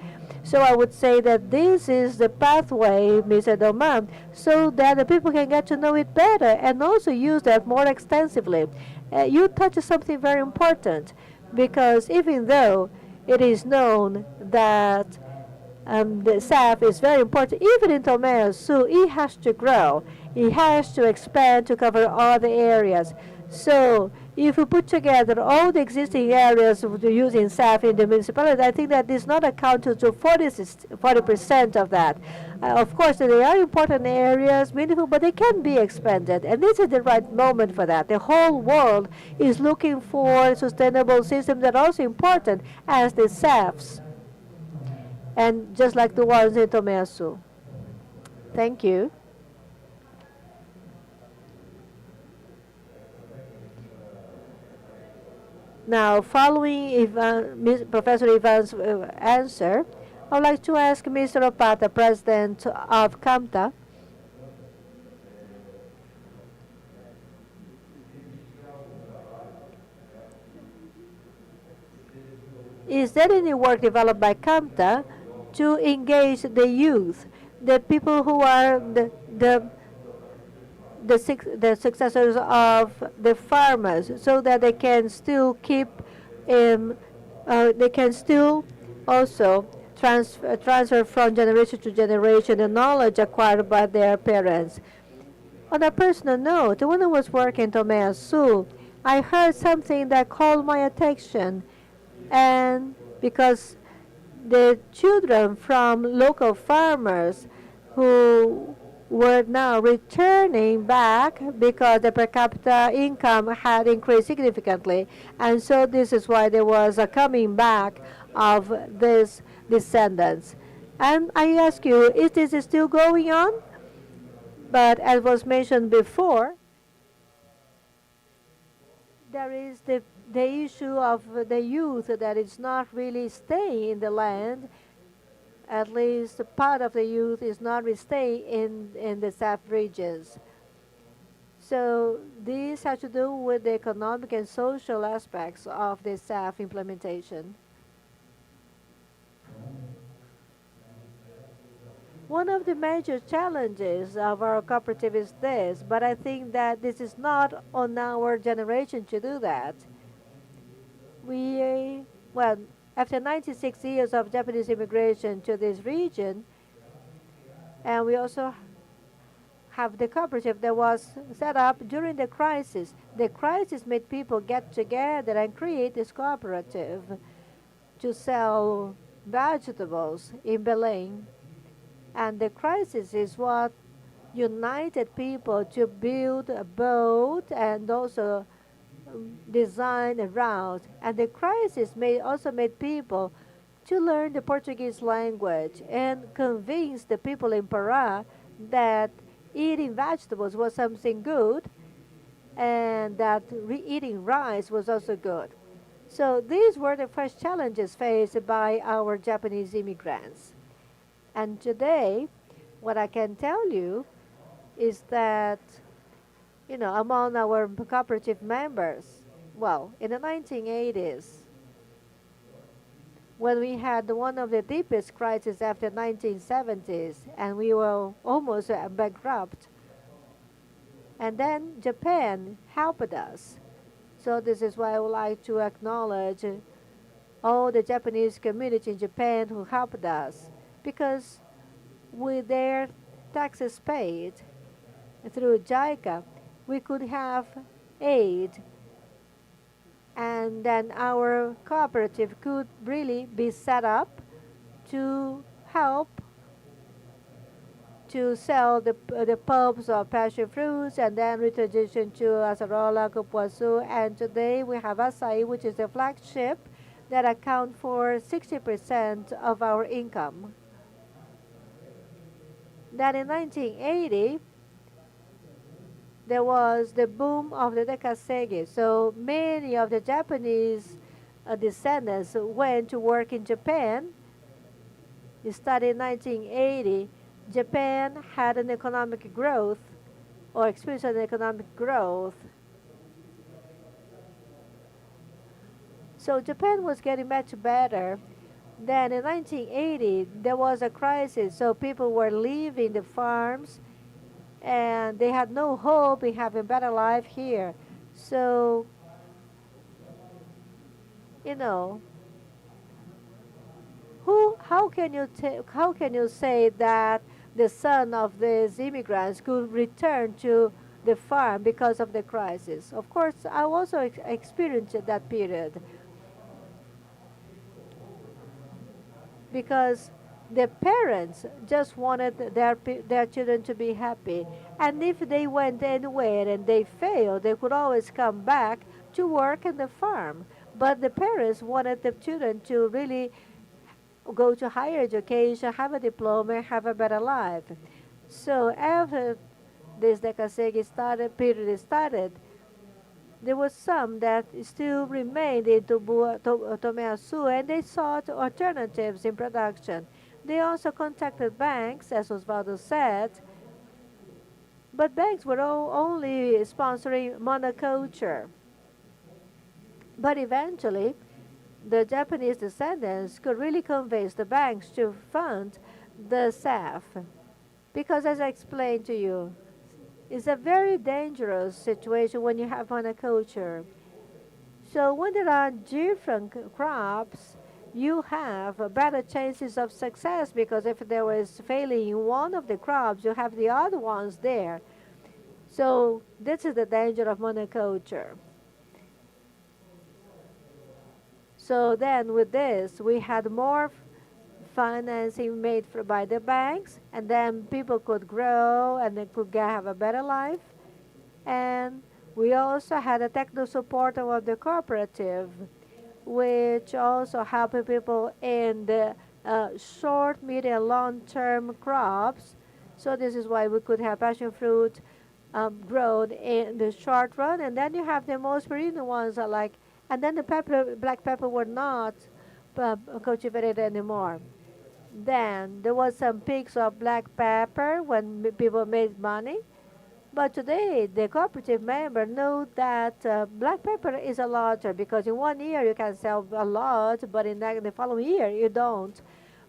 So I would say that this is the pathway, Mr. Doman, so that the people can get to know it better and also use that more extensively. You touch something very important, because even though it is known that the SAF is very important, even in Tomé Sul, it has to grow. It has to expand to cover all the areas. So if we put together all the existing areas using SAF in the municipality, I think that this not accounted to 40% of that. Of course, they are important areas, meaningful, but they can be expanded. And this is the right moment for that. The whole world is looking for sustainable systems that are also important as the SAFs, and just like the ones in Tomé Sul. Thank you. Now, following Professor Ivan's answer, I would like to ask Mr. Opata, President of CAMTA, is there any work developed by CAMTA to engage the youth, the people who are the successors of the farmers, so that they can still keep, they can still also transfer from generation to generation the knowledge acquired by their parents. On a personal note, when I was working in Tomé Sul, I heard something that called my attention, and because the children from local farmers who were now returning back because the per capita income had increased significantly, and so this is why there was a coming back of these descendants. And I ask you, is this still going on? But as was mentioned before, there is the issue of the youth that is not really staying in the land. At least part of the youth is not staying in the SAF regions. So this has to do with the economic and social aspects of the SAF implementation. One of the major challenges of our cooperative is this, but I think that this is not on our generation to do that. Well, after 96 years of Japanese immigration to this region, and we also have the cooperative that was set up during the crisis. The crisis made people get together and create this cooperative to sell vegetables in Belém. And the crisis is what united people to build a boat and also design a route. And the crisis also made people to learn the Portuguese language and convince the people in Pará that eating vegetables was something good and that eating rice was also good. So these were the first challenges faced by our Japanese immigrants. And today, what I can tell you is that, among our cooperative members, well, in the 1980s, when we had one of the deepest crises after 1970s, and we were almost bankrupt, and then Japan helped us. So this is why I would like to acknowledge all the Japanese community in Japan who helped us, because with their taxes paid through JICA, we could have aid, and then our cooperative could really be set up to help to sell the pulps of passion fruits, and then we transition to acerola, cupuaçu, and today we have acai, which is the flagship that account for 60% of our income. Then in 1980, there was the boom of the Dekasegi. So many of the Japanese descendants went to work in Japan. It started in 1980. Japan had an economic growth or experienced an economic growth. So Japan was getting much better. Then in 1980, there was a crisis. So people were leaving the farms and they had no hope in having a better life here. So, you know, how can you say that the son of these immigrants could return to the farm because of the crisis? Of course, I also experienced that period because the parents just wanted their children to be happy, and if they went anywhere and they failed, they could always come back to work in the farm. But the parents wanted the children to really go to higher education, have a diploma, have a better life. So after this Dekasegi period started, there was some that still remained in Tomeasu, and they sought alternatives in production. They also contacted banks, as Osvaldo said, but banks were only sponsoring monoculture. But eventually, the Japanese descendants could really convince the banks to fund the SAF. Because as I explained to you, it's a very dangerous situation when you have monoculture. So when there are different crops, you have better chances of success because if there was failing in one of the crops, you have the other ones there. So this is the danger of monoculture. So then with this, we had more financing made by the banks, and then people could grow and they could have a better life. And we also had a technical support of the cooperative, which also helped people in the short, medium, long-term crops. So this is why we could have passion fruit grown in the short run, and then you have the most perennial ones like. And then the black pepper were not cultivated anymore. Then there was some peaks of black pepper when people made money. But today, the cooperative member know that black pepper is a lot because in 1 year you can sell a lot, but in the following year you don't.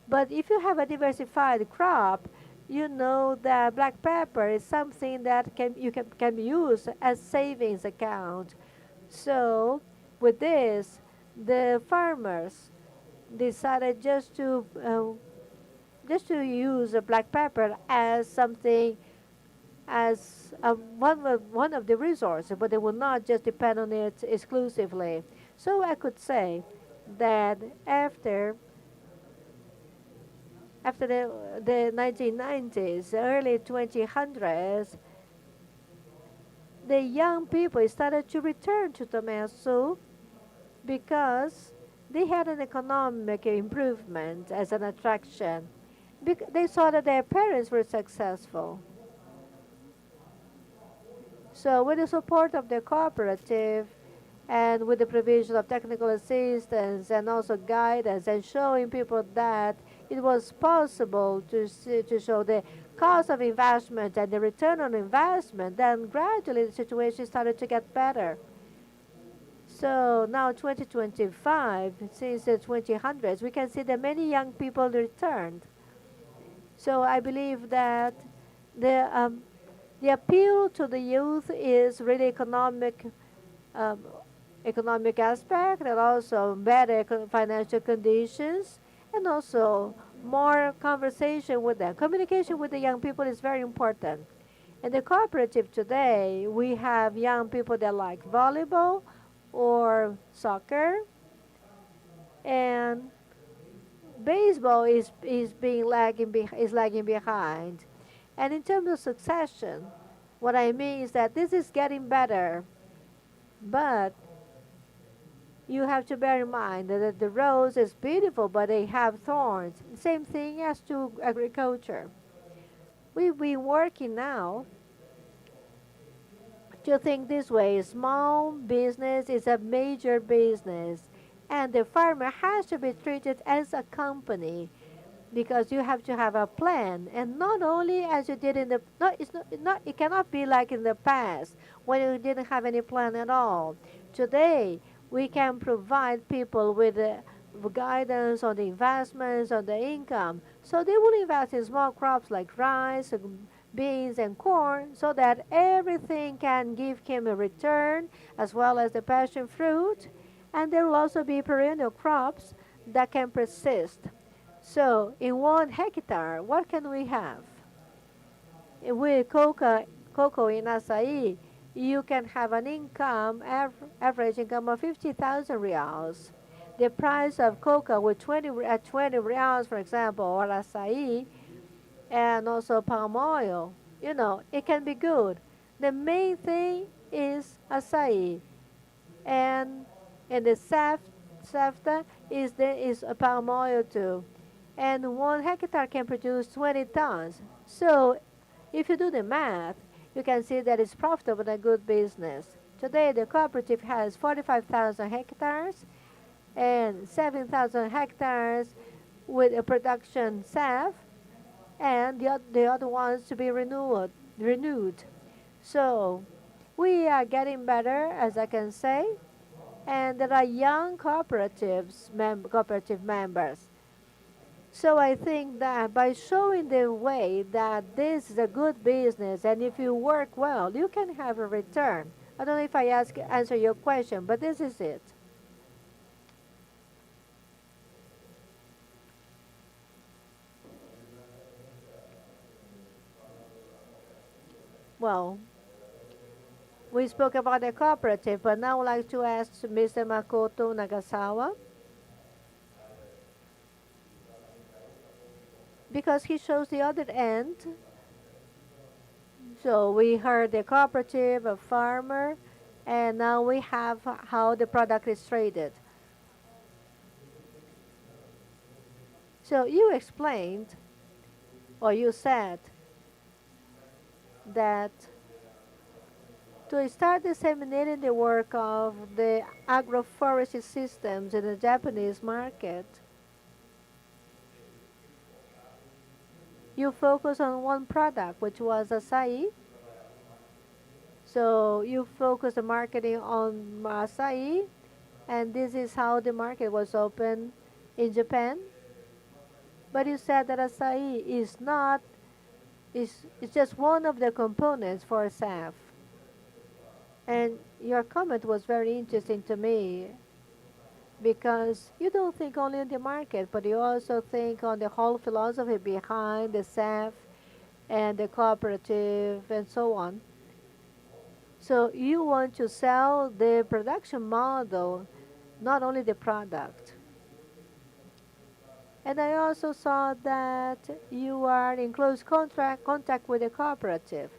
But if you have a diversified crop, you know that black pepper is something that can be used as savings account. So with this, the farmers decided just to use a black pepper as something as one of the resources, but they will not just depend on it exclusively. So I could say that after the 1990s, early 2000s, the young people started to return to Tomeasu because they had an economic improvement as an attraction. They saw that their parents were successful. So with the support of the cooperative and with the provision of technical assistance and also guidance and showing people that it was possible to show the cost of investment and the return on investment, then gradually the situation started to get better. So now 2025, since the 2000s, we can see that many young people returned. So I believe that the appeal to the youth is really economic aspect and also better financial conditions and also more conversation with them. Communication with the young people is very important. In the cooperative today, we have young people that like volleyball or soccer, and baseball is lagging behind. And in terms of succession, what I mean is that this is getting better, but you have to bear in mind that the rose is beautiful, but they have thorns. Same thing as to agriculture. We've been working now to think this way. Small business is a major business, and the farmer has to be treated as a company because you have to have a plan, and not only as you did in the it cannot be like in the past when you didn't have any plan at all. Today we can provide people with guidance on the investments, on the income, so they will invest in small crops like rice, beans and corn, so that everything can give him a return, as well as the passion fruit, and there will also be perennial crops that can persist. So in 1 hectare, what can we have? With cocoa in acai, you can have an income, average income of 50,000 reals. The price of cocoa with 20 reals, for example, or acai, and also palm oil, it can be good. The main thing is acai, and the SAFTA is a palm oil too. And 1 hectare can produce 20 tons. So if you do the math, you can see that it's profitable and a good business. Today, the cooperative has 45,000 hectares and 7,000 hectares with a production SAF, and the other ones to be renewed. So we are getting better, as I can say, and there are young cooperative members. So I think that by showing the way that this is a good business, and if you work well, you can have a return. I don't know if I answer your question, but this is it. Well, we spoke about the cooperative, but now I would like to ask Mr. Makoto Nagasawa, because he shows the other end. So we heard the cooperative, a farmer, and now we have how the product is traded. So you explained, or you said, that to start disseminating the work of the agroforestry systems in the Japanese market, you focus on one product, which was acai. So you focus the marketing on acai, and this is how the market was opened in Japan. But you said that acai is just one of the components for SAF. And your comment was very interesting to me, because you don't think only on the market, but you also think on the whole philosophy behind the SAF and the cooperative and so on. So you want to sell the production model, not only the product. And I also saw that you are in close contact with the cooperative.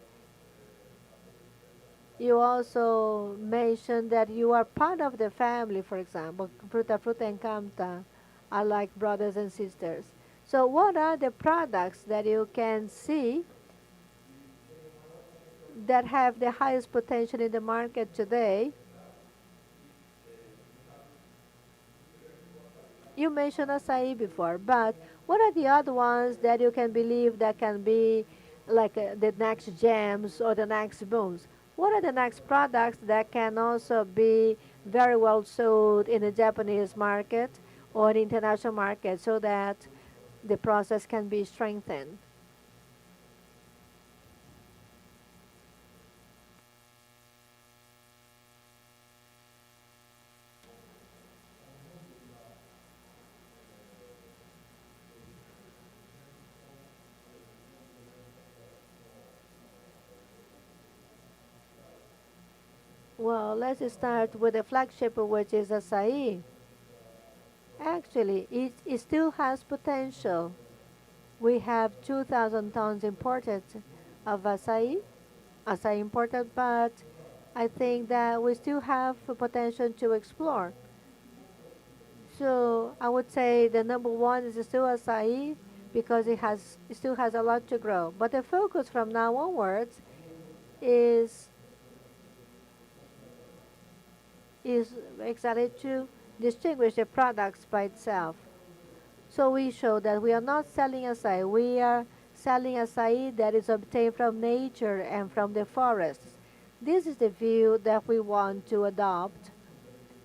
You also mentioned that you are part of the family, for example. Fruta and Camta are like brothers and sisters. So what are the products that you can see that have the highest potential in the market today? You mentioned acai before, but what are the other ones that you can believe that can be like the next gems or the next booms? What are the next products that can also be very well sold in the Japanese market or the international market, so that the process can be strengthened? Well, let's start with the flagship, which is acai. Actually, it still has potential. We have 2,000 tons imported of acai imported, but I think that we still have a potential to explore. So I would say the number one is still acai, because it still has a lot to grow. But the focus from now onwards is is exactly to distinguish the products by itself. So we show that we are not selling acai, we are selling acai that is obtained from nature and from the forests. This is the view that we want to adopt,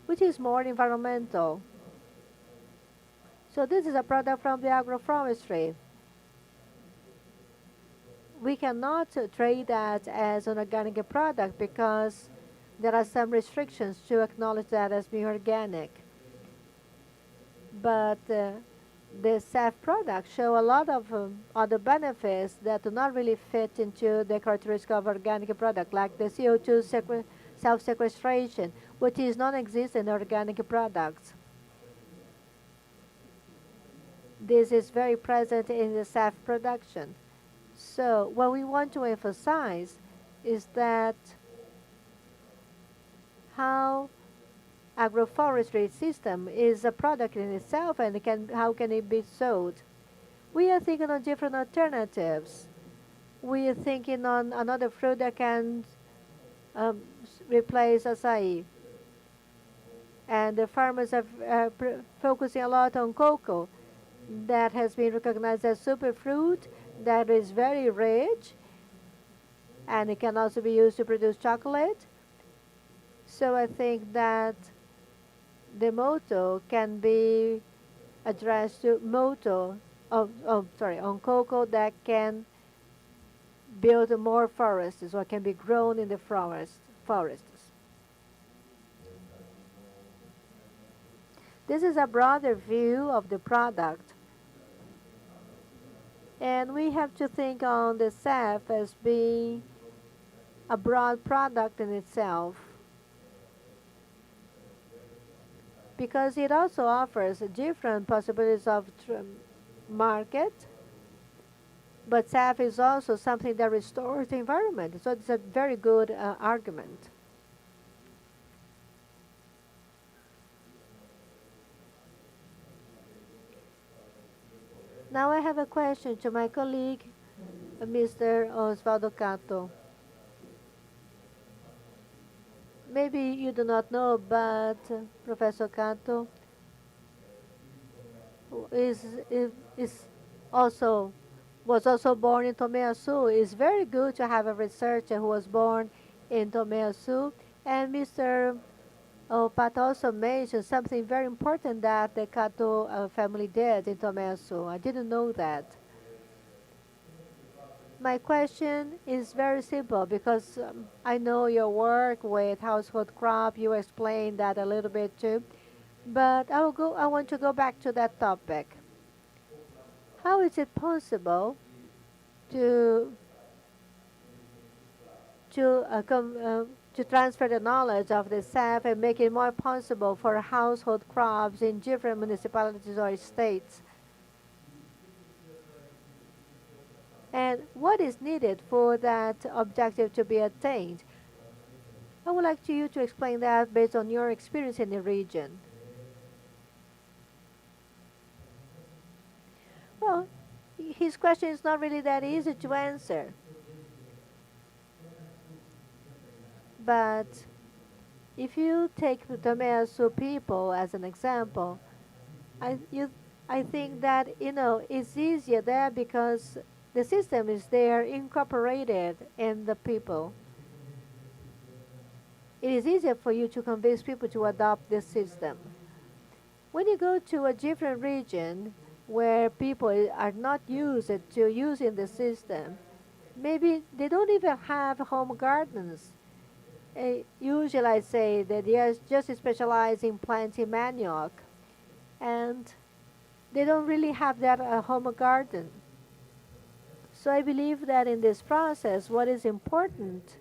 which is more environmental. So this is a product from the agroforestry. We cannot trade that as an organic product because there are some restrictions to acknowledge that as being organic. But the SAF products show a lot of other benefits that do not really fit into the characteristic of organic product, like the CO2 self-sequestration, which is non-existent in organic products. This is very present in the SAF production. So what we want to emphasize is that how agroforestry system is a product in itself and how can it be sold. We are thinking on different alternatives. We are thinking on another fruit that can replace acai. And the farmers are focusing a lot on cocoa that has been recognized as superfruit that is very rich and it can also be used to produce chocolate. So I think that the motto can be addressed to on cocoa that can build more forests or can be grown in the forests. This is a broader view of the product. And we have to think on the SAF as being a broad product in itself, because it also offers different possibilities of market, but SAF is also something that restores the environment. So it's a very good argument. Now I have a question to my colleague, Mr. Osvaldo Cato. Maybe you do not know, but Professor Cato is also was also born in Tomé-Açu. It's very good to have a researcher who was born in Tomé-Açu. And Mr. Pat also mentioned something very important that the Cato family did in Tomé-Açu. I didn't know that. My question is very simple because I know your work with household crop. You explained that a little bit too. But I want to go back to that topic. How is it possible to transfer the knowledge of the SAF and make it more possible for household crops in different municipalities or states? And what is needed for that objective to be attained? I would like you to explain that based on your experience in the region. Well, his question is not really that easy to answer. But if you take the Tomé-Açu people as an example, I think that, it's easier there because the system is there incorporated in the people. It is easier for you to convince people to adopt this system. When you go to a different region where people are not used to using the system, maybe they don't even have home gardens. Usually I say that they are just specialized in planting manioc, and they don't really have that home garden. So I believe that in this process, what is important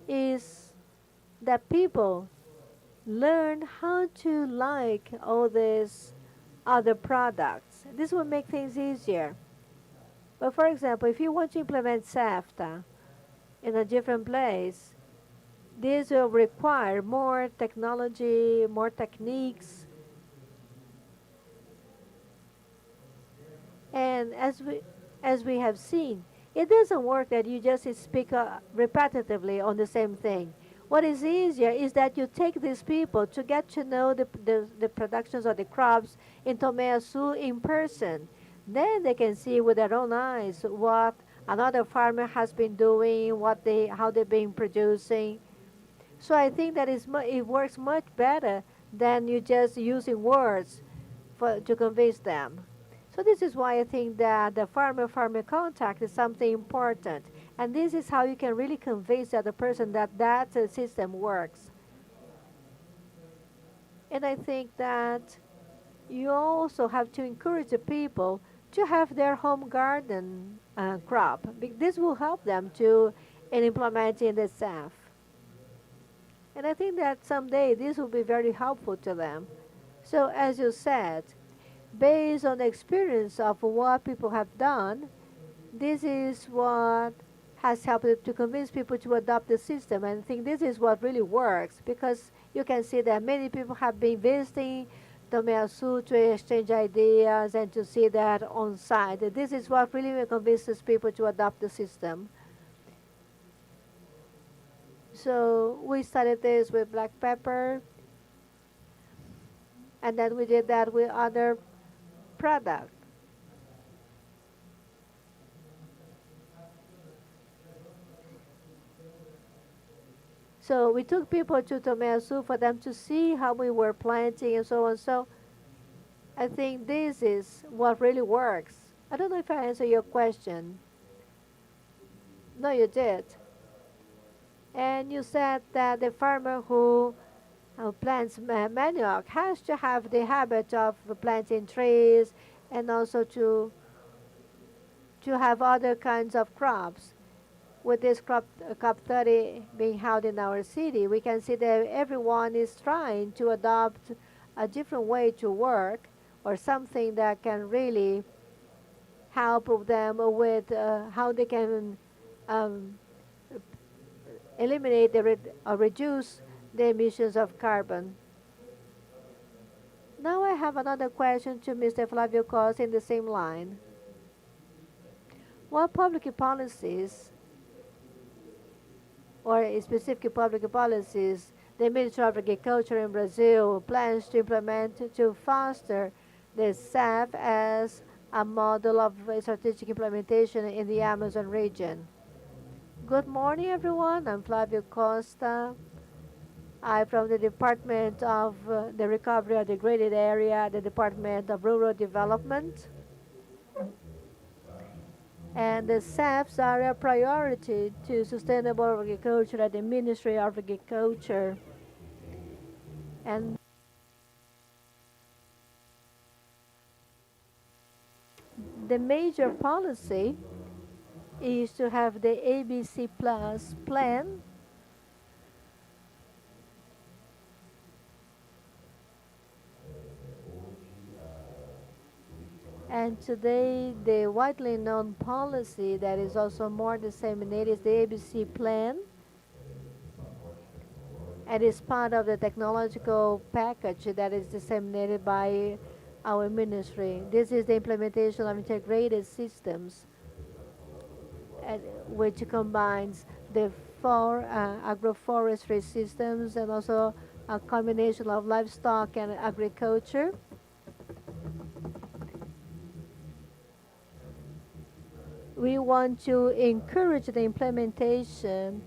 is that people learn how to like all these other products. This will make things easier. But for example, if you want to implement SAFTA in a different place, this will require more technology, more techniques. And as we have seen, it doesn't work that you just speak repetitively on the same thing. What is easier is that you take these people to get to know the productions of the crops in Tomé-Açu in person. Then they can see with their own eyes what another farmer has been doing, how they've been producing. So I think that it works much better than you just using words to convince them. So this is why I think that the farmer-farmer contact is something important. And this is how you can really convince the other person that system works. And I think that you also have to encourage the people to have their home garden crop. This will help them in implementing the SAF. And I think that someday this will be very helpful to them. So as you said, based on the experience of what people have done, this is what has helped to convince people to adopt the system. And I think this is what really works, because you can see that many people have been visiting Tomé-Açu to exchange ideas and to see that on site. This is what really convinces people to adopt the system. So we started this with black pepper, and then we did that with other products. So we took people to Tomé-Açu for them to see how we were planting and so on. So I think this is what really works. I don't know if I answered your question. No, you did. And you said that the farmer who plants manioc has to have the habit of planting trees and also to have other kinds of crops. With this COP 30 being held in our city, we can see that everyone is trying to adopt a different way to work, or something that can really help them with how they can eliminate or reduce the emissions of carbon. Now I have another question to Mr. Flavio Costa in the same line. What public policies or specific public policies the Ministry of Agriculture in Brazil plans to implement to foster the SAF as a model of strategic implementation in the Amazon region? Good morning, everyone. I'm Flavio Costa. I'm from the Department of the Recovery of Degraded Area, the Department of Rural Development. And the SAFs are a priority to sustainable agriculture at the Ministry of Agriculture. And the major policy is to have the ABC Plus plan, and today the widely known policy that is also more disseminated is the ABC plan, and is part of the technological package that is disseminated by our ministry. This is the implementation of integrated systems, which combines the 4 agroforestry systems and also a combination of livestock and agriculture. We want to encourage the implementation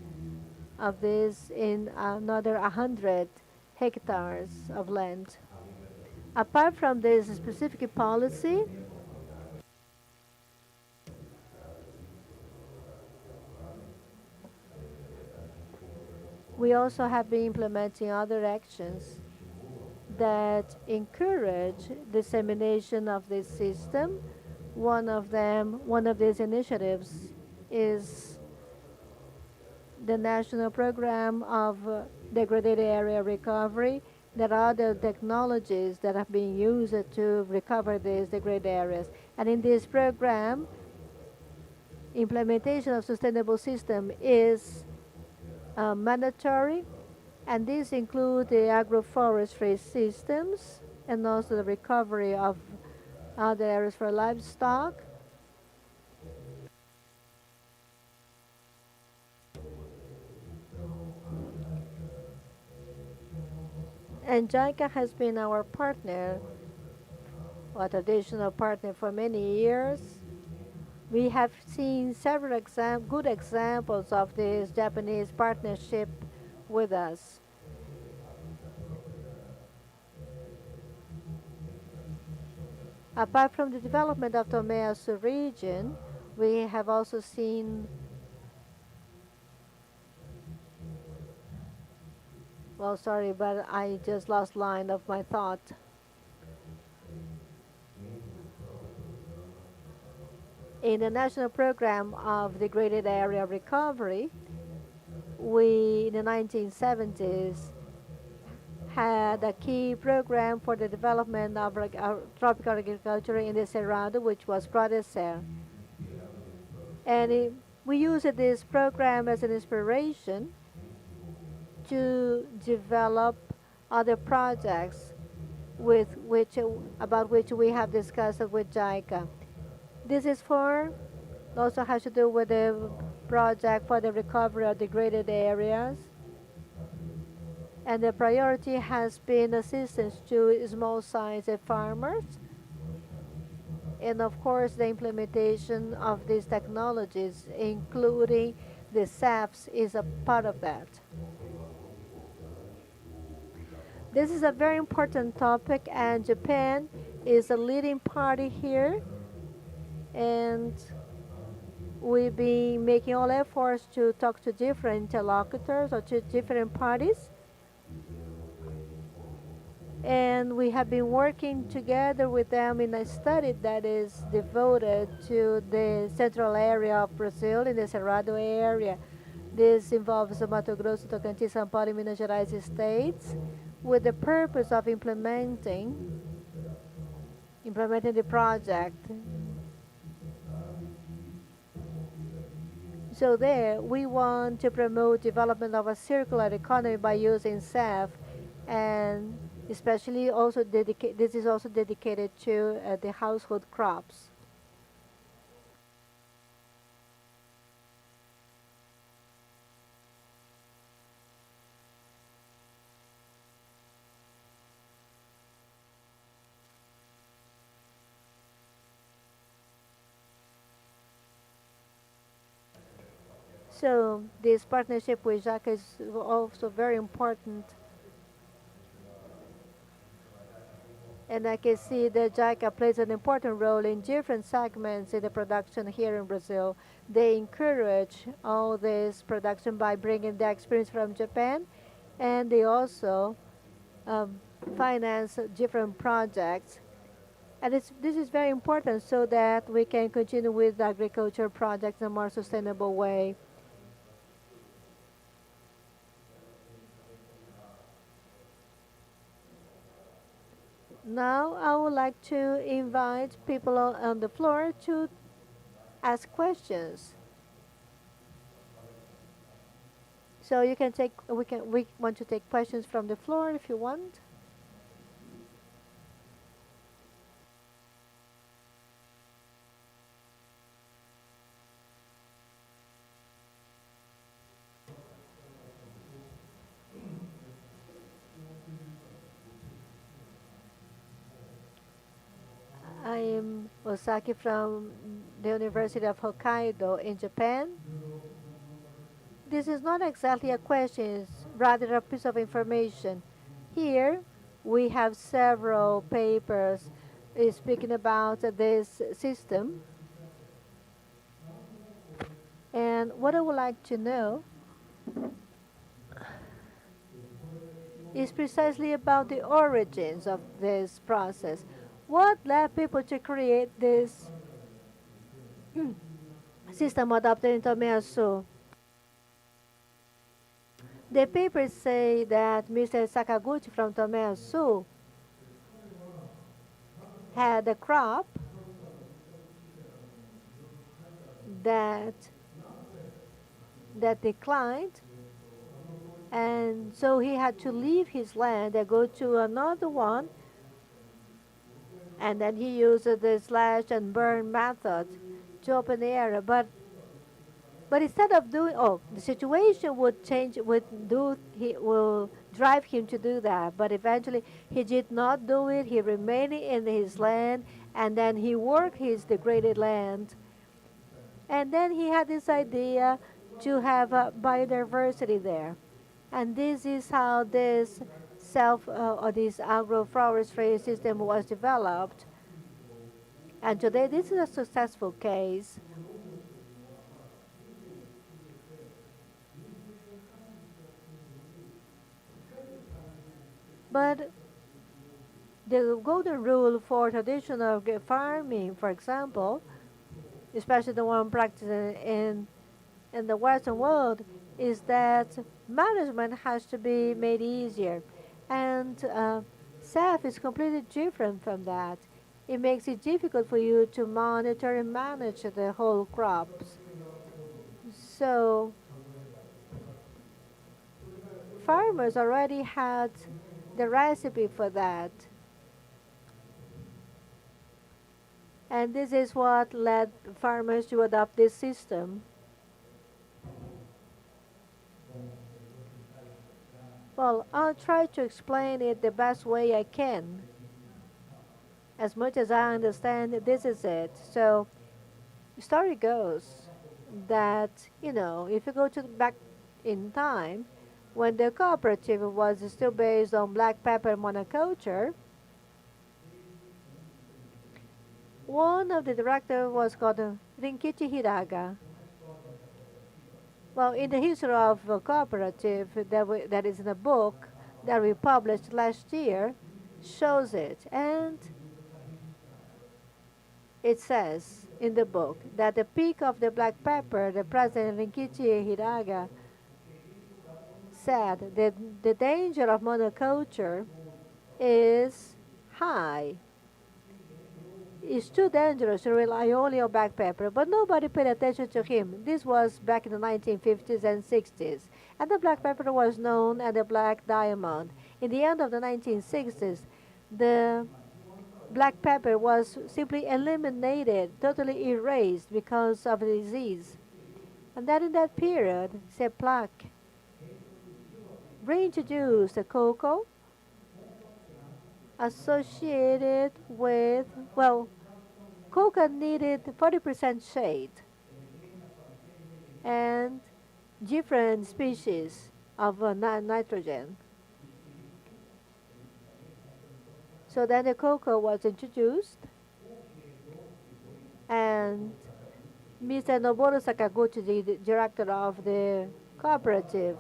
of this in another 100 hectares of land. Apart from this specific policy, we also have been implementing other actions that encourage dissemination of this system. One of these initiatives is the National Program of Degraded Area Recovery. There are other technologies that are being used to recover these degraded areas. And in this program, implementation of sustainable system is mandatory, and these include the agroforestry systems and also the recovery of other areas for livestock. And JICA has been our partner, a traditional partner for many years. We have seen several good examples of this Japanese partnership with us. Apart from the development of Tomeasu region, we have also seen, well, sorry, but I just lost line of my thought. In the national program of degraded area recovery, we, in the 1970s, had a key program for the development of tropical agriculture in the Cerrado, which was Prodecer. And we used this program as an inspiration to develop other projects about which we have discussed with JICA. This is also has to do with the project for the recovery of degraded areas. And the priority has been assistance to small-sized farmers. And of course, the implementation of these technologies, including the SAFs, is a part of that. This is a very important topic, and Japan is a leading party here. And we've been making all efforts to talk to different interlocutors or to different parties. And we have been working together with them in a study that is devoted to the central area of Brazil, in the Cerrado area. This involves the Mato Grosso, Tocantins, São Paulo, and Minas Gerais states, with the purpose of implementing the project. So there, we want to promote development of a circular economy by using SAF, and especially also this is also dedicated to the household crops. So this partnership with JICA is also very important. And I can see that JICA plays an important role in different segments in the production here in Brazil. They encourage all this production by bringing the experience from Japan, and they also finance different projects. And this is very important so that we can continue with agriculture projects in a more sustainable way. Now I would like to invite people on the floor to ask questions. So you can we want to take questions from the floor if you want. I am Osaki from the University of Hokkaido in Japan. This is not exactly a question, it's rather a piece of information. Here we have several papers speaking about this system. And what I would like to know is precisely about the origins of this process. What led people to create this system adopted in Tomeasu? The papers say that Mr. Sakaguchi from Tomeasu had a crop that declined, and so he had to leave his land and go to another one, and then he used the slash and burn method to open the area. But But instead of doing, the situation would change, he will drive him to do that. But eventually, he did not do it. He remained in his land, and then he worked his degraded land. And then he had this idea to have biodiversity there. And this is how this this agroforestry system was developed. And today, this is a successful case. But the golden rule for traditional farming, for example, especially the one practiced in the Western world, is that management has to be made easier. And SAF is completely different from that. It makes it difficult for you to monitor and manage the whole crops. So farmers already had the recipe for that. And this is what led farmers to adopt this system. Well, I'll try to explain it the best way I can. As much as I understand, this is it. So, the story goes that, if you go back in time, when the cooperative was still based on black pepper monoculture, one of the directors was called Rinkichi Hiraga. Well, in the history of a cooperative that is in a book that we published last year, shows it. And it says in the book that the peak of the black pepper, the president Rinkichi Hiraga said that the danger of monoculture is high. It's too dangerous to rely only on black pepper, but nobody paid attention to him. This was back in the 1950s and 60s. And the black pepper was known as the black diamond. In the end of the 1960s, the black pepper was simply eliminated, totally erased because of the disease. And then in that period, Seplac reintroduced the cocoa associated with, cocoa needed 40% shade and different species of nitrogen. So then the cocoa was introduced, and Mr. Noboru Sakaguchi, the director of the cooperative,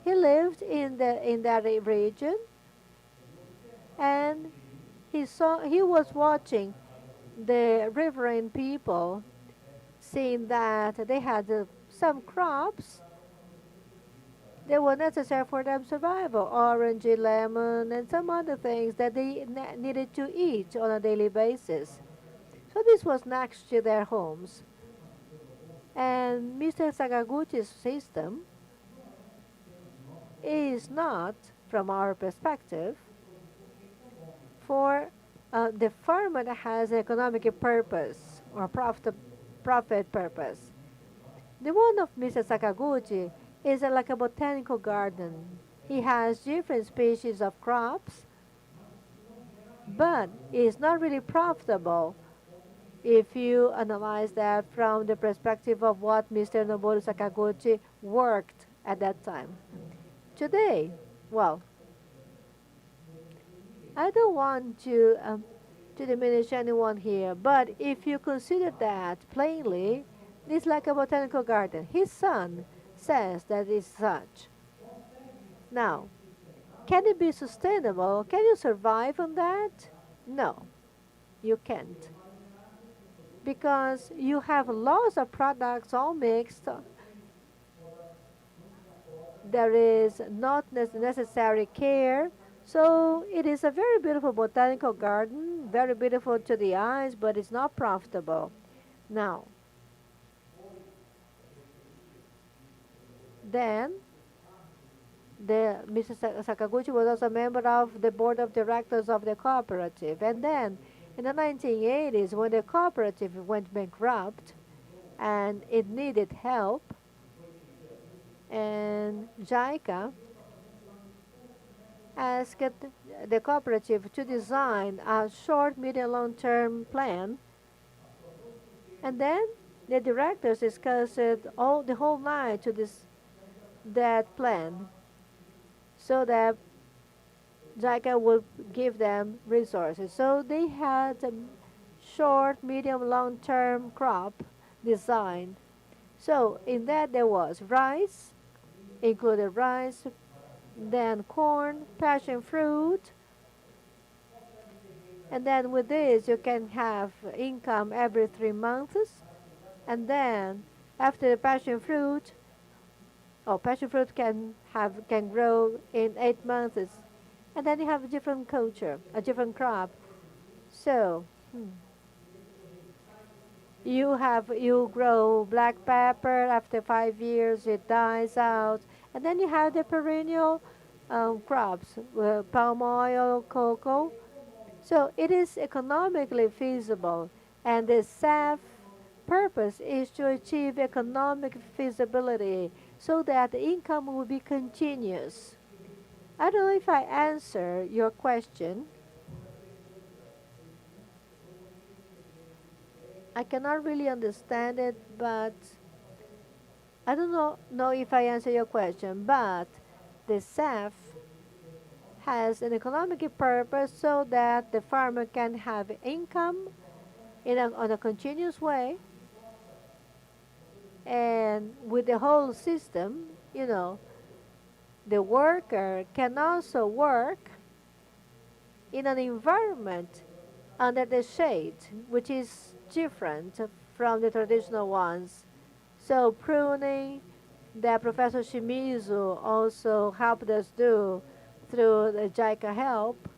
he lived in that region, and he was watching the riverine people, seeing that they had some crops that were necessary for their survival, orange, lemon, and some other things that they needed to eat on a daily basis. So this was next to their homes. And Mr. Sakaguchi's system is not, from our perspective, for the farmer that has economic purpose or profit purpose. The one of Mr. Sakaguchi is like a botanical garden. He has different species of crops, but it's not really profitable if you analyze that from the perspective of what Mr. Noboru Sakaguchi worked at that time. Today, I don't want to diminish anyone here, but if you consider that plainly, it's like a botanical garden. His son says that it's such. Now, can it be sustainable? Can you survive on that? No, you can't. Because you have lots of products all mixed. There is not necessary care. So it is a very beautiful botanical garden, very beautiful to the eyes, but it's not profitable. Now, then, Mr. Sakaguchi was also a member of the board of directors of the cooperative. And then, in the 1980s, when the cooperative went bankrupt, and it needed help. And JICA asked the cooperative to design a short, medium, long-term plan. And then the directors discussed the whole night to that plan, so that JICA would give them resources. So they had a short, medium, long-term crop design. So in that there was rice, included rice, then corn, passion fruit, and then with this you can have income every 3 months. And then after the passion fruit, passion fruit can grow in 8 months, and then you have a different culture, a different crop. So you grow black pepper. After 5 years, it dies out, and then you have the perennial crops, palm oil, cocoa. So it is economically feasible, and the SAF purpose is to achieve economic feasibility so that the income will be continuous. I don't know if I answer your question. I cannot really understand it, but I don't know if I answer your question. But the SAF has an economic purpose so that the farmer can have income on a continuous way, and with the whole system, the worker can also work in an environment under the shade, which is different from the traditional ones. So pruning that Professor Shimizu also helped us do through the JICA help.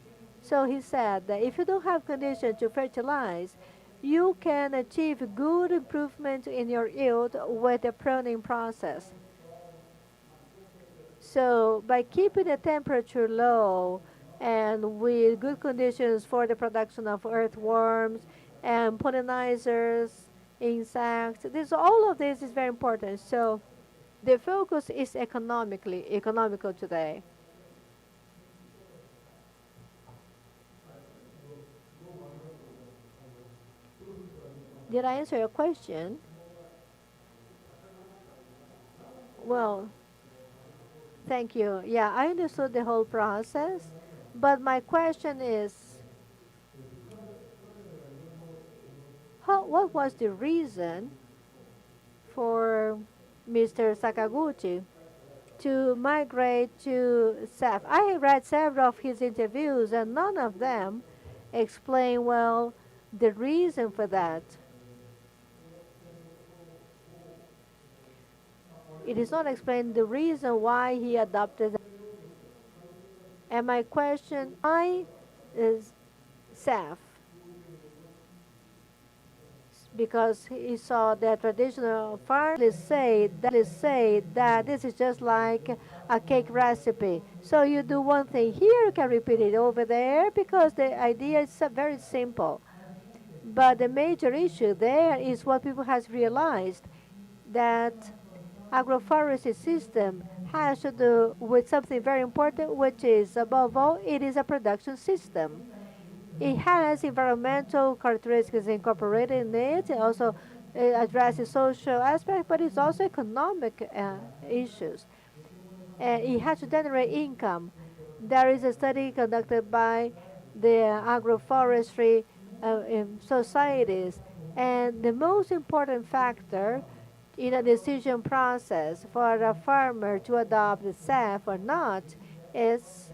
So he said that if you don't have conditions to fertilize, you can achieve good improvement in your yield with the pruning process. So by keeping the temperature low and with good conditions for the production of earthworms and pollinizers, insects, all of this is very important. So the focus is economical today. Did I answer your question? Well, thank you. Yeah, I understood the whole process, but my question is, what was the reason for Mr. Sakaguchi to migrate to SAF? I read several of his interviews, and none of them explain well the reason for that. It is not explained the reason why he adopted. And my question, why is SAF? Because he saw that traditional farmers say that this is just like a cake recipe. So you do one thing here, you can repeat it over there, because the idea is very simple. But the major issue there is what people has realized, that agroforestry system has to do with something very important, which is, above all, it is a production system. It has environmental characteristics incorporated in it. It also addresses social aspects, but it's also economic issues. And it has to generate income. There is a study conducted by the agroforestry societies, and the most important factor in a decision process for a farmer to adopt the SAF or not is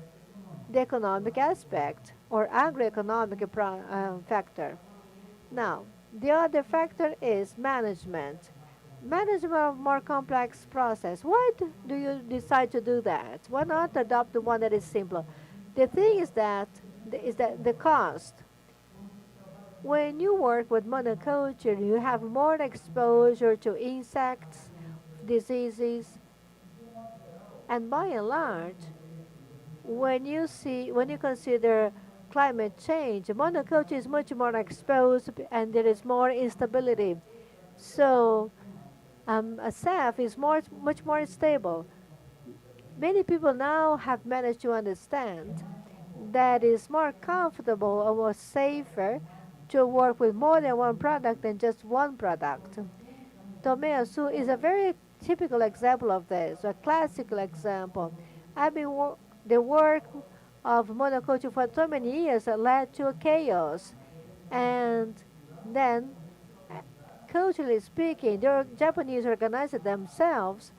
the economic aspect or agroeconomic factor. Now, the other factor is management. Management of more complex process. Why do you decide to do that? Why not adopt the one that is simpler? The thing is that the cost. When you work with monoculture, you have more exposure to insects, diseases, and by and large, when you consider climate change, monoculture is much more exposed and there is more instability. So a SAF is much more stable. Many people now have managed to understand that it's more comfortable or more safer to work with more than one product than just one product. Tomeyasu is a very typical example of this, a classical example. I've been the work of monoculture for so many years led to chaos, and then, culturally speaking, the Japanese organized themselves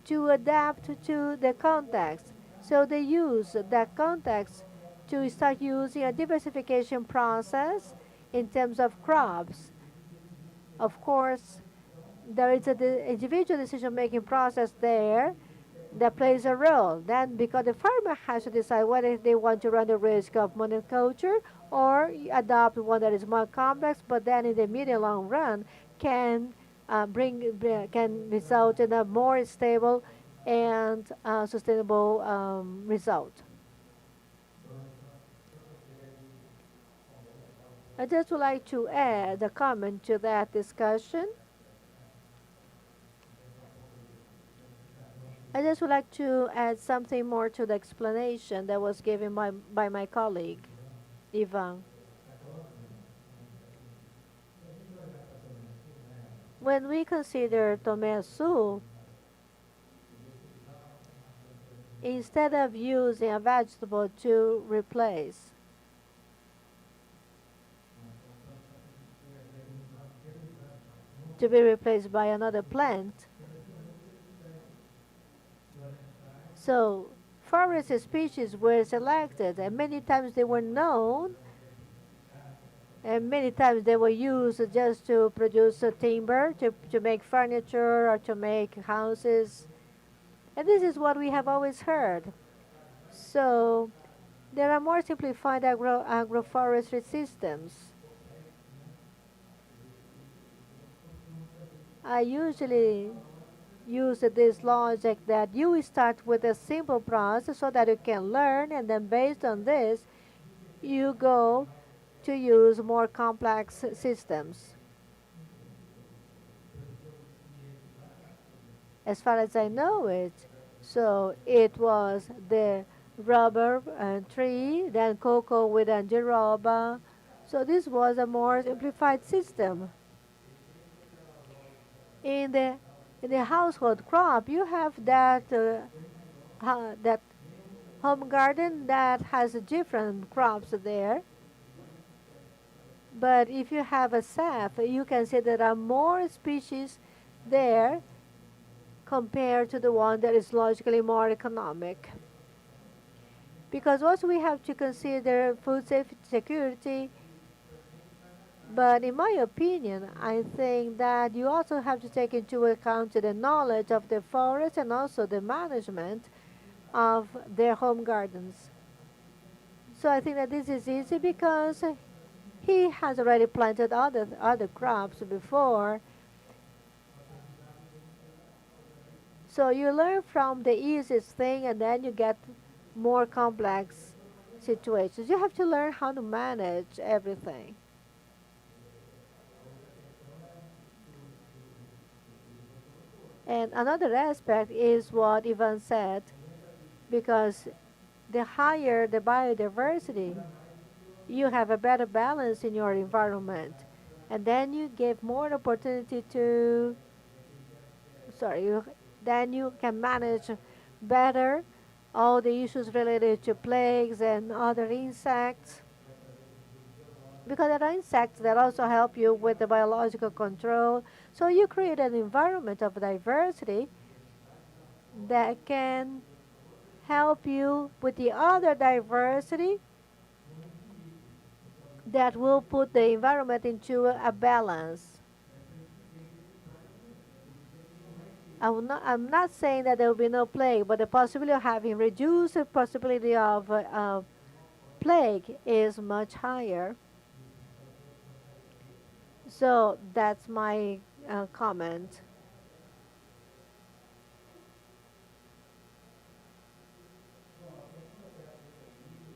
to adapt to the context. So they use that context to start using a diversification process in terms of crops. Of course, there is an individual decision-making process there that plays a role. Then, because the farmer has to decide whether they want to run the risk of monoculture or adopt one that is more complex, but then in the medium long run can can result in a more stable and sustainable result. I just would like to add a comment to that discussion. I just would like to add something more to the explanation that was given by my colleague, Ivan. When we consider tomesu, instead of using a vegetable to replace, to be replaced by another plant, so forest species were selected, and many times they were known, and many times they were used just to produce timber, to make furniture or to make houses. And this is what we have always heard. So there are more simplified agroforestry systems. I usually use this logic that you start with a simple process so that you can learn, and then based on this, you go to use more complex systems. As far as I know it, so it was the rubber tree, then cocoa with angiroba. So this was a more simplified system. In the household crop, you have that home garden that has different crops there. But if you have a SAF, you can see there are more species there compared to the one that is logically more economic. Because also we have to consider food safety security. But in my opinion, I think that you also have to take into account the knowledge of the forest and also the management of their home gardens. So I think that this is easy because he has already planted other crops before. So you learn from the easiest thing, and then you get more complex situations. You have to learn how to manage everything. And another aspect is what Ivan said, because the higher the biodiversity, you have a better balance in your environment. And then you give more opportunity to, then you can manage better all the issues related to plagues and other insects. Because there are insects that also help you with the biological control. So you create an environment of diversity that can help you with the other diversity that will put the environment into a balance. I'm not saying that there will be no plague, but the possibility of having reduced the possibility of plague is much higher. So that's my comment.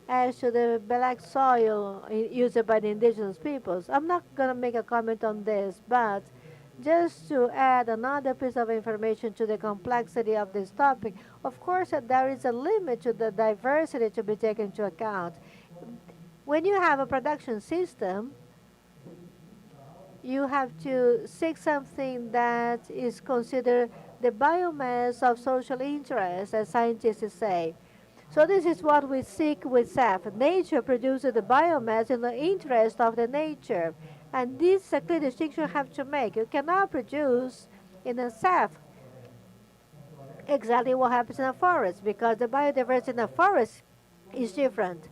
As to the black soil used by the indigenous peoples, I'm not going to make a comment on this, but Just to add another piece of information to the complexity of this topic, of course, there is a limit to the diversity to be taken into account. When you have a production system, you have to seek something that is considered the biomass of social interest, as scientists say. So this is what we seek with SAF. Nature produces the biomass in the interest of the nature. And this is a clear distinction you have to make. You cannot produce in a SAF exactly what happens in a forest, because the biodiversity in a forest is different.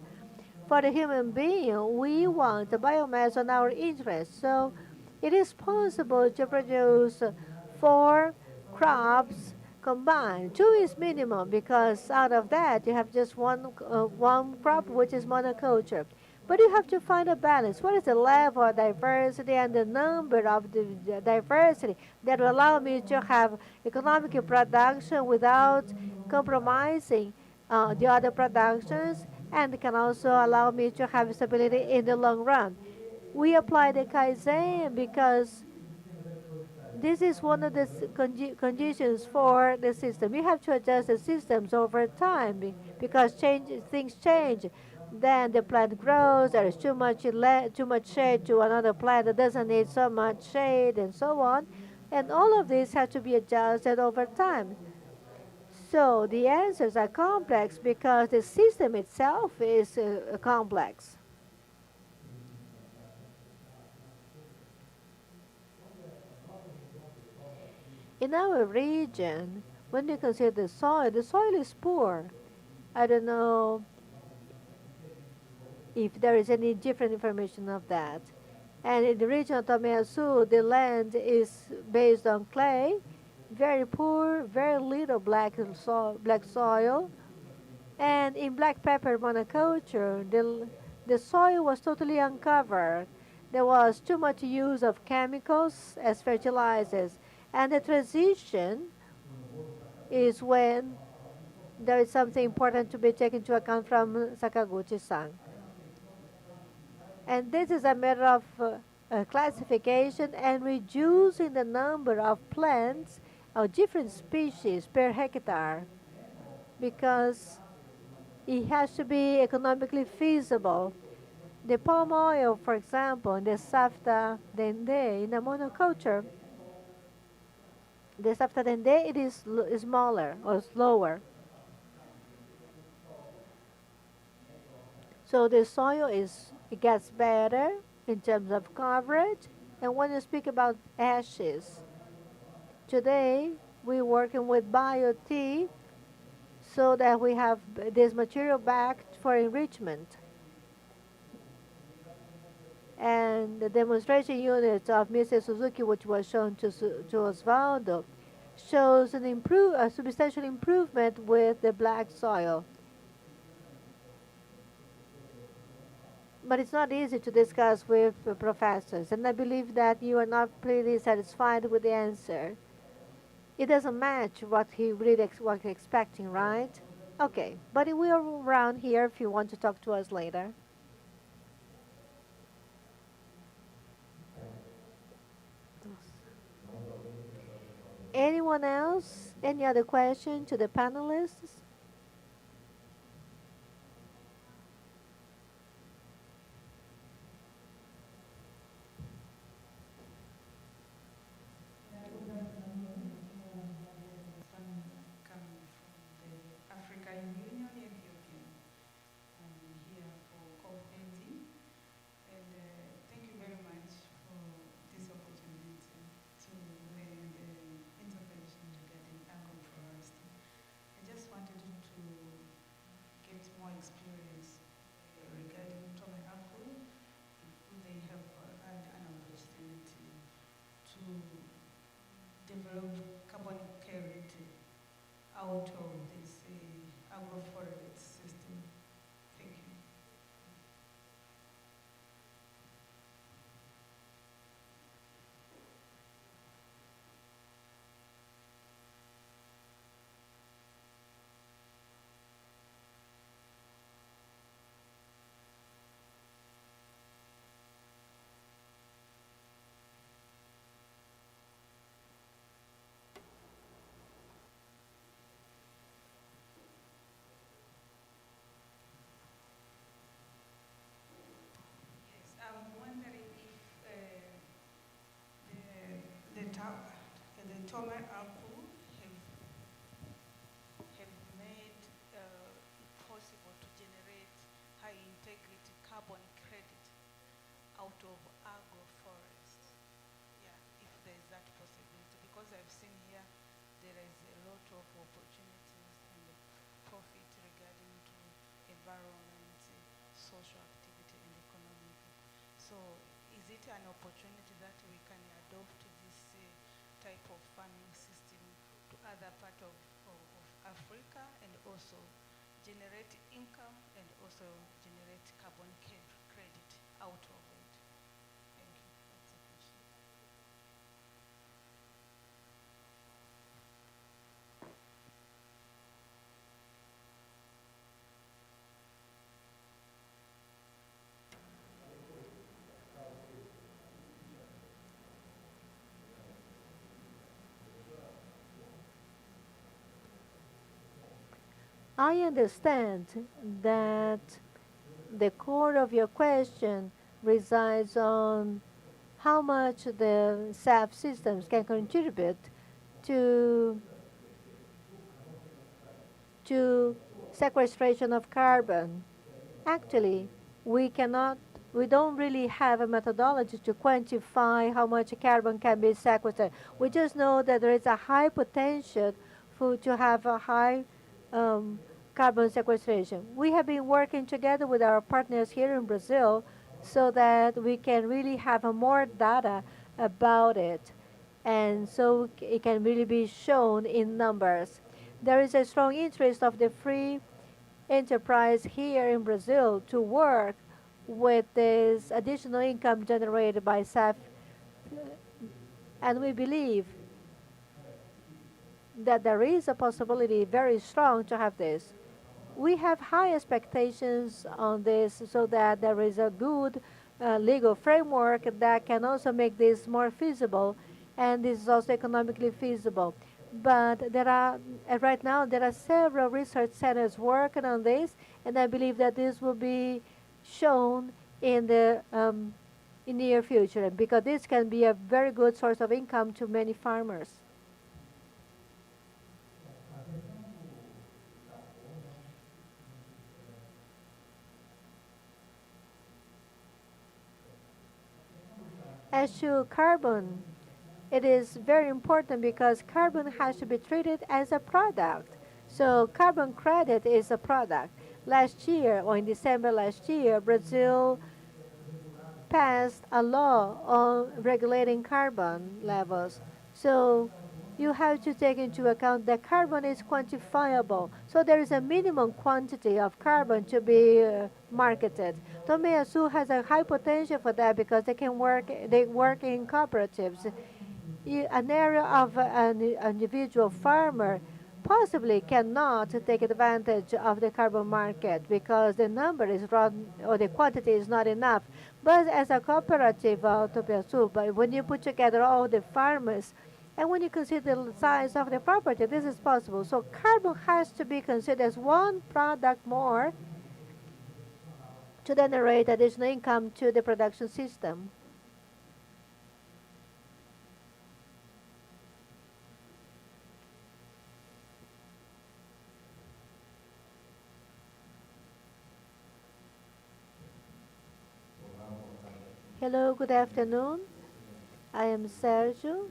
For the human being, we want the biomass on our interest. So it is possible to produce 4 crops combined. 2 is minimum, because out of that you have just one crop, which is monoculture. But you have to find a balance. What is the level of diversity and the number of the diversity that will allow me to have economic production without compromising the other productions, and can also allow me to have stability in the long run. We apply the Kaizen because this is one of the conditions for the system. You have to adjust the systems over time because things change. Then the plant grows. There is too much shade to another plant that doesn't need so much shade, and so on. And all of this has to be adjusted over time. So the answers are complex because the system itself is complex. In our region, when you consider the soil is poor. I don't know if there is any different information of that. And in the region of Tomeasu, the land is based on clay, very poor, very little black soil. And in black pepper monoculture, the soil was totally uncovered. There was too much use of chemicals as fertilizers. And the transition is when there is something important to be taken into account from Sakaguchi-san. And this is a matter of classification and reducing the number of plants of different species per hectare, because it has to be economically feasible. The palm oil, for example, in the SAFTA dende, in the monoculture, the SAFTA dende, it is smaller or slower. So the soil it gets better in terms of coverage. And when you speak about ashes, today we're working with BioT so that we have this material back for enrichment. And the demonstration unit of Mr. Suzuki, which was shown to Osvaldo, shows a substantial improvement with the black soil. But it's not easy to discuss with professors, and I believe that you are not pretty satisfied with the answer. It doesn't match what what you're expecting, right? Okay, but we are around here if you want to talk to us later. Anyone else? Any other question to the panelists? Just wanted to have made it possible to generate high integrity carbon credit out of agroforest. Yeah, if there is that possibility, because I've seen here there is a lot of opportunities and profit regarding to environment, social activity and economic. So is it an opportunity that we can adopt this type of farming system to other part of Africa and also generate income and also generate carbon credit out of it? Thank you. That's a question. I understand that the core of your question resides on how much the SAF systems can contribute to to sequestration of carbon. Actually, we cannot, we don't really have a methodology to quantify how much carbon can be sequestered. We just know that there is a high potential to have a high um, carbon sequestration. We have been working together with our partners here in Brazil so that we can really have more data about it. And so it can really be shown in numbers. There is a strong interest of the free enterprise here in Brazil to work with this additional income generated by SAF, and we believe that there is a possibility very strong to have this. We have high expectations on this so that there is a good legal framework that can also make this more feasible, and this is also economically feasible. But there are, right now, there are several research centers working on this, and I believe that this will be shown in the near future, because this can be a very good source of income to many farmers. As to carbon, it is very important because carbon has to be treated as a product. So carbon credit is a product. Last year, or in December last year, Brazil passed a law on regulating carbon levels. So you have to take into account that carbon is quantifiable. So there is a minimum quantity of carbon to be marketed. Tomeyasu has a high potential for that because they work in cooperatives. An area of an individual farmer possibly cannot take advantage of the carbon market because the number is wrong or the quantity is not enough. But as a cooperative but when you put together all the farmers and when you consider the size of the property, this is possible. So carbon has to be considered as one product more to generate additional income to the production system. Hello, good afternoon. I am Sergio,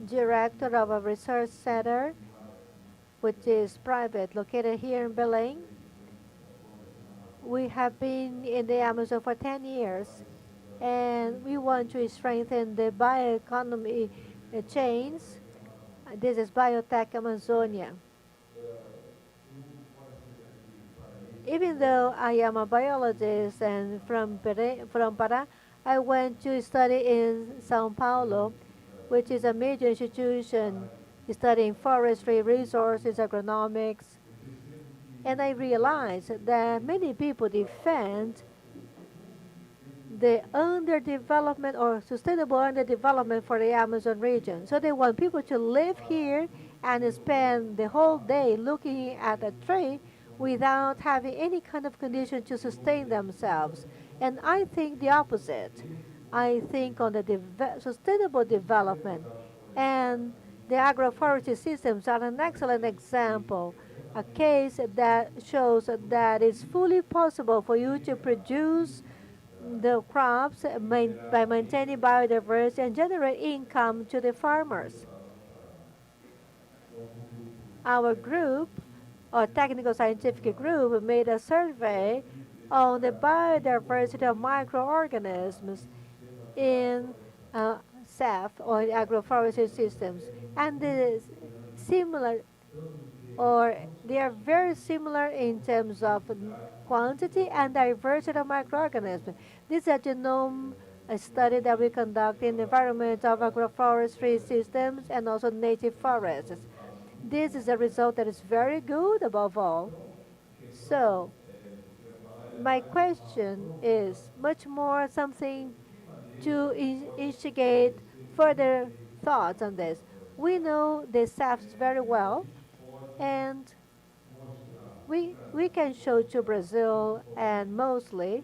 director of a research center, which is private, located here in Belém. We have been in the Amazon for 10 years, and we want to strengthen the bioeconomy chains. This is Biotech Amazonia. Even though I am a biologist and from Pará, I went to study in São Paulo, which is a major institution studying forestry, resources, agronomics. And I realized that many people defend the underdevelopment or sustainable underdevelopment for the Amazon region. So they want people to live here and spend the whole day looking at a tree without having any kind of condition to sustain themselves. And I think the opposite. I think on the sustainable development, and the agroforestry systems are an excellent example, a case that shows that it's fully possible for you to produce the crops by maintaining biodiversity and generate income to the farmers. Our group, our technical scientific group, made a survey on the biodiversity of microorganisms in SAF or agroforestry systems, and similar, or they are very similar in terms of quantity and diversity of microorganisms. This is a genome study that we conduct in the environment of agroforestry systems and also native forests. This is a result that is very good above all. So, my question is much more something to instigate further thoughts on this. We know the SAFs very well, and we can show to Brazil and mostly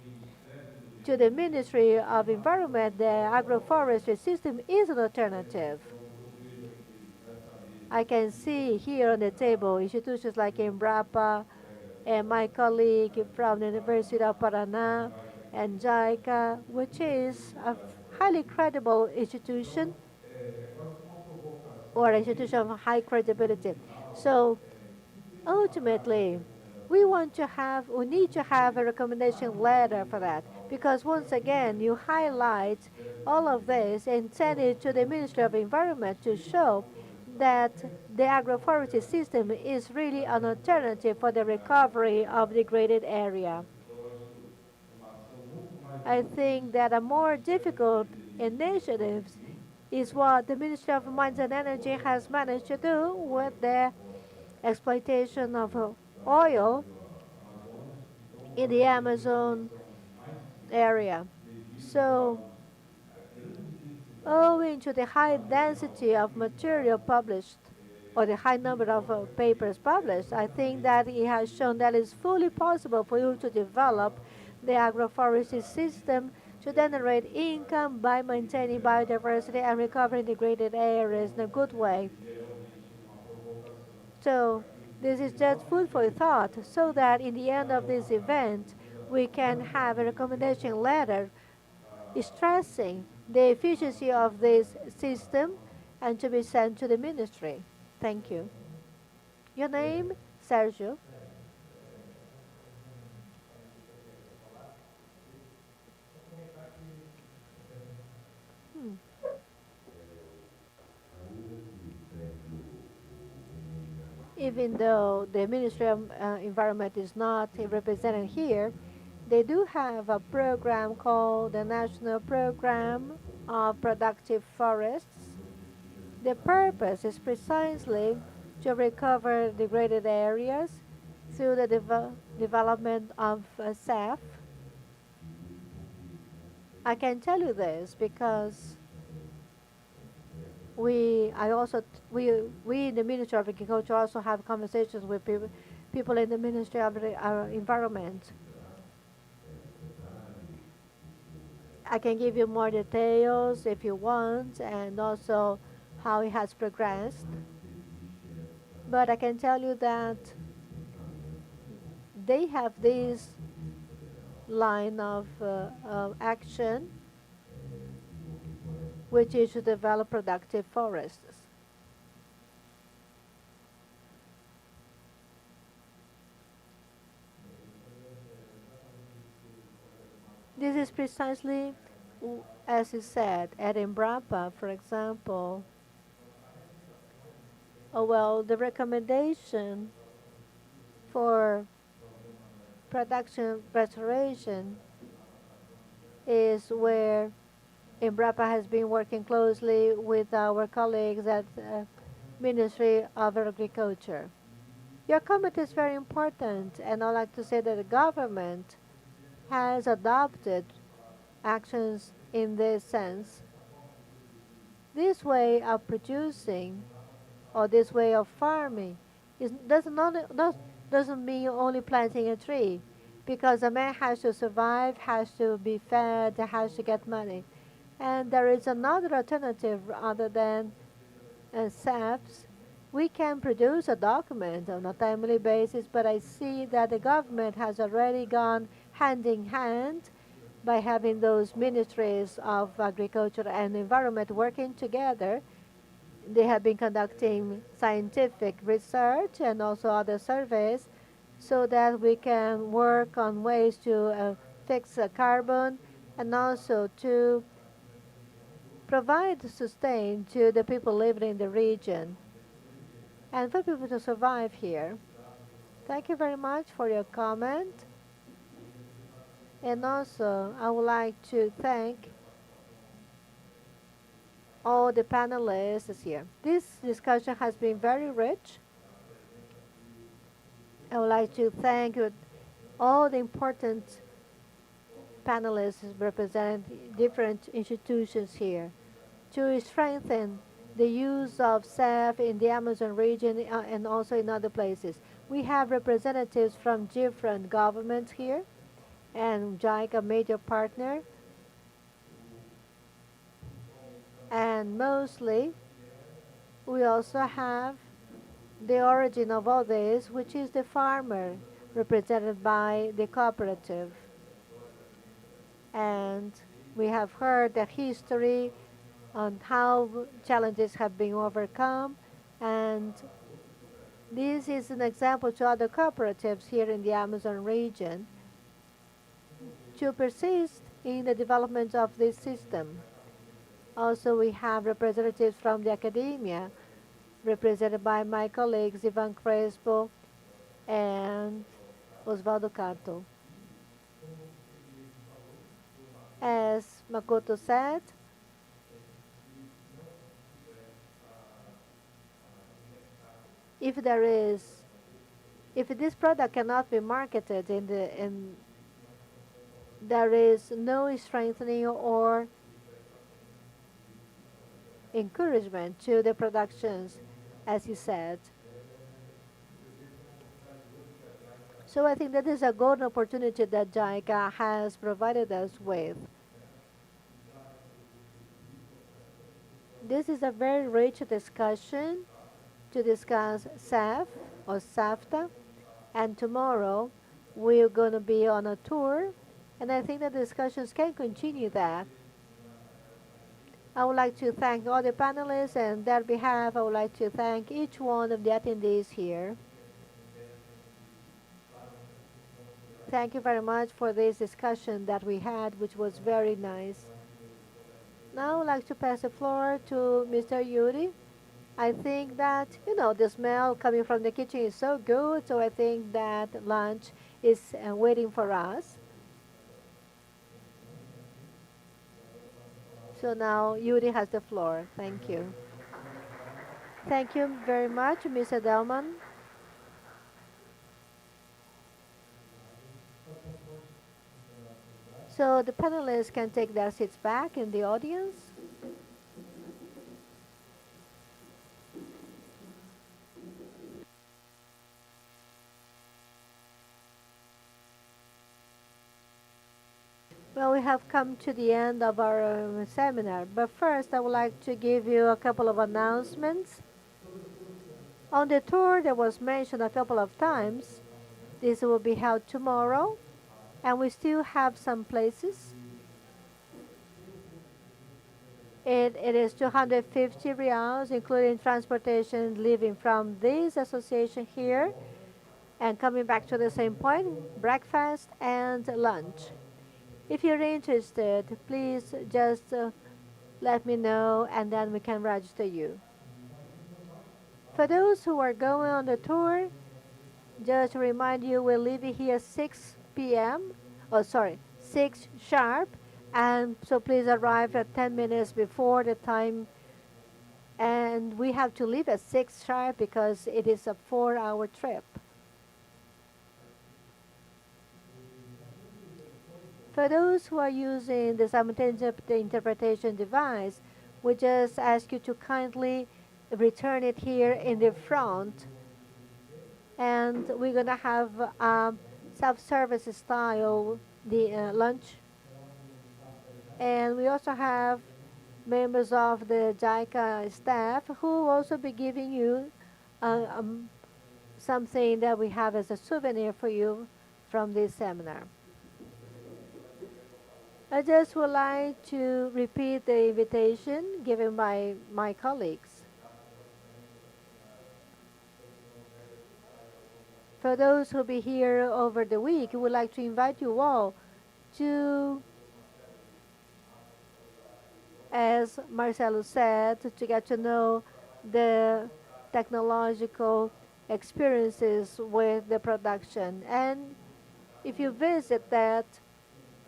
to the Ministry of Environment that agroforestry system is an alternative. I can see here on the table institutions like Embrapa and my colleague from the University of Paraná and JICA, which is a highly credible institution or institution of high credibility. So ultimately, we need to have a recommendation letter for that, because once again, you highlight all of this and send it to the Ministry of Environment to show that the agroforestry system is really an alternative for the recovery of degraded area. I think that a more difficult initiative is what the Ministry of Mines and Energy has managed to do with the exploitation of oil in the Amazon area. So, owing to the high density of material published, or the high number of papers published, I think that it has shown that it's fully possible for you to develop the agroforestry system to generate income by maintaining biodiversity and recovering degraded areas in a good way. So this is just food for thought, so that in the end of this event, we can have a recommendation letter stressing the efficiency of this system and to be sent to the ministry. Thank you. Your name, Sergio? Even though the Ministry of Environment is not represented here, they do have a program called the National Program of Productive Forests. The purpose is precisely to recover degraded areas through the development of SAF. I can tell you this because we in the Ministry of Agriculture also have conversations with people in the Ministry of Environment. I can give you more details if you want, and also how it has progressed. But I can tell you that they have this line of action, which is to develop productive forests. This is precisely, as you said, at Embrapa, for example. Well, the recommendation for production restoration is where Embrapa has been working closely with our colleagues at the Ministry of Agriculture. Your comment is very important, and I'd like to say that the government has adopted actions in this sense. This way of producing, or this way of farming, doesn't mean only planting a tree, because a man has to survive, has to be fed, has to get money. And there is another alternative other than SAFs. We can produce a document on a timely basis, but I see that the government has already gone hand in hand by having those ministries of agriculture and environment working together. They have been conducting scientific research and also other surveys so that we can work on ways to fix carbon and also to provide sustain to the people living in the region and for people to survive here. Thank you very much for your comment. And also, I would like to thank all the panelists here. This discussion has been very rich. I would like to thank all the important panelists representing different institutions here to strengthen the use of SAF in the Amazon region and also in other places. We have representatives from different governments here, and JICA, a major partner. And mostly, we also have the origin of all this, which is the farmer, represented by the cooperative. And we have heard the history on how challenges have been overcome, and this is an example to other cooperatives here in the Amazon region to persist in the development of this system. Also, we have representatives from the academia, represented by my colleagues Ivan Crespo and Osvaldo Carto. As Makoto said, if this product cannot be marketed there is no strengthening or encouragement to the productions, as he said. So I think that is a golden opportunity that JICA has provided us with. This is a very rich discussion to discuss SAF or SAFTA, and tomorrow we're going to be on a tour, and I think that the discussions can continue that. I would like to thank all the panelists, and on their behalf, I would like to thank each one of the attendees here. Thank you very much for this discussion that we had, which was very nice. Now I would like to pass the floor to Mr. Yuri. I think that, the smell coming from the kitchen is so good, so I think that lunch is waiting for us. So now Yuri has the floor. Thank you. Thank you very much, Mr. Delman. So the panelists can take their seats back in the audience. Well, we have come to the end of our seminar, but first I would like to give you a couple of announcements. On the tour that was mentioned a couple of times, this will be held tomorrow, and we still have some places. It is 250 reals, including transportation, leaving from this association here and coming back to the same point, breakfast and lunch. If you're interested, please just let me know, and then we can register you. For those who are going on the tour, just to remind you, we'll leave here 6 p.m. 6 sharp, and so please arrive at 10 minutes before the time. And we have to leave at 6 sharp because it is a 4-hour trip. For those who are using the simultaneous interpretation device, we just ask you to kindly return it here in the front. And we're going to have self-service style lunch. And we also have members of the JICA staff who will also be giving you something that we have as a souvenir for you from this seminar. I just would like to repeat the invitation given by my colleagues. For those who will be here over the week, we would like to invite you all to, as Marcelo said, to get to know the technological experiences with the production. And if you visit that,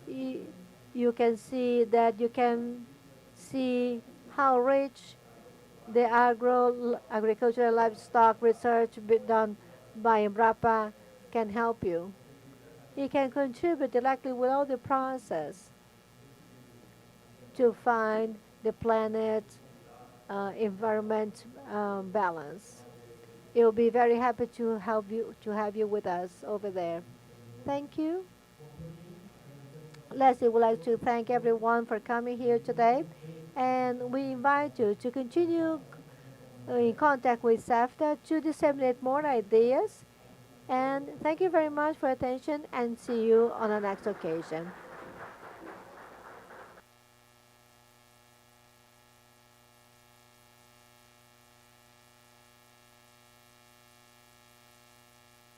you can see that you can see how rich the agricultural livestock research done by Embrapa can help you. It can contribute directly with all the process to find the planet environment balance. It will be very happy to have you with us over there. Thank you. Lastly, would like to thank everyone for coming here today, and we invite you to continue in contact with SAFTA to disseminate more ideas. And thank you very much for attention, and see you on the next occasion.